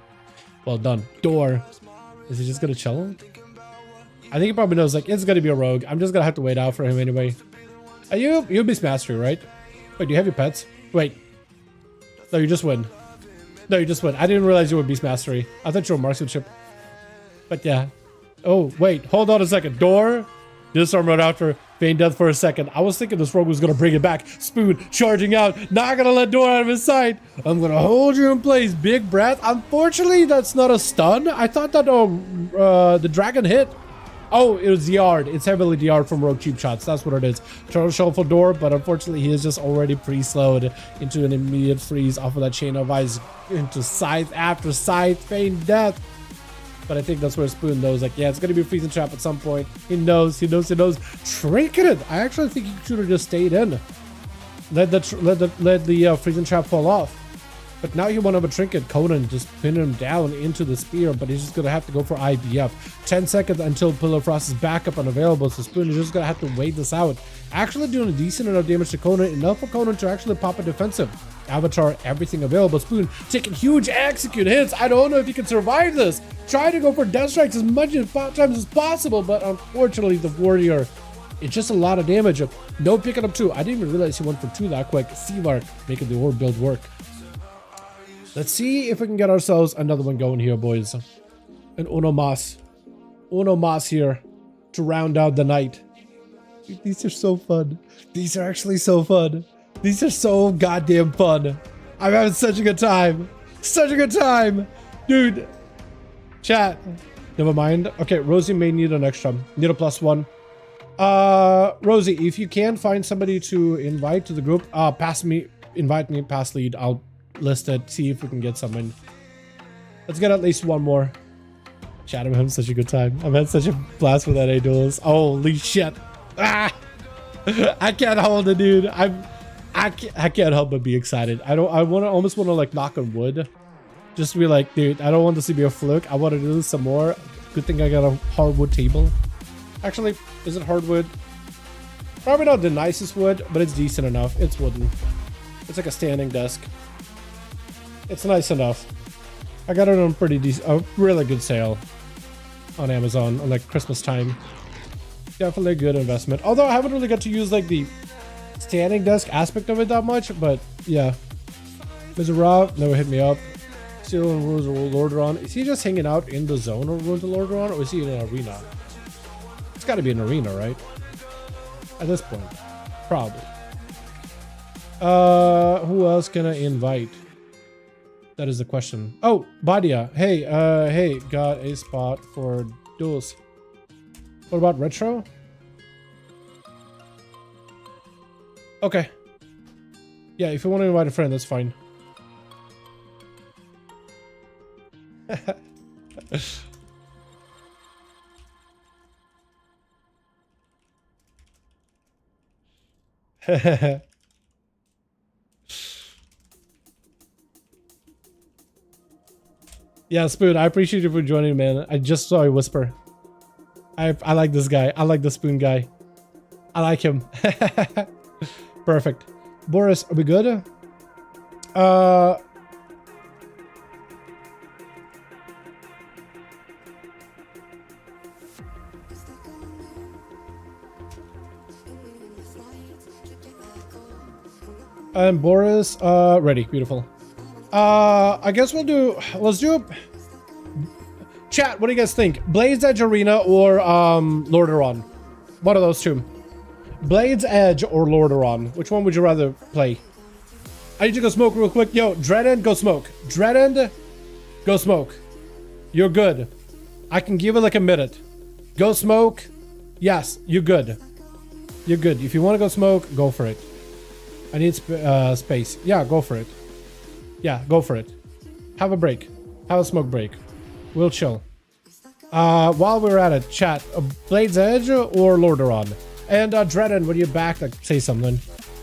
Well done. Door. Is he just gonna chill him? I think he probably knows, like, it's gonna be a rogue. I'm just gonna have to wait out for him anyway. Are you're Beast Mastery, right? Wait, do you have your pets? Wait. No, you just win. No, you just win. I didn't realize you were Beast Mastery. I thought you were Marksmanship. But yeah. Oh, wait, hold on a second. Door, disarm right after, feign death for a second. I was thinking this rogue was gonna bring it back. Spoon, charging out, not gonna let door out of his sight. I'm gonna hold you in place, big breath. Unfortunately, that's not a stun. I thought that the dragon hit. Oh, it was DR'd. It's heavily DR'd from rogue cheap shots. That's what it is. Turtle shuffle door, but unfortunately he is just already pre-slowed into an immediate freeze off of that chain of ice into scythe after scythe, feign death. But I think that's where Spoon knows, like, yeah, it's gonna be a freezing trap at some point. He knows. Trinketed. I actually think he should have just stayed in. Let the freezing trap fall off. But now he won't have a trinket. Conan just pin him down into the spear, but he's just gonna have to go for IBF. 10 seconds until Pillar Frost is back up and available, so Spoon is just gonna have to wait this out. Actually doing a decent enough damage to Conan, enough for Conan to actually pop a defensive. Avatar, everything available. Spoon taking huge execute hits. I don't know if he can survive this. Try to go for death strikes as much times as possible, but unfortunately the warrior, it's just a lot of damage. No picking up 2. I didn't even realize he went for 2 that quick. Seavark making the orb build work. Let's see if we can get ourselves another one going here, boys. An Uno Mas here to round out the night. These are so fun. These are actually so fun. These are so goddamn fun. I'm having such a good time. Such a good time. Dude. Chat. Never mind. Okay, Rosie may need an extra. Need a +1. Rosie, if you can find somebody to invite to the group, invite me, pass lead. I'll list it, see if we can get someone. Let's get at least one more. Chat, I'm having such a good time. I've had such a blast with that duels. Holy shit. Ah! I can't hold it, dude. I can't help but be excited. I almost want to like knock on wood. Just to be like, dude, I don't want this to be a fluke. I want to do some more. Good thing I got a hardwood table. Actually, is it hardwood? Probably not the nicest wood, but it's decent enough. It's wooden. It's like a standing desk. It's nice enough. I got it on a really good sale on Amazon on like Christmas time. Definitely a good investment. Although I haven't really got to use like the standing desk aspect of it that much, but yeah. Mr. Rob never hit me up. Still in Ruins of Lordaeron. Is he just hanging out in the zone of Ruins of Lordaeron, or is he in an arena? It's got to be an arena, right? At this point, probably. Who else can I invite? That is the question. Oh, Badia. Hey, hey, got a spot for duels. What about retro? Okay. Yeah, if you want to invite a friend, that's fine. Yeah, Spoon, I appreciate you for joining, man. I just saw a whisper. I like this guy. I like the Spoon guy. I like him. Perfect. Boris, are we good? And Boris, ready. Beautiful. I guess let's do chat. What do you guys think? Blade's Edge Arena or Lordaeron? One of those two. Blade's Edge or Lordaeron? Which one would you rather play? I need to go smoke real quick. Yo, Dreadend, go smoke. Dreadend, go smoke. You're good. I can give it like a minute. Go smoke. Yes, you're good. You're good. If you want to go smoke, go for it. I need space. Yeah, go for it. Yeah, go for it. Have a break. Have a smoke break. We'll chill. While we're at it, chat, Blade's Edge or Lordaeron? And Dreadend, when you're back, like, say something.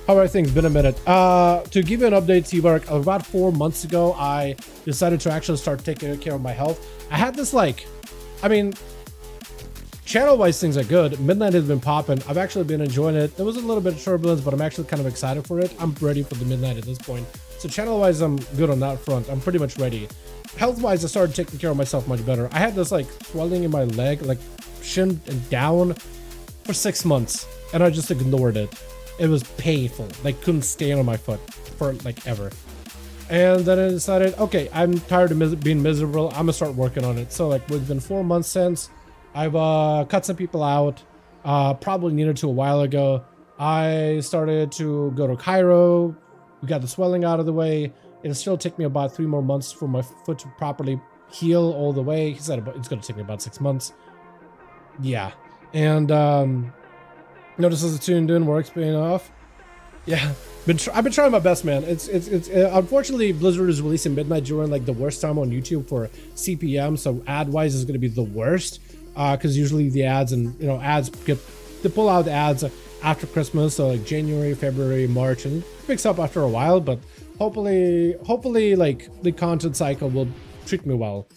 How are things? Been a minute. To give you an update, Seabark, about 4 months ago, I decided to actually start taking care of my health. I had this, like, I mean, channel-wise, things are good. Midnight has been popping. I've actually been enjoying it. There was a little bit of turbulence, but I'm actually kind of excited for it. I'm ready for the Midnight at this point. So channel-wise, I'm good on that front. I'm pretty much ready. Health-wise, I started taking care of myself much better. I had this, like, swelling in my leg, like, shin and down for 6 months, and I just ignored it. It was painful. Like, couldn't stand on my foot for, like, ever. And then I decided, okay, I'm tired of being miserable. I'm gonna start working on it. So, like, it's been 4 months since. I've cut some people out. Probably needed to a while ago. I started to go to Cairo. We got the swelling out of the way. It'll still take me about 3 more months for my foot to properly heal all the way. He said it's going to take me about 6 months. Yeah. And notice as the tune doing work's paying off. Yeah. I've been trying my best, man. It's unfortunately Blizzard is releasing midnight during like the worst time on YouTube for CPM, so ad wise is going to be the worst because usually the ads and ads they pull out the ads after Christmas, so like January, February, March, and it picks up after a while. But hopefully like the content cycle will treat me well,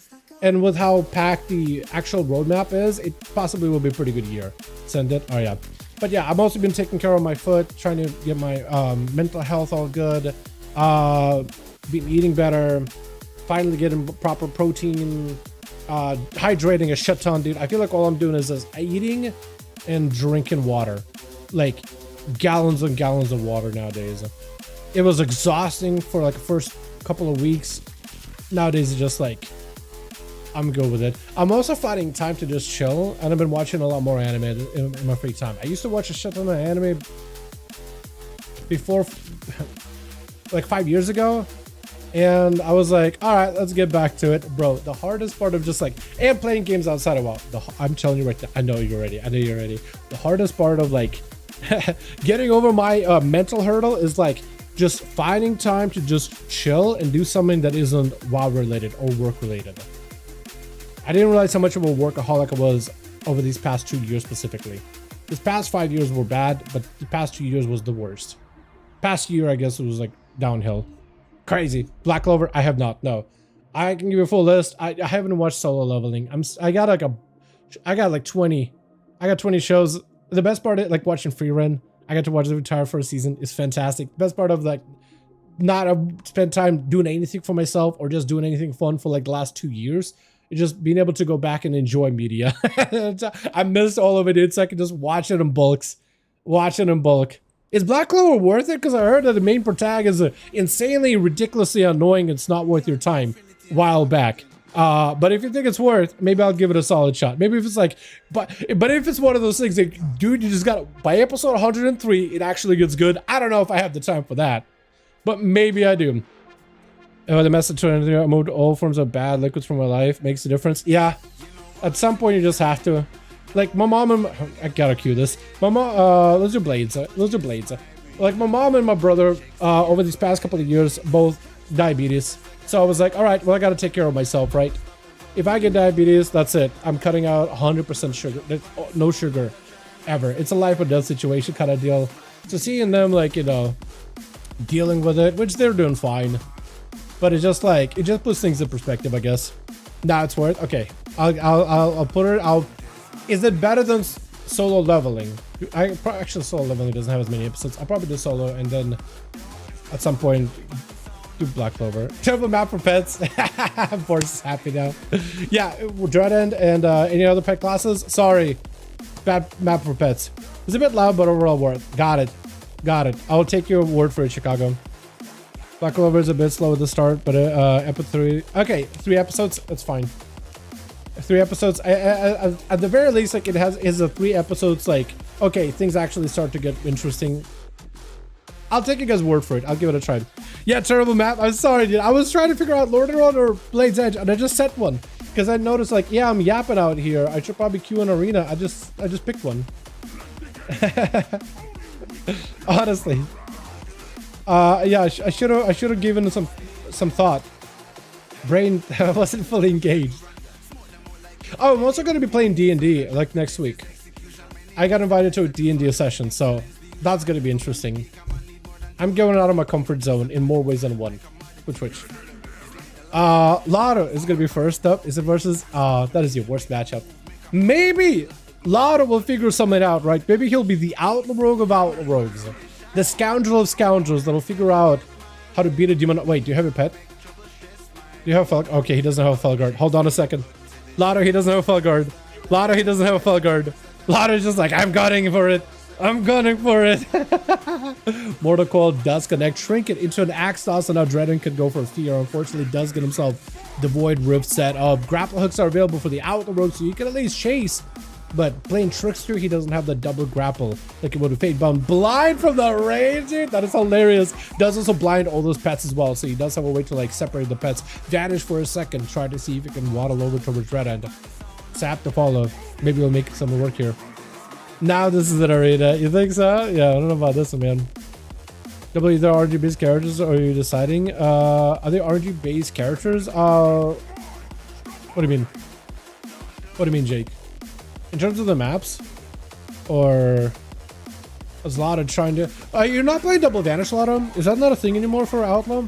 and with how packed the actual roadmap is, it possibly will be a pretty good year. Send it. Oh yeah. But yeah, I've also been taking care of my foot, trying to get my mental health all good, been eating better, finally getting proper protein, hydrating a shit ton, dude. I feel like all I'm doing is just eating and drinking water, like gallons and gallons of water nowadays. It was exhausting for like the first couple of weeks. Nowadays it's just like, I'm good with it. I'm also finding time to just chill, and I've been watching a lot more anime in my free time. I used to watch a shit ton of anime before, like 5 years ago, and I was like, all right, let's get back to it. Bro, the hardest part of just like, and playing games outside of WoW, I'm telling you right now, I know you're ready. The hardest part of like getting over my mental hurdle is like just finding time to just chill and do something that isn't WoW related or work related. I didn't realize how much of a workaholic I was over these past 2 years specifically. This past 5 years were bad, but the past 2 years was the worst. Past year, I guess it was like downhill. Crazy. Black Clover, I have not. No. I can give you a full list. I haven't watched solo leveling. I got like 20 shows. The best part of like watching Free Run, I got to watch the entire first season. It's fantastic. The best part of like not spend time doing anything for myself or just doing anything fun for like the last 2 years. Just being able to go back and enjoy media. I missed all of it, dude, so I can just watch it in bulks. Is Black Clover worth it? Because I heard that the main protagonist is insanely, ridiculously annoying. It's not worth your time. A while back. But if you think it's worth, maybe I'll give it a solid shot. Maybe if it's like, but if it's one of those things like, dude, you just got by episode 103, it actually gets good. I don't know if I have the time for that, but maybe I do. Oh, the message to remove all forms of bad liquids from my life makes a difference. Yeah, at some point you just have to. Like my mom and I gotta cue this. My mom, let's do blades. Like my mom and my brother, over these past couple of years, both diabetes. So I was like, all right, well I gotta take care of myself, right? If I get diabetes, that's it. I'm cutting out 100% sugar. No sugar, ever. It's a life or death situation kind of deal. So seeing them like dealing with it, which they're doing fine. But it's just like, it just puts things in perspective, I guess. Now it's worth. Okay, I'll put it. Is it better than solo leveling? Actually, solo leveling doesn't have as many episodes. I'll probably do solo and then at some point do Black Clover. Terrible map for pets. Boris is happy now. Yeah, Dread End and any other pet classes. Sorry, bad map for pets. It's a bit loud, but overall worth. Got it. I'll take your word for it, Chicago. Black Clover is a bit slow at the start, but episode 3. Okay, 3 episodes. That's fine. 3 episodes. At the very least, like is a 3 episodes. Like okay, things actually start to get interesting. I'll take you guys' word for it. I'll give it a try. Yeah, terrible map. I'm sorry, dude. I was trying to figure out Lordaeron or Blade's Edge, and I just set one because I noticed like yeah, I'm yapping out here. I should probably queue an arena. I just picked one. Honestly. Yeah, I should have given some thought. Brain wasn't fully engaged. Oh, I'm also going to be playing D&D like next week. I got invited to a D&D session, so that's going to be interesting. I'm going out of my comfort zone in more ways than one. Which? Lotto is going to be first up. Is it versus? That is your worst matchup. Maybe Lotto will figure something out, right? Maybe he'll be the outlaw rogue of outlaw rogues. The scoundrel of scoundrels that'll figure out how to beat a demon. Wait, do you have a pet? Do you have a Felguard? Okay, he doesn't have a Felguard. Hold on a second. Lotto, he doesn't have a Felguard. Lotto's just like, I'm gunning for it. I'm gunning for it. Mortal Coil does connect Trinket into an Axe Toss, and now Dreadin could go for Fear. Unfortunately, does get himself the Void Rift set up. Grapple hooks are available for the Outlaw Rogue, so you can at least chase. But playing Trickster, he doesn't have the double grapple like it would have Fate Bound. Blind from the range, dude. That is hilarious. Does also blind all those pets as well, so he does have a way to like separate the pets. Vanish for a second, try to see if he can waddle over towards Red End. Sap to follow. Maybe we'll make something work here. Now this is an arena. You think so? Yeah, I don't know about this one, man. W, they're RNG based characters, or are you deciding? Are they RNG based characters? What do you mean? What do you mean, Jake? In terms of the maps, or is Lotto trying to? You're not playing double vanish, Lotto? Is that not a thing anymore for Outlaw?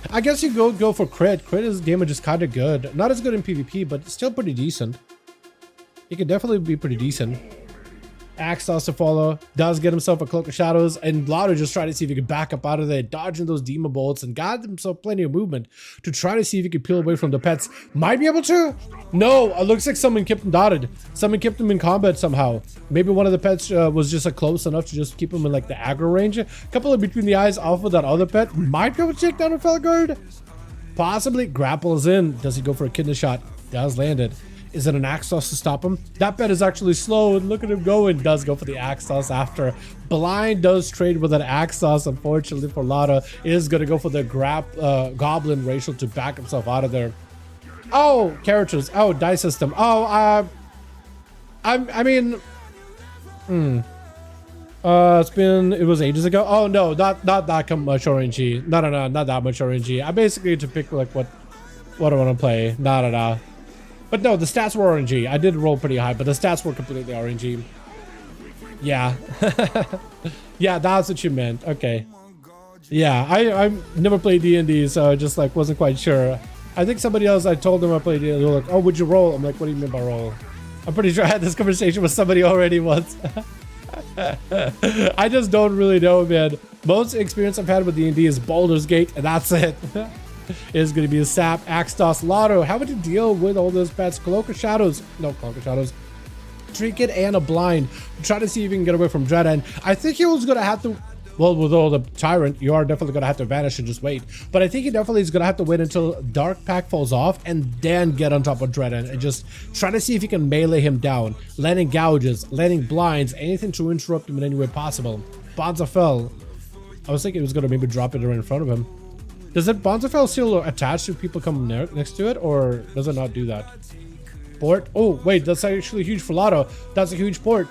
I guess you go for crit. Crit is damage is kind of good. Not as good in PvP, but still pretty decent. It could definitely be pretty decent. Axe Toss to follow, does get himself a Cloak of Shadows, and Lotto just try to see if he could back up out of there, dodging those Demon Bolts, and got himself plenty of movement to try to see if he could peel away from the pets. Might be able to. No, it looks like someone kept him dotted. Someone kept him in combat somehow. Maybe one of the pets was just close enough to just keep him in like the aggro range. A couple of between the eyes off of that other pet. Might be able to take down a Felguard. Possibly. Grapples in. Does he go for a kidney shot? Does land it. Is it an Axe Toss to stop him? That bet is actually slow, and look at him go, and does go for the Axe Toss after. Blind does trade with an Axe Toss, unfortunately for Lotto. Is going to go for the Goblin racial to back himself out of there. Oh, characters. Oh, die system. Oh, I mean... it was ages ago. Oh, no, not that much RNG. No, not that much RNG. I basically had to pick, like, what I want to play. No. But no, the stats were RNG. I did roll pretty high, but the stats were completely RNG. Yeah. Yeah, that's what you meant. Okay. Yeah, I never played D&D, so I just like wasn't quite sure. I think somebody else, I told them I played D&D. They were like, oh, would you roll? I'm like, what do you mean by roll? I'm pretty sure I had this conversation with somebody already once. I just don't really know, man. Most experience I've had with D&D is Baldur's Gate, and that's it. Is going to be a Sap, Axe Toss, Lotto. How would you deal with all those pets? Cloak of Shadows. No, Cloak of Shadows. Trinket and a Blind. Try to see if you can get away from Dreadend. I think he was going to have to... Well, with all the Tyrant, you are definitely going to have to vanish and just wait. But I think he definitely is going to have to wait until Dark Pack falls off and then get on top of Dreadend and just try to see if you can melee him down. Landing gouges, landing blinds, anything to interrupt him in any way possible. Bonza fell. I was thinking it was going to maybe drop it right in front of him. Does it Bonzafell still attach to people coming next to it, or does it not do that? Port? Oh, wait, that's actually huge for Lotto. That's a huge port.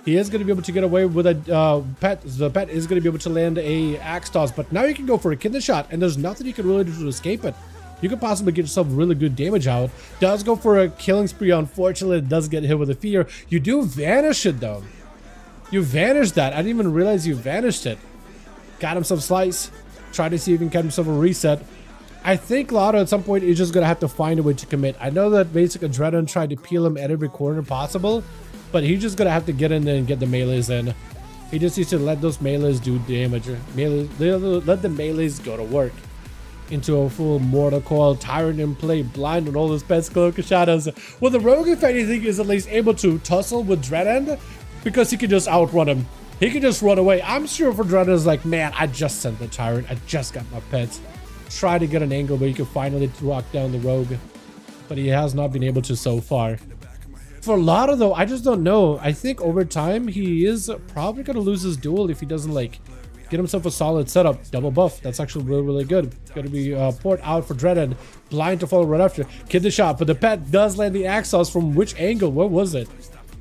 He is going to be able to get away with a pet. The pet is going to be able to land a Axe Toss, but now you can go for a kidney shot, and there's nothing you can really do to escape it. You could possibly get yourself really good damage out. Does go for a killing spree. Unfortunately, it does get hit with a fear. You do vanish it, though. You vanished that. I didn't even realize you vanished it. Got himself slice. Try to see if he can get himself a reset. I think Lotto at some point is just going to have to find a way to commit. I know that basic Adrenaline tried to peel him at every corner possible, but he's just going to have to get in there and get the melees in. He just needs to let those melees do damage. Let the melees go to work. Into a full Mortal Coil, Tyrant in play, Blind on all those pets, Cloak of Shadows. Well, the Rogue, if anything, is at least able to tussle with Dreadend because he can just outrun him. He can just run away. I'm sure for Dreadend is like, man, I just sent the Tyrant. I just got my pets. Try to get an angle where you can finally rock down the Rogue. But he has not been able to so far. For Lotto, though, I just don't know. I think over time, he is probably going to lose his duel if he doesn't, like, get himself a solid setup. Double buff. That's actually really, really good. Going to be port out for Dreadend. Blind to follow right after. Kid the shot. But the pet does land the Axe Toss from which angle? Where was it?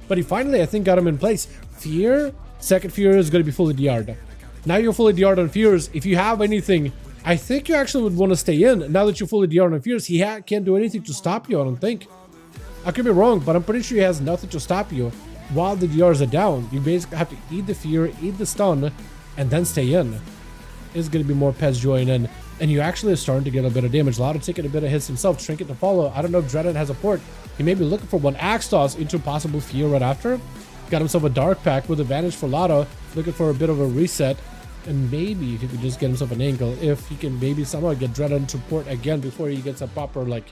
But he finally, I think, got him in place. Fear? Second Fear is going to be fully DR'd. Now you're fully DR'd on Fears. If you have anything, I think you actually would want to stay in. Now that you're fully DR'd on Fears, he can't do anything to stop you, I don't think. I could be wrong, but I'm pretty sure he has nothing to stop you while the DRs are down. You basically have to eat the Fear, eat the stun, and then stay in. There's going to be more pets join in, and you actually are starting to get a bit of damage. Lotto taking a bit of hits himself. Trinket to follow. I don't know if Dreadend has a port. He may be looking for one Axe Toss into possible Fear right after. Got himself a Dark Pack with advantage for Lotto. Looking for a bit of a reset. And maybe if he could just get himself an angle. If he can maybe somehow get Dreadend to port again before he gets a proper, like,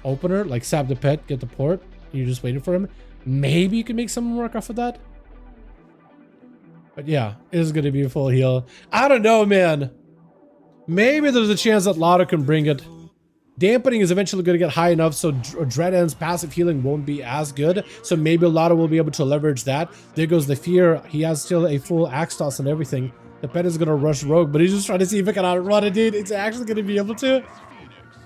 opener. Like, stab the pet, get the port. You're just waiting for him. Maybe you can make some work off of that. But yeah, it is going to be a full heal. I don't know, man. Maybe there's a chance that Lotto can bring it. Dampening is eventually going to get high enough so Dreadend's passive healing won't be as good. So maybe Lotto will be able to leverage that. There goes the fear. He has still a full axe toss and everything. The pet is going to rush rogue, but he's just trying to see if he can outrun it, dude. It's actually going to be able to.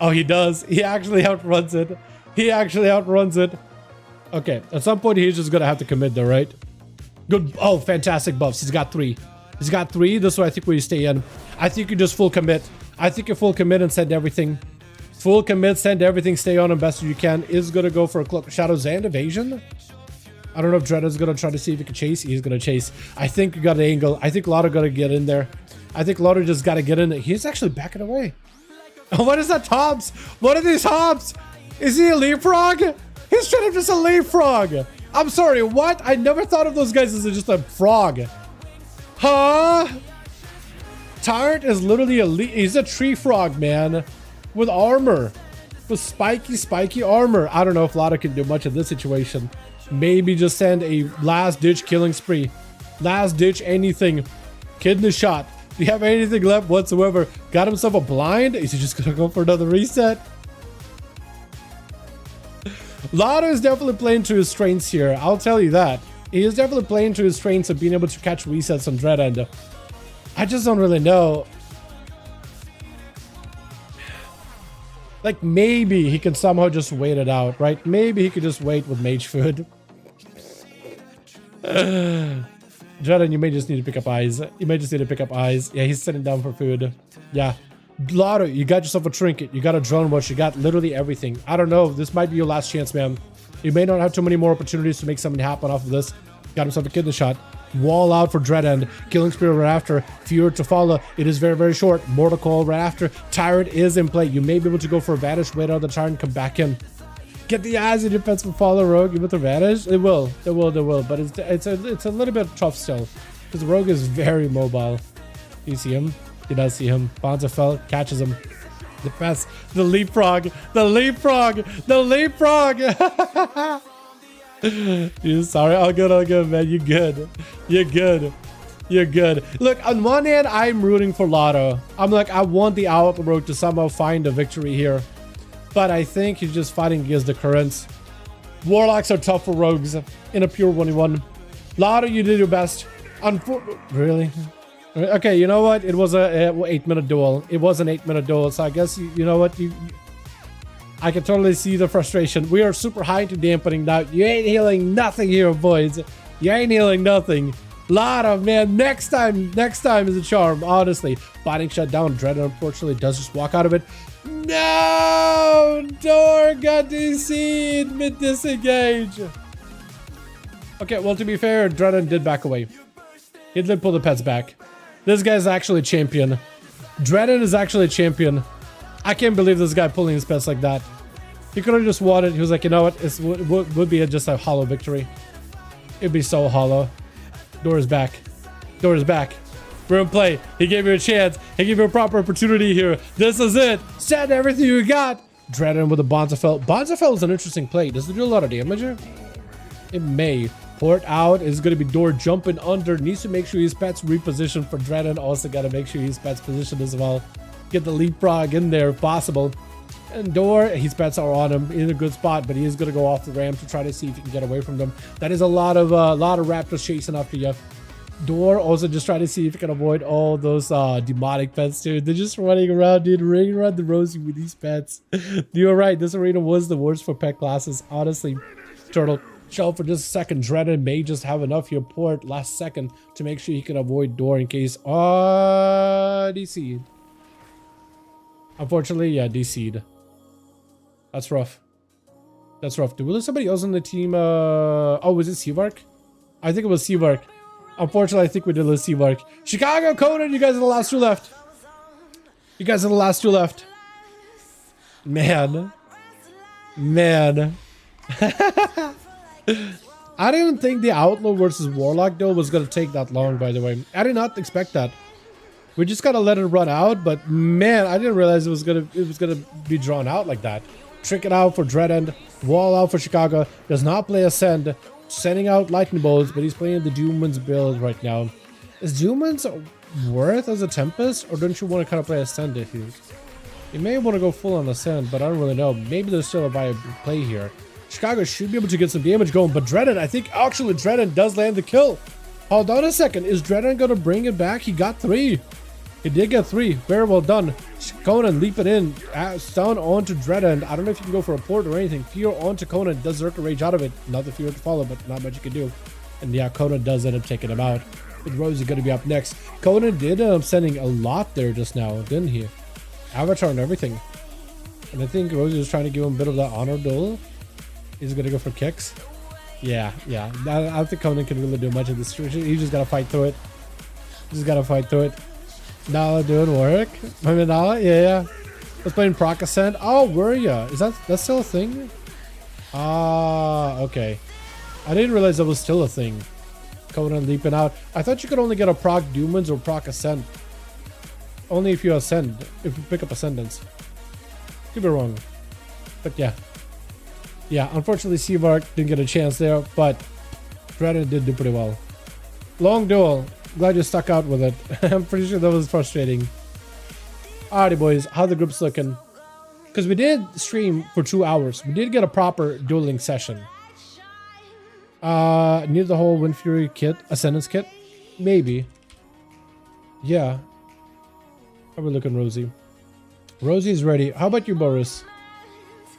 Oh, he does. He actually outruns it. He actually outruns it. Okay, at some point he's just going to have to commit though, right? Good. Oh, fantastic buffs. He's got 3. He's got 3. This is why I think we stay in. I think you just full commit. I think you full commit and send everything. Full commit, send everything, stay on him best as you can. Is going to go for a cloak shadows and evasion. I don't know if Dread is going to try to see if he can chase. He's going to chase. I think you got an angle. I think Lotto got to get in there. I think Lotto just got to get in there. He's actually backing away. Oh, what is that, Hobbs? What are these Hobbs? Is he a leapfrog? He's straight up just a leapfrog. I'm sorry, what? I never thought of those guys as just a frog. Huh? Tyrant is literally he's a tree frog, man. With armor. With spiky armor. I don't know if Lotto can do much in this situation. Maybe just send a last-ditch killing spree. Last-ditch anything. Kidney shot. Do you have anything left whatsoever? Got himself a blind? Is he just gonna go for another reset? Lotto is definitely playing to his strengths here. I'll tell you that. He is definitely playing to his strengths of being able to catch resets on Dreadend. I just don't really know. Like, maybe he can somehow just wait it out, right? Maybe he could just wait with Mage Food. Dreadend, you may just need to pick up eyes. You may just need to pick up eyes. Yeah, he's sitting down for food. Yeah. Lotto, you got yourself a trinket. You got a drone watch. You got literally everything. I don't know. This might be your last chance, man. You may not have too many more opportunities to make something happen off of this. Got himself a kidney shot. Wall out for Dreadend. Killing Spree right after. Fear to follow. It is very, very short. Mortal Coil right after. Tyrant is in play. You may be able to go for a Vanish. Wait out the Tyrant. Come back in. Get the eyes in defense for follow Rogue with the Vanish. It will. It will. But it's a little bit tough still. Because the Rogue is very mobile. You see him? He does see him. Bonza fell. Catches him. The best. The leapfrog. The leapfrog. The leapfrog. You're sorry. All good, man. You're good. You're good. You're good. Look, on one hand, I'm rooting for Lotto. I'm like, I want the Owl Rogue to somehow find a victory here. But I think he's just fighting against the currents. Warlocks are tough for rogues in a pure 1v1. Lotto, you did your best. Really? Okay, you know what? It was a 8-minute duel. It was an 8-minute duel, so I guess, you know what? I can totally see the frustration. We are super high to dampening now. You ain't healing nothing here, boys. You ain't healing nothing. Lotto, man, next time is a charm, honestly. Binding shut down. Dread, unfortunately, does just walk out of it. No! Door got DC'd mid-disengage. Okay, well, to be fair, Dreadend did back away. He did pull the pets back. This guy's actually a champion. Dreadend is actually a champion. I can't believe this guy pulling his pets like that. He could have just won it. He was like, you know what? It would be just a hollow victory. It'd be so hollow. Door is back. Door is back. We're in play. He gave you a chance. He gave you a proper opportunity here. This is it. Send everything you got. Dreadend with a Bonzafell. Bonzafell is an interesting play. Does it do a lot of damage here? It may. Port out is going to be Door jumping under. Needs to make sure his pet's repositioned for Dreadend. Also got to make sure his pet's positioned as well. Get the leapfrog in there if possible. And Door, his pets are on him in a good spot, but he is going to go off the ramp to try to see if he can get away from them. That is a lot of raptors chasing after you. Door also just trying to see if he can avoid all those demonic pets, dude. They're just running around, dude, running around the rosy with these pets. You're right. This arena was the worst for pet classes, honestly. Turtle, chill for just a second. Dreadend may just have enough here. Port last second to make sure he can avoid Door in case. DC'd. Unfortunately, yeah, DC'd. That's rough. That's rough. Did we lose somebody else on the team? Oh, was it Seavark? I think it was Seavark. Unfortunately, I think we did lose Seavark. Chicago, Conan, you guys are the last two left. You guys are the last two left. Man. Man. I didn't think the Outlaw versus Warlock, though, was going to take that long, by the way. I did not expect that. We just got to let it run out, but man, I didn't realize it was gonna be drawn out like that. Trick it out for Dreadend. Wall out for Chicago. Does not play Ascend. Sending out lightning bolts, but he's playing the Doomman's build right now. Is Humans worth as a Tempest, or don't you want to kind of play Ascend if you? You may want to go full on Ascend, but I don't really know. Maybe there's still a viable play here. Chicago should be able to get some damage going, but Dredden, I think actually Dredden does land the kill. Hold on a second. Is Dredden going to bring it back? He got 3. He did get 3. Very well done. Conan leaping in. Down onto Dredden. I don't know if you can go for a port or anything. Fear onto Conan. Does Zerka Rage out of it. Not the Fear to follow, but not much you can do. And yeah, Conan does end up taking him out. But Rosie going to be up next. Conan did end up sending a lot there just now, didn't he? Avatar and everything. And I think Rosie was trying to give him a bit of that honor duel. He's going to go for kicks. Yeah. I don't think Conan can really do much of this situation. He just got to fight through it. Nala doing work. I mean, Nala, yeah. Let's play in Proc Ascend. Oh, were ya? Is that's still a thing? Ah, okay. I didn't realize that was still a thing. Conan leaping out. I thought you could only get a Proc Demons or Proc Ascend. Only if you ascend. If you pick up Ascendance. Could be wrong. But yeah. Yeah, unfortunately, Seavark didn't get a chance there, but Dredden did do pretty well. Long duel. Glad you stuck out with it. I'm pretty sure that was frustrating. Alrighty, boys. How the group's looking? Because we did stream for 2 hours. We did get a proper dueling session. Need the whole Wind Fury kit, Ascendance kit? Maybe. Yeah. How we looking, Rosie? Rosie's ready. How about you, Boris?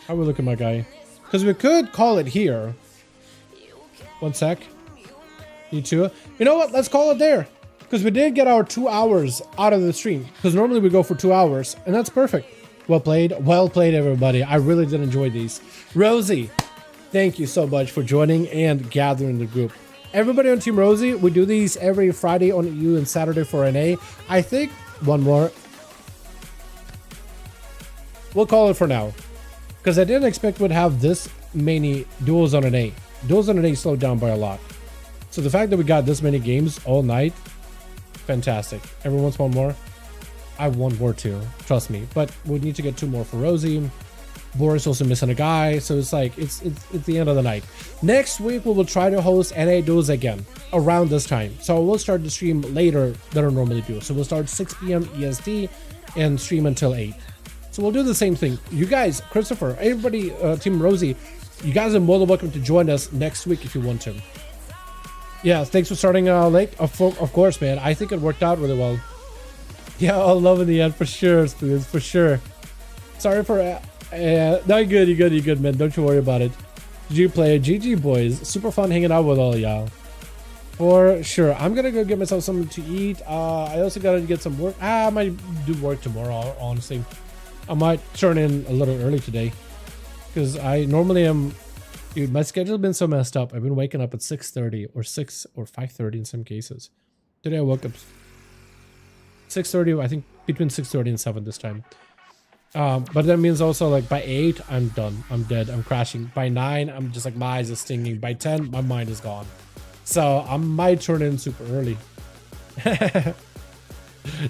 How we looking, my guy? Because we could call it here. 1 sec. You too. You know what? Let's call it there. Because we did get our 2 hours out of the stream. Because normally we go for 2 hours. And that's perfect. Well played. Well played, everybody. I really did enjoy these. Rosie, thank you so much for joining and gathering the group. Everybody on Team Rosie, we do these every Friday on EU and Saturday for NA. I think one more. We'll call it for now. Because I didn't expect we'd have this many duels on an A. Duels on an A slowed down by a lot. So the fact that we got this many games all night, fantastic. Everyone wants one more? I want more too, trust me. But we need to get 2 more for Rosie. Boris also missing a guy, so it's like, it's the end of the night. Next week, we will try to host NA duels again, around this time. So we'll start the stream later than I normally do. So we'll start 6 PM EST and stream until 8. So we'll do the same thing. You guys, Christopher, everybody, Team Rosie, you guys are more than welcome to join us next week if you want to. Yeah, thanks for starting late. Of course, man. I think it worked out really well. Yeah, all love in the end for sure, students, for sure. Sorry for... no, you're good, man. Don't you worry about it. GG play. GG, boys. Super fun hanging out with all y'all. For sure. I'm gonna go get myself something to eat. I also gotta get some work. I might do work tomorrow, honestly. I might turn in a little early today. Because I normally am... Dude, my schedule's been so messed up. I've been waking up at 6:30 or 6 or 5:30 in some cases. Today I woke up 6:30, I think between 6:30 and 7 this time. But that means also like by 8, I'm done. I'm dead. I'm crashing. By 9, I'm just like my eyes are stinging. By 10, my mind is gone. So I might turn in super early.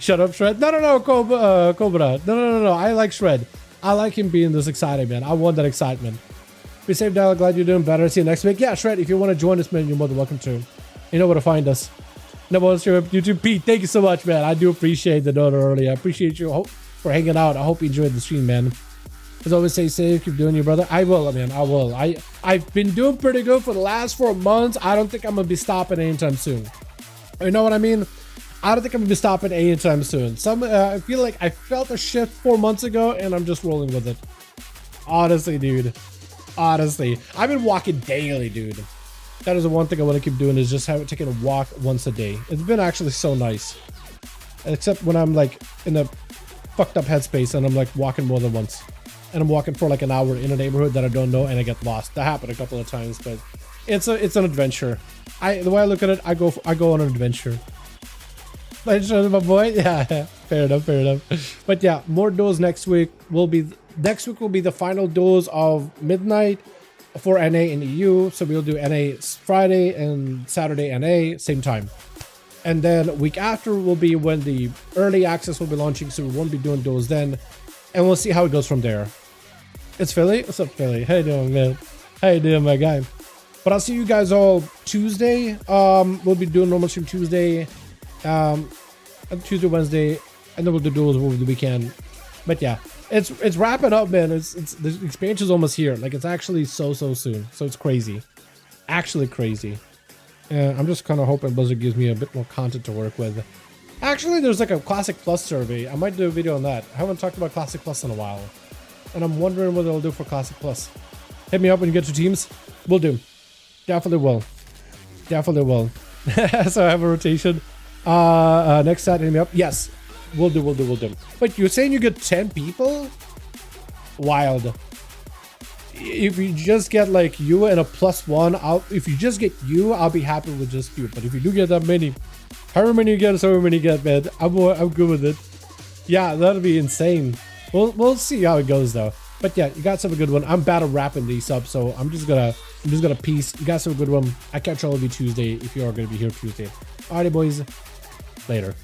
Shut up, Shred. No, Cobra. No. I like Shred. I like him being this excited, man. I want that excitement. Be safe, Dal. Glad you're doing better. See you next week. Yeah, Shred, if you want to join us, man, you're more than welcome to. You know where to find us. No more YouTube Pete. Thank you so much, man. I do appreciate the note earlier. I appreciate you for hanging out. I hope you enjoyed the stream, man. As always, stay safe. Keep doing your brother. I will, man. I will. I've been doing pretty good for the last 4 months. I don't think I'm gonna be stopping anytime soon. You know what I mean? I don't think I'm gonna be stopping anytime soon. I feel like I felt a shift 4 months ago, and I'm just rolling with it. Honestly, dude. Honestly, I've been walking daily, dude. That is the one thing I want to keep doing, is just taking a walk once a day. It's been actually so nice. Except when I'm like in a fucked up headspace and I'm like walking more than once. And I'm walking for like an hour in a neighborhood that I don't know and I get lost. That happened a couple of times, but it's an adventure. The way I look at it, I go on an adventure. My boy, yeah, fair enough. But yeah, more duels next week. Next week will be the final duels of midnight for NA and EU. So we'll do NA Friday and Saturday NA, same time. And then week after will be when the early access will be launching. So we won't be doing duels then. And we'll see how it goes from there. It's Philly. What's up, Philly? How you doing, man? How you doing, my guy? But I'll see you guys all Tuesday. We'll be doing normal stream Tuesday. On Tuesday, Wednesday, and then we'll do duels over the weekend. But yeah, it's wrapping up, man. It's the expansion's almost here. Like, it's actually so soon. So it's crazy, actually crazy. I'm just kind of hoping Blizzard gives me a bit more content to work with. Actually, there's like a Classic Plus survey. I might do a video on that. I haven't talked about Classic Plus in a while, and I'm wondering what they'll do for Classic Plus. Hit me up when you get your teams. We'll do. Definitely will. Definitely will. So I have a rotation. Next Saturday, hit me up. Yes, we'll do. Wait, you're saying you get 10 people? Wild. If you just get like you and a +1, if you just get you, I'll be happy with just you. But if you do get that many, however many you get, so many you get, man, I'm good with it. Yeah, that'll be insane. We'll see how it goes though. But yeah, you got some good one. I'm battle wrapping these up, so I'm just gonna peace. You got some good one. I catch all of you Tuesday if you are gonna be here Tuesday. Alrighty, boys. Later.